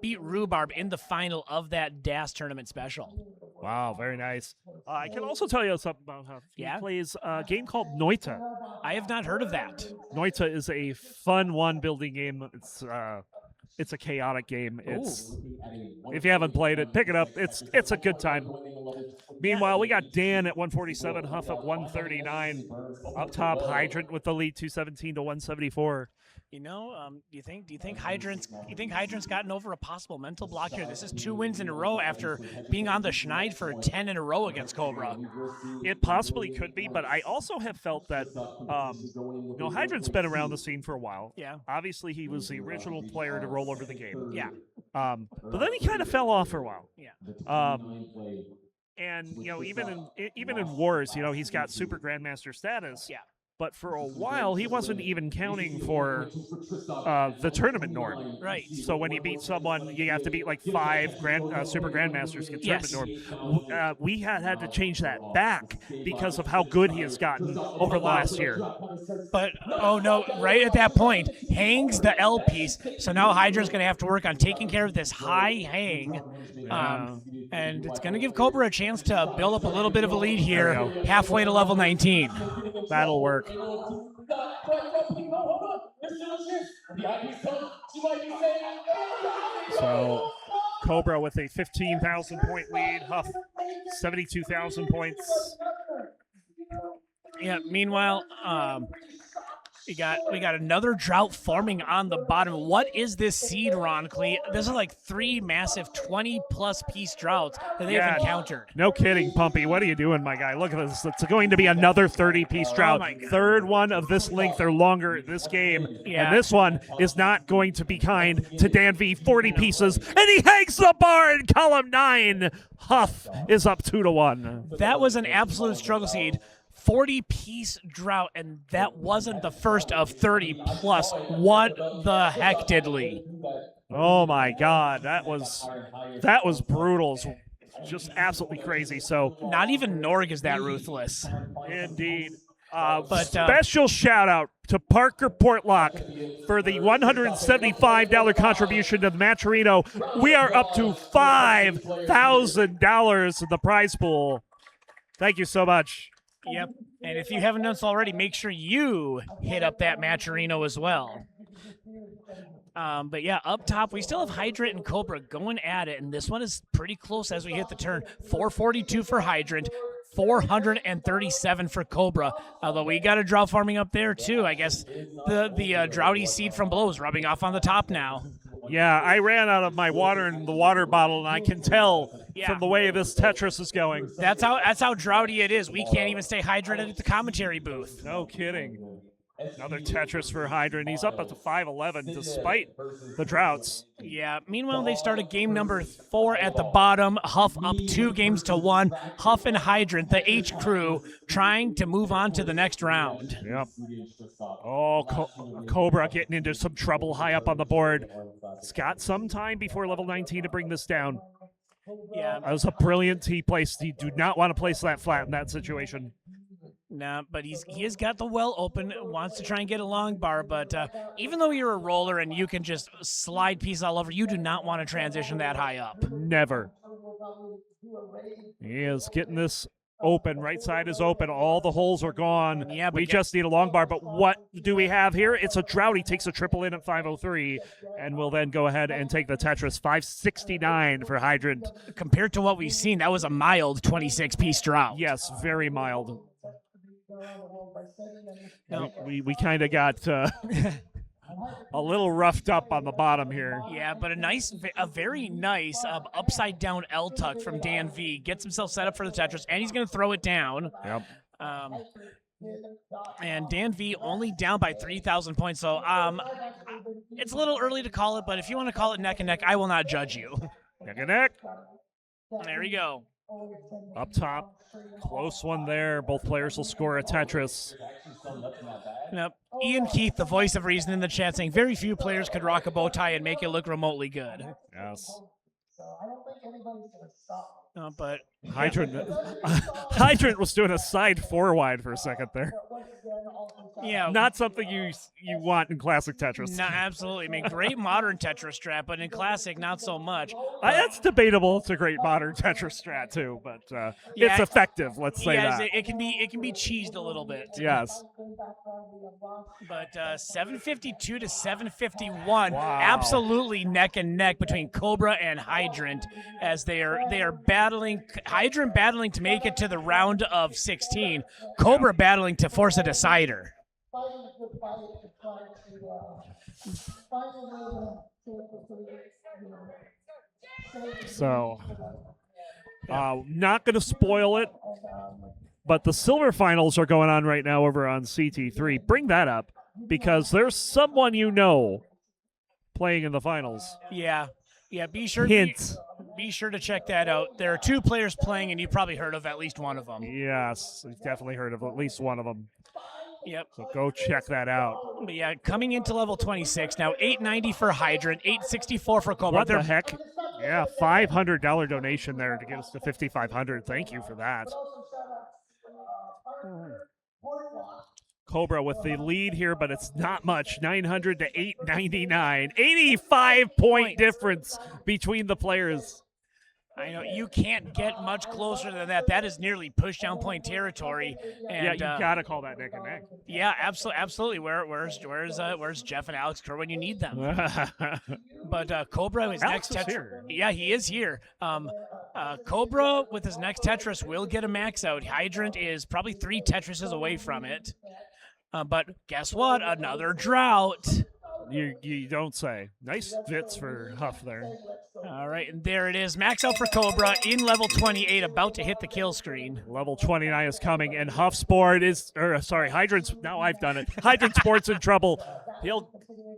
S4: beat Rhubarb in the final of that DAS tournament special.
S1: Wow, very nice. I can also tell you something about Huff. He plays a game called Noita.
S4: I have not heard of that.
S1: Noita is a fun one-building game. It's a chaotic game. If you haven't played it, pick it up. It's a good time. Meanwhile, we got Dan at 147, Huff at 139. Up top, Hydrant with the lead, 217 to 174.
S4: Do you think Hydrant's gotten over a possible mental block here? This is 2 wins in a row after being on the schneid for 10 in a row against Cobra.
S1: It possibly could be, but I also have felt that Hydrant's been around the scene for a while.
S4: Yeah.
S1: Obviously, he was the original player to roll over the game.
S4: Yeah.
S1: But then he kind of fell off for a while.
S4: Yeah.
S1: And even in wars, he's got super grandmaster status.
S4: Yeah.
S1: But for a while, he wasn't even counting for the tournament norm.
S4: Right.
S1: So when you beat someone, you have to beat like 5 super grandmasters to get tournament norm. We had to change that back because of how good he has gotten over the last year.
S4: But, oh no, right at that point, hangs the L piece. So now Hydra's going to have to work on taking care of this high hang. And it's going to give Cobra a chance to build up a little bit of a lead here, halfway to level 19.
S1: That'll work. So Cobra with a 15,000 point lead, Huff 72,000 points.
S4: Yeah, meanwhile, We got another drought forming on the bottom. What is this seed, Ron Clee? This is like 3 massive 20-plus piece droughts that they've encountered.
S1: No kidding, Pumpy. What are you doing, my guy? Look at this. It's going to be another 30-piece drought.
S4: my God.
S1: Third one of this length or longer this game.
S4: Yeah.
S1: And this one is not going to be kind to DanV. 40 pieces. And he hangs the bar in column 9. Huff is up 2-1.
S4: That was an absolute struggle seed. 40-piece drought, and that wasn't the first of 30-plus. What the heck, diddly?
S1: Oh, my God. That was brutal. Just absolutely crazy. So
S4: Not even Norg is that ruthless.
S1: indeed.
S4: Special
S1: shout-out to Parker Portlock for the $175 contribution to the Matcherino. We are up to $5,000 in the prize pool. Thank you so much.
S4: Yep. And if you haven't done so already, make sure you hit up that Matcherino as well. But yeah, up top, we still have Hydrant and Cobra going at it, and this one is pretty close as we hit the turn. 442 for Hydrant, 437 for Cobra. Although we got a drought farming up there too. I guess the droughty seed from below is rubbing off on the top now.
S1: Yeah, I ran out of my water in the water bottle, and I can tell from the way this Tetris is going.
S4: That's how droughty it is. We can't even stay hydrated at the commentary booth.
S1: No kidding. Another Tetris for Hydrant. He's up to 5-11 despite the droughts.
S4: Yeah. Meanwhile, they started game number 4 at the bottom. Huff up 2 games to 1. Huff and Hydrant, the H crew, trying to move on to the next round.
S1: Yep. Oh, Cobra getting into some trouble high up on the board. It's got some time before level 19 to bring this down.
S4: Yeah.
S1: That was a brilliant T place. He do not want to place that flat in that situation.
S4: Nah, but he has got the well open, wants to try and get a long bar, but even though you're a roller and you can just slide pieces all over, you do not want to transition that high up.
S1: Never. He is getting this open. Right side is open. All the holes are gone.
S4: Yeah, but
S1: we just need a long bar, but what do we have here? It's a drought. He takes a triple in at 503 and will then go ahead and take the Tetris. 569 for Hydrant.
S4: Compared to what we've seen, that was a mild 26-piece drought.
S1: Yes, very mild.
S4: No.
S1: We kind of got a little roughed up on the bottom here.
S4: Yeah, but a very nice upside down L tuck from DanV. Gets himself set up for the Tetris, and he's going to throw it down.
S1: Yep.
S4: And DanV only down by 3,000 points. So it's a little early to call it, but if you want to call it neck and neck, I will not judge you.
S1: Neck and neck.
S4: There we go.
S1: Up top. Close one there. Both players will score a Tetris.
S4: Yep. Ian Keith, the voice of reason in the chat, saying very few players could rock a bow tie and make it look remotely good.
S1: Yes.
S4: But
S1: Hydrant was doing a side 4-wide for a second there.
S4: yeah,
S1: Not something you want in classic Tetris.
S4: no, absolutely. I mean, great modern Tetris strat, but in classic, not so much.
S1: That's debatable. It's a great modern Tetris strat too, but
S4: Yeah,
S1: it's effective. Let's say
S4: Yeah,
S1: that.
S4: it can be cheesed a little bit.
S1: Yes.
S4: But 752 to 751,
S1: Wow.
S4: absolutely neck and neck between Cobra and Hydrant, as they are battling. Hydrant battling to make it to the round of 16. Cobra battling to force a decider.
S1: So, not going to spoil it, but the silver finals are going on right now over on CT3. Bring that up, because there's someone you know playing in the finals.
S4: Yeah. Be sure to check that out. There are 2 players playing, and you've probably heard of at least one of them.
S1: Yes, I've definitely heard of at least one of them.
S4: Yep.
S1: So go check that out.
S4: But yeah, coming into level 26 now, 890 for Hydrant, 864 for Cobra.
S1: What the heck? Yeah, $500 donation there to get us to 5,500. Thank you for that. Cobra with the lead here, but it's not much. 900 to 899. 85-point difference between the players.
S4: I know you can't get much closer than that. That is nearly push-down point territory. And,
S1: yeah, you gotta call that neck and neck.
S4: Yeah, absolutely. Where's Jeff and Alex Kerr when you need them? But Cobra is
S1: Alex
S4: next
S1: is
S4: Tetris.
S1: here.
S4: Yeah, he is here. Cobra with his next Tetris will get a max out. Hydrant is probably 3 Tetrises away from it. But guess what? Another drought.
S1: You don't say. Nice bits for Huff there.
S4: All right, and there it is. Max out for Cobra in level 28, about to hit the kill screen.
S1: Level 29 is coming, and Huff's board is, Hydrant's, now I've done it. Hydrant Sport's in trouble.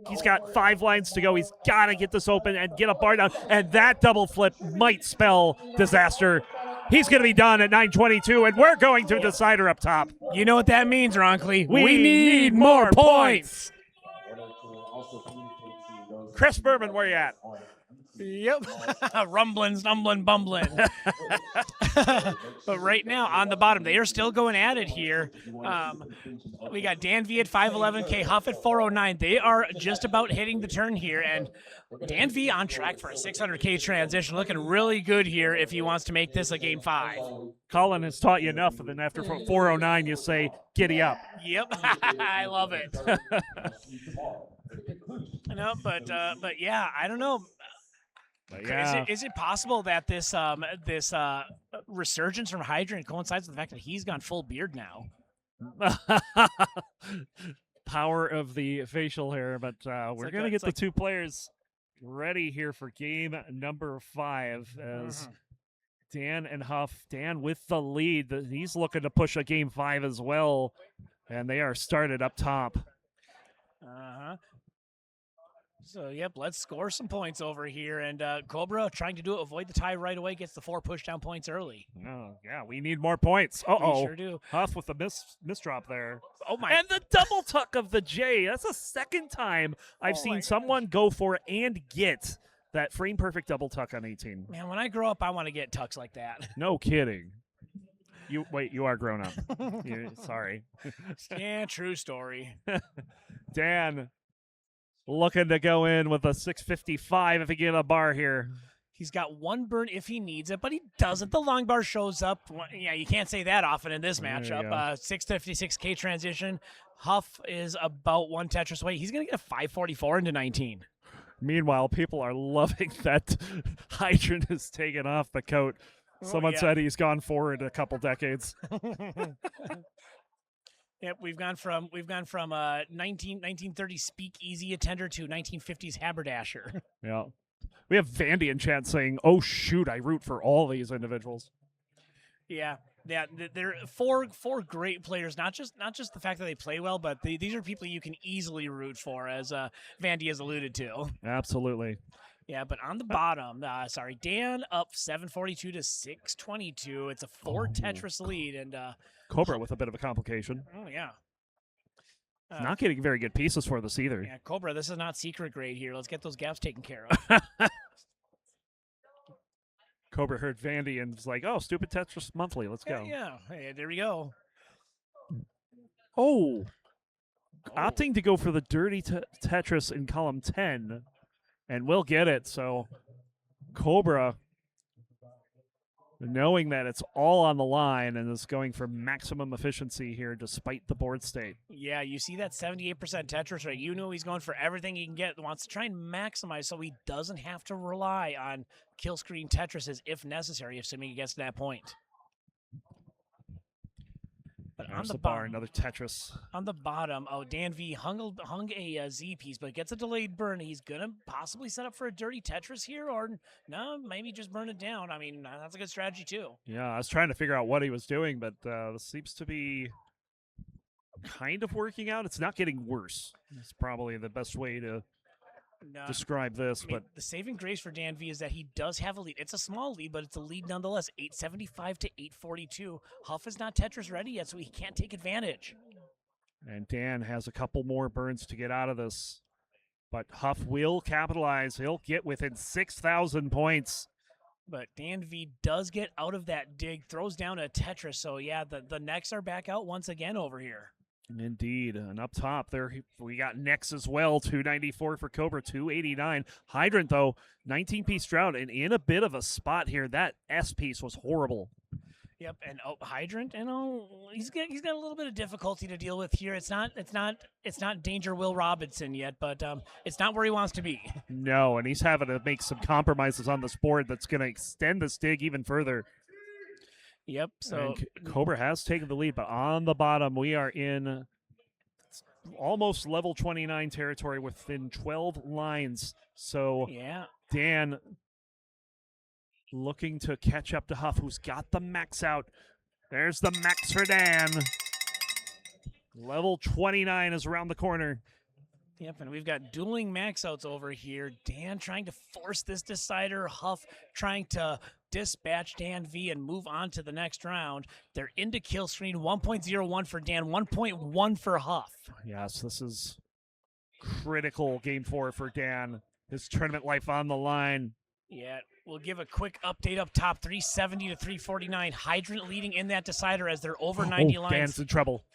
S1: He's got 5 lines to go. He's got to get this open and get a bar down, and that double flip might spell disaster. He's going to be done at 9:22, and we're going to Decider up top.
S4: You know what that means, Ronkley. We need more points.
S1: Chris Berman, where you at?
S4: Yep. Rumbling, stumbling, bumbling. But right now, on the bottom, they are still going at it here. We got DanV at 511K, Huff at 409. They are just about hitting the turn here, and DanV on track for a 600K transition, looking really good here if he wants to make this a game 5.
S1: Colin has taught you enough, and then after 409, you say, giddy up.
S4: Yep. I love it. No, but yeah, I don't know.
S1: Yeah.
S4: Is it possible that this resurgence from Hydrant coincides with the fact that he's gone full beard now?
S1: Power of the facial hair, but we're going to get the 2 players ready here for game number 5 as Dan and Huff. Dan with the lead. He's looking to push a game 5 as well, and they are started up top.
S4: So, yep, let's score some points over here. And Cobra, trying to avoid the tie right away, gets the 4 pushdown points early.
S1: Oh, yeah, we need more points.
S4: We sure do.
S1: Huff with the misdrop there.
S4: Oh, my.
S1: And the double tuck of the J. That's the second time I've seen someone go for and get that frame-perfect double tuck on 18.
S4: Man, when I grow up, I want to get tucks like that.
S1: No kidding. You are grown up. Sorry.
S4: Yeah, true story.
S1: Dan looking to go in with a 655 if he get a bar here.
S4: He's got 1 burn if he needs it, but he doesn't. The long bar shows up. Yeah, you can't say that often in this matchup. 656K transition. Huff is about 1 Tetris away. He's going to get a 544 into 19.
S1: Meanwhile, people are loving that Hydrant is taken off the coat. Someone said he's gone forward a couple decades.
S4: Yep, we've gone from 1930s speakeasy attender to 1950s haberdasher.
S1: Yeah. We have Vandy in chat saying, "Oh shoot, I root for all these individuals."
S4: Yeah, they're four great players. Not just the fact that they play well, but these are people you can easily root for, as Vandy has alluded to.
S1: Absolutely.
S4: Yeah, but on the bottom, Dan up 742 to 622. It's a 4 Tetris lead, and
S1: Cobra with a bit of a complication.
S4: Oh yeah.
S1: Not getting very good pieces for this either.
S4: Yeah, Cobra, this is not secret grade here. Let's get those gaps taken care of.
S1: Cobra heard Vandy and was like, "Oh, stupid Tetris monthly. Let's go."
S4: Yeah. Hey, there we go.
S1: Oh. Opting to go for the dirty Tetris in column 10, and we'll get it. So Cobra, knowing that it's all on the line and is going for maximum efficiency here despite the board state.
S4: Yeah, you see that 78% Tetris rate. You know he's going for everything he can get, wants to try and maximize so he doesn't have to rely on kill screen Tetrises if necessary, assuming he gets to that point. But
S1: There's
S4: on the
S1: bar,
S4: bottom,
S1: another Tetris.
S4: On the bottom, DanV hung a Z piece, but gets a delayed burn. He's going to possibly set up for a dirty Tetris here, or no, maybe just burn it down. I mean, that's a good strategy too.
S1: Yeah, I was trying to figure out what he was doing, but this seems to be kind of working out. It's not getting worse. It's probably the best way to describe this. But
S4: the saving grace for DanV is that he does have a lead. It's a small lead, but it's a lead nonetheless. 875 to 842. Huff is not Tetris ready yet, so he can't take advantage.
S1: And Dan has a couple more burns to get out of this. But Huff will capitalize. He'll get within 6,000 points.
S4: But DanV does get out of that dig, throws down a Tetris. So, yeah, the necks are back out once again over here.
S1: Indeed. And up top there, we got necks as well. 294 for Cobra, 289. Hydrant, though, 19-piece drought, and in a bit of a spot here. That S piece was horrible.
S4: Yep, and Hydrant, he's got a little bit of difficulty to deal with here. It's not Danger Will Robinson yet, but it's not where he wants to be.
S1: No, and he's having to make some compromises on this board that's going to extend this dig even further.
S4: Yep. So
S1: Cobra has taken the lead, but on the bottom we are in almost level 29 territory within 12 lines. So
S4: Yeah.
S1: Dan looking to catch up to Huff, who's got the max out. There's the max for Dan. Level 29 is around the corner.
S4: Yep, and we've got dueling max outs over here. Dan trying to force this decider. Huff trying to dispatch DanV and move on to the next round. They're into kill screen. 1.01 for Dan, 1.1 for Huff.
S1: Yes, this is critical game 4 for Dan. His tournament life on the line.
S4: Yeah, we'll give a quick update up top. 370 to 349. Hydrant leading in that decider as they're over 90 lines.
S1: Dan's in trouble.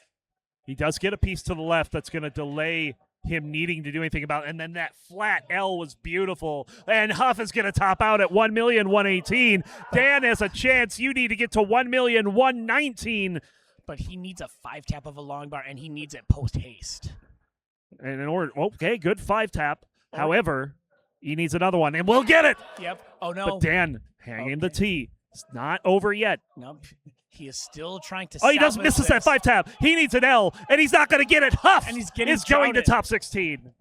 S1: He does get a piece to the left that's going to delay him needing to do anything about it. And then that flat L was beautiful. And Huff is going to top out at 1,118,000. Dan has a chance. You need to get to 1,119,000.
S4: But he needs a 5-tap of a long bar, and he needs it post-haste.
S1: And in order, okay, good 5-tap. However, he needs another one, and we'll get it.
S4: Yep. Oh, no.
S1: But Dan hanging the T. It's not over yet.
S4: Nope. He is still trying to
S1: Oh, he does misses that 5-tap. He needs an L, and he's not going to get it. Huff
S4: and he's getting
S1: is going to
S4: droughted.
S1: top 16.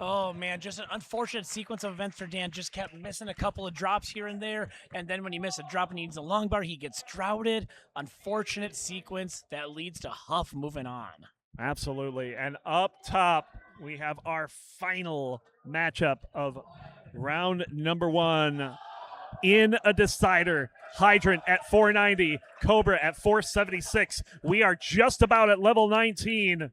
S4: Oh, man, just an unfortunate sequence of events for Dan. Just kept missing a couple of drops here and there, and then when you miss a drop and he needs a long bar, he gets droughted. Unfortunate sequence that leads to Huff moving on.
S1: Absolutely. And up top, we have our final matchup of round number 1 in a decider. Hydrant at 490, Cobra at 476. We are just about at level 19.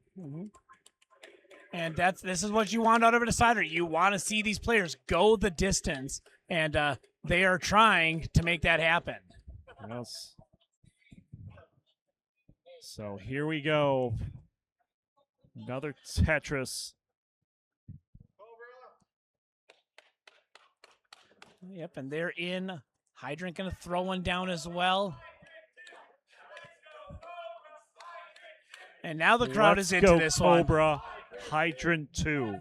S4: And this is what you want out of a decider. You want to see these players go the distance, and they are trying to make that happen.
S1: Yes. So here we go. Another Tetris.
S4: Yep, and they're in. Hydrant going to throw one down as well. And now the crowd is into this one.
S1: Cobra, Hydrant 2.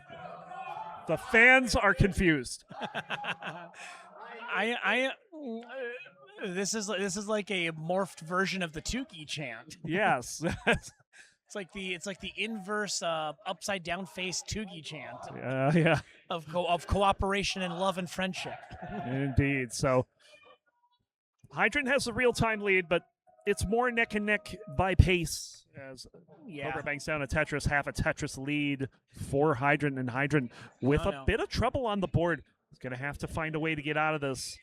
S1: The fans are confused.
S4: This is like a morphed version of the Tugi chant.
S1: Yes.
S4: It's like the inverse upside down face Tugi chant
S1: Yeah.
S4: of cooperation and love and friendship.
S1: Indeed. So Hydrant has the real-time lead, but it's more neck and neck by pace as Cobra banks down a Tetris, half a Tetris lead for Hydrant, and Hydrant with a bit of trouble on the board. He's going to have to find a way to get out of this.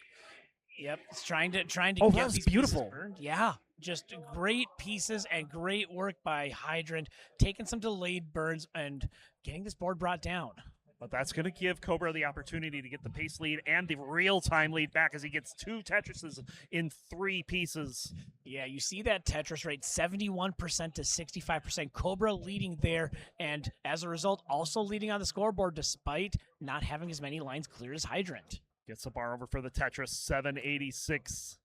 S4: Yep, it's trying to
S1: Oh,
S4: get
S1: that's
S4: these
S1: beautiful.
S4: pieces burned. Yeah, just great pieces and great work by Hydrant, taking some delayed burns and getting this board brought down.
S1: But that's going to give Cobra the opportunity to get the pace lead and the real-time lead back as he gets 2 Tetrises in 3 pieces.
S4: Yeah, you see that Tetris rate, 71% to 65%. Cobra leading there, and as a result, also leading on the scoreboard despite not having as many lines cleared as Hydrant.
S1: Gets the bar over for the Tetris, 786.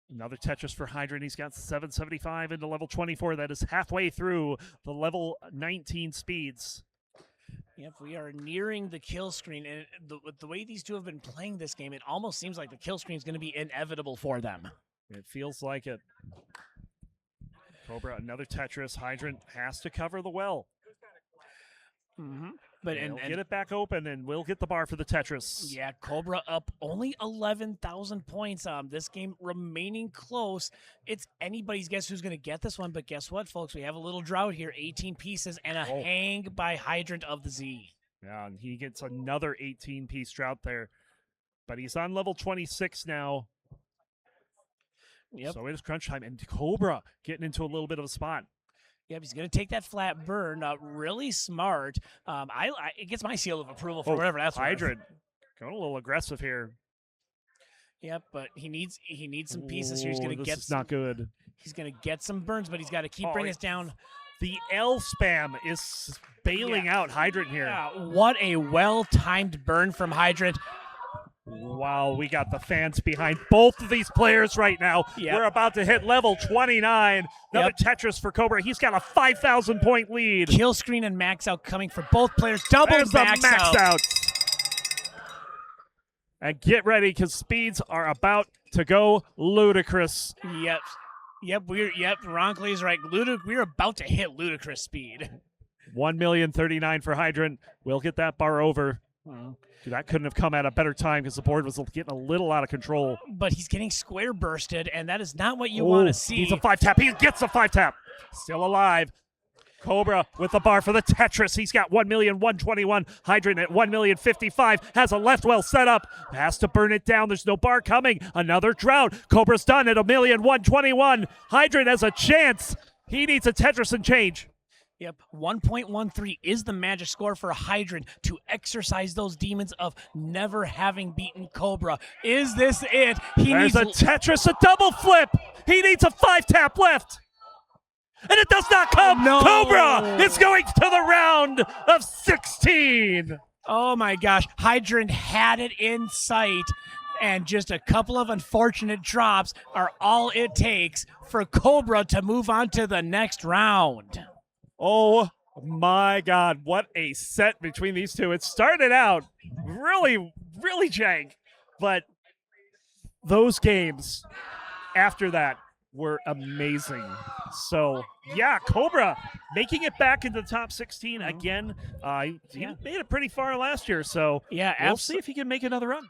S1: Another Tetris for Hydrant. He's got 775 into level 24. That is halfway through the level 19 speeds.
S4: Yep, we are nearing the kill screen, and with the way these two have been playing this game, it almost seems like the kill screen is going to be inevitable for them.
S1: It feels like it. Cobra, another Tetris. Hydrant has to cover the well.
S4: But
S1: He'll get it back open, and we'll get the bar for the Tetris.
S4: Yeah, Cobra up only 11,000 points. This game remaining close. It's anybody's guess who's going to get this one, but guess what, folks? We have a little drought here, 18 pieces, and a hang by Hydrant of the Z.
S1: Yeah, and he gets another 18-piece drought there. But he's on level 26 now.
S4: Yep.
S1: So it is crunch time, and Cobra getting into a little bit of a spot.
S4: Yep, he's going to take that flat burn. Really smart. It gets my seal of approval for whatever that's worth.
S1: Hydrant going a little aggressive here.
S4: Yep, but he needs some pieces here. He's going to get.
S1: This is not good.
S4: He's going to get some burns, but he's got to keep bringing us down.
S1: The L spam is bailing out Hydrant here.
S4: Yeah, what a well-timed burn from Hydrant.
S1: Wow, we got the fans behind both of these players right now.
S4: Yep.
S1: We're about to hit level 29. Another Tetris for Cobra. He's got a 5,000-point lead.
S4: Kill screen and max out coming for both players. Double
S1: There's
S4: max
S1: the max
S4: out.
S1: outs. And get ready because speeds are about to go ludicrous.
S4: Yep. Yep, Ronckley's right. We're about to hit ludicrous speed.
S1: 1,039,000 for Hydrant. We'll get that bar over. That couldn't have come at a better time because the board was getting a little out of control.
S4: But he's getting square bursted, and that is not what you want to see.
S1: He's a 5-tap. He gets a 5-tap. Still alive. Cobra with the bar for the Tetris. He's got 1,121,000. Hydrant at 1,055,000. Has a left well set up. Has to burn it down. There's no bar coming. Another drought. Cobra's done at 1,121,000. Hydrant has a chance. He needs a Tetris and change.
S4: Yep, 1.13 is the magic score for Hydrant to exercise those demons of never having beaten Cobra. Is this it?
S1: There's a Tetris, a double flip. He needs a 5-tap left. And it does not come.
S4: No.
S1: Cobra is going to the round of 16.
S4: Oh my gosh, Hydrant had it in sight, and just a couple of unfortunate drops are all it takes for Cobra to move on to the next round.
S1: Oh my God, what a set between these two. It started out really, really jank, but those games after that were amazing. So, yeah, Cobra making it back into the top 16 again. He made it pretty far last year, so
S4: yeah,
S1: we'll see if he can make another run.